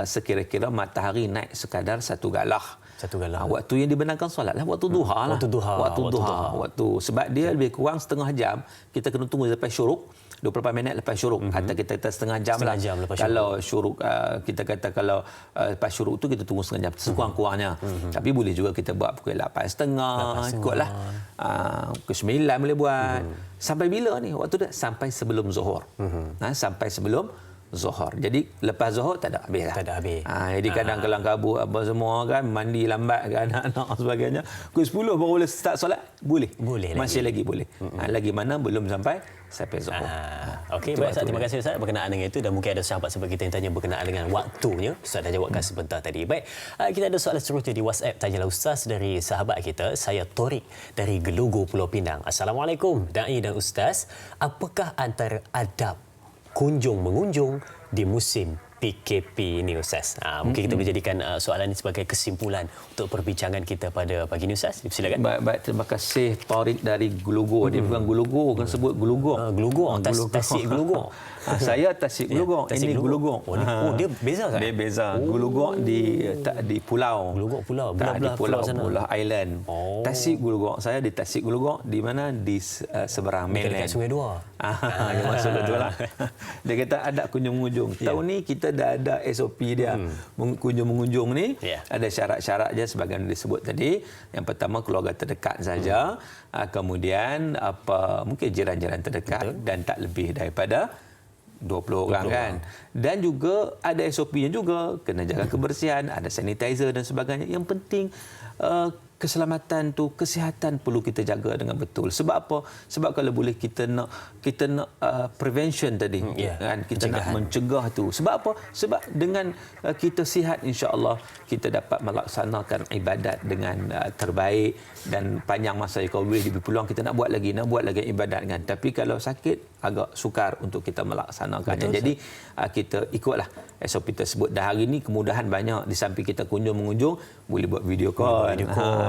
sekira-kira matahari naik sekadar satu galah. Waktu yang dibenarkan solatlah waktu duha lah. Waktu duha. Sebab dia lebih kurang setengah jam. Kita kena tunggu sampai syuruk. 24 minit lepas syuruk. Atau kita kata setengah jam lah. Kalau syuruk, kita kata kalau lepas syuruk tu kita tunggu setengah jam. Sekurang-kurangnya. Tapi boleh juga kita buat pukul 8.30. Ikutlah. Pukul 9 boleh buat. Sampai bila ni waktu dia? Sampai sebelum zuhur. Sampai sebelum zuhur. Jadi lepas zuhur tak ada habis lah. Tak ada habis. Jadi kadang kelang kabut apa semua kan, mandi lambat kan anak-anak sebagainya. Pukul 10 baru boleh start solat. Boleh masih lagi boleh. Lagi mana belum sampai zuhur. Okey, baik Ustaz, terima kasih Ustaz berkenaan dengan itu, dan mungkin ada sahabat-sahabat kita yang tanya berkenaan dengan waktunya. Ustaz dah jawabkan sebentar tadi. Baik, kita ada soalan seterusnya di WhatsApp Tanyalah Ustaz dari sahabat kita, saya Torik dari Gelugu, Pulau Pinang. Assalamualaikum Dai dan Ustaz, apakah antara adab kunjung-mengunjung di musim PKP ini Ustaz? Mungkin kita boleh jadikan soalan ini sebagai kesimpulan untuk perbincangan kita pada pagi ini Ustaz. Silakan. Baik, terima kasih Tariq dari Gelugur. Dia bukan Gelugur, kan sebut Gelugur. Gelugur, Tasik Gelugur. Saya Tasik Gelugur, ini Gelugur. Dia beza kan? Dia beza. Gelugur di pulau. Gelugur pulau, di pulau island. Tasik Gelugur. Saya di Tasik Gelugur, di mana di seberang mainland. Dekat Sungai Dua. Yang maksud betul lah. Dia kata ada kunjung-mengunjung. Tahun ni kita dah ada SOP dia. Kunjung-mengunjung ni ada syarat-syarat je sebagaimana disebut tadi. Yang pertama keluarga terdekat saja. Kemudian mungkin jiran-jiran terdekat dan tak lebih daripada 20 orang kan. Dan juga ada SOP-nya juga, kena jaga kebersihan, ada sanitizer dan sebagainya. Yang penting keselamatan tu, kesihatan perlu kita jaga dengan betul. Sebab apa? Sebab kalau boleh kita nak prevention tadi, kan, kita nak mencegah tu. Sebab apa? Sebab dengan kita sihat, insya-Allah kita dapat melaksanakan ibadat dengan terbaik, dan panjang masa kalau boleh diberi peluang kita nak buat lagi ibadat kan. Tapi kalau sakit agak sukar untuk kita melaksanakannya. Jadi kita ikutlah SOP tersebut. Dan hari ini kemudahan banyak, di samping kita kunjung-mengunjung boleh buat video call.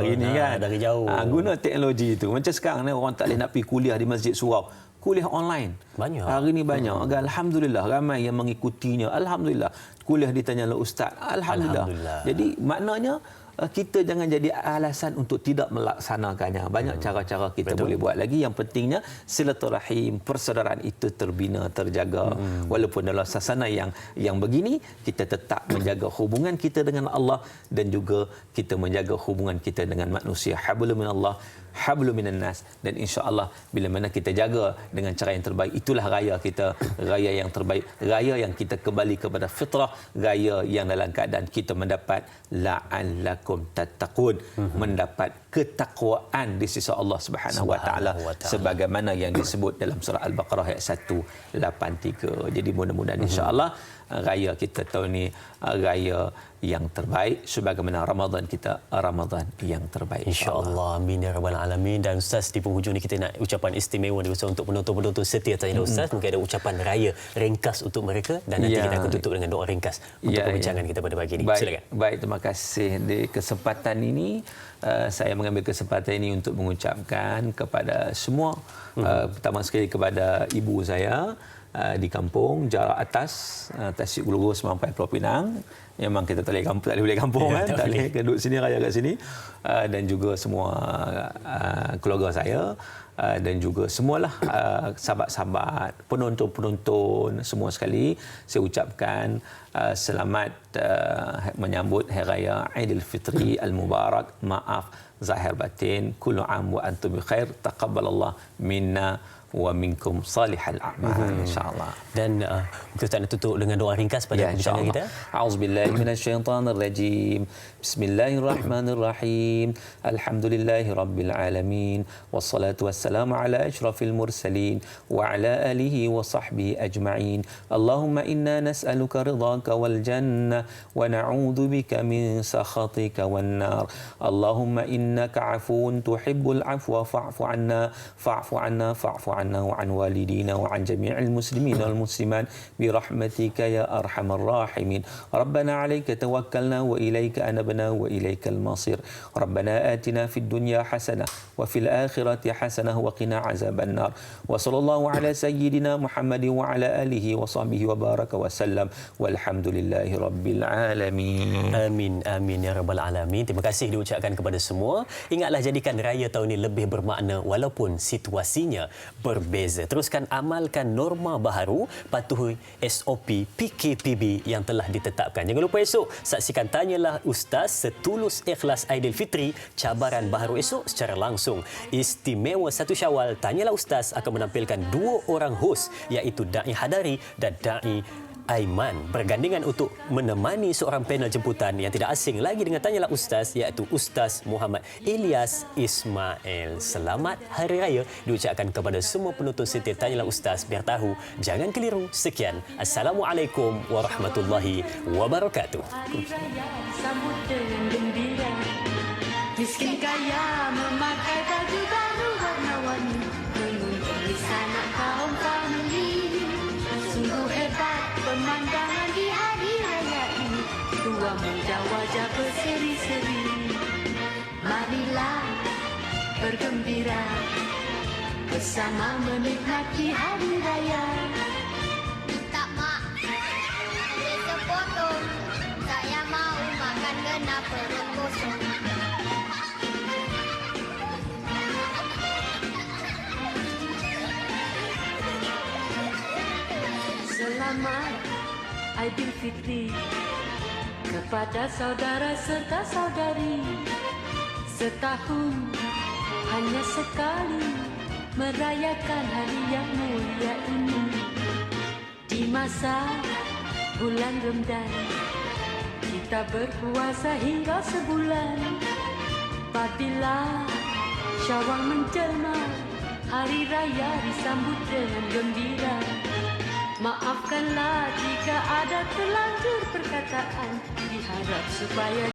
Hari ini kan dari jauh. Guna teknologi itu. Macam sekarang ni orang tak boleh nak pergi kuliah di Masjid Surau. Kuliah online. Banyak. Hari ini banyak. Alhamdulillah ramai yang mengikutinya. Alhamdulillah. Kuliah ditanya oleh ustaz. Alhamdulillah. Jadi maknanya kita jangan jadi alasan untuk tidak melaksanakannya. Banyak cara-cara kita boleh buat lagi. Yang pentingnya silaturahim, persaudaraan itu terbina, terjaga. Walaupun dalam suasana yang begini, kita tetap menjaga hubungan kita dengan Allah, dan juga kita menjaga hubungan kita dengan manusia. Hablum minallah, hablum minan nas. Dan insya-Allah bila mana kita jaga dengan cara yang terbaik, itulah raya kita, raya yang terbaik, raya yang kita kembali kepada fitrah, raya yang dalam keadaan kita mendapat la'allakum tattaqun, mendapat ketakwaan di sisi Allah Subhanahu wa taala, sebagaimana yang disebut dalam surah Al-Baqarah ayat 183. Jadi mudah-mudahan insya-Allah raya kita tahun ni raya yang terbaik, sebagaimana Ramadan kita Ramadan yang terbaik, insya-Allah. Amin ya rabbal alamin. Dan Ustaz, di penghujung ni kita nak ucapan istimewa untuk penonton-penonton setia Tanya Ustaz. Mungkin ada ucapan raya ringkas untuk mereka, dan nanti kita akan tutup dengan doa ringkas untuk perbincangan kita pada pagi ini. Silakan. Baik, terima kasih. Di kesempatan ini saya mengambil kesempatan ini untuk mengucapkan kepada semua, pertama sekali kepada ibu saya di kampung, jarak atas Tasik Lurus sampai Pulau Pinang. Memang kita tak boleh balik kampung kan, tak boleh duduk sini, raya kat sini. Dan juga semua keluarga saya dan juga semualah sahabat-sahabat, penonton-penonton semua sekali, saya ucapkan selamat menyambut Hari Raya Aidilfitri Al-Mubarak. Maaf zahir batin. Kullu am wa antum bi khair. Taqabbalallah minna wa minkum salihal a'mal, insyaallah. Dan kita nak tutup dengan doa ringkas pada perbincangan kita. A'udzubillahi minasyaitanir rajim. Bismillahirrahmanirrahim. Alhamdulillahirabbil alamin wassalatu wassalamu ala asyrafil mursalin wa ala alihi wa sahbihi ajma'in. Allahumma inna nas'aluka ridhaka wal jannah wa na'udzu bika min sakhatika wan nar. Allahumma innaka 'afuwun tuhibbul 'afwa fa'fu 'anna fa'fu 'anna wa 'an walidina wa 'an jami'il muslimin wal muslimat bi rahmatika ya arhamar rahimin. Rabbana 'alaika tawakkalna wa ilaika anabna wa ilaikal masir. Rabbana atina fid dunya hasanah wa fil akhirati hasanah wa qina 'azaban nar. Wa sallallahu ala sayyidina Muhammadin wa ala alihi wa sahbihi wa baraka wa sallam. Walhamdulillahi rabbil alamin. Amin amin ya rabbal alamin. Terima kasih diucapkan kepada semua. Ingatlah jadikan raya tahun ini lebih bermakna walaupun situasinya berbeza. Teruskan amalkan norma baharu, patuhi SOP PKPB yang telah ditetapkan. Jangan lupa esok saksikan Tanyalah Ustaz Setulus Ikhlas Aidilfitri, cabaran baharu esok secara langsung. Istimewa 1 Syawal, Tanyalah Ustaz akan menampilkan 2 orang hos, iaitu Da'i Hadari dan Da'i Aiman, bergandengan untuk menemani seorang panel jemputan yang tidak asing lagi dengan Tanyalah Ustaz, iaitu Ustaz Muhammad Ilyas Ismail. Selamat Hari Raya diucapkan kepada semua penonton setia Tanyalah Ustaz. Biar tahu, jangan keliru. Sekian. Assalamualaikum warahmatullahi wabarakatuh. Sambut dengan gembira, miskin kaya memakai baju baru warna-warni, mengunjung di sana kaum famili. Sungguh hebat pemandangan di hari raya ini, dua muda wajah berseri-seri. Marilah bergembira bersama menikmati hari raya. Tak mak, boleh sepotong. Saya mau makan genap perut kosong. Selamat Aidilfitri kepada saudara serta saudari. Setahun hanya sekali merayakan hari yang mulia ini. Di masa bulan Ramadan kita berpuasa hingga sebulan. Apabila Syawal menjelma, hari raya disambut dengan gembira. Maafkanlah jika ada terlanjur perkataan, diharap supaya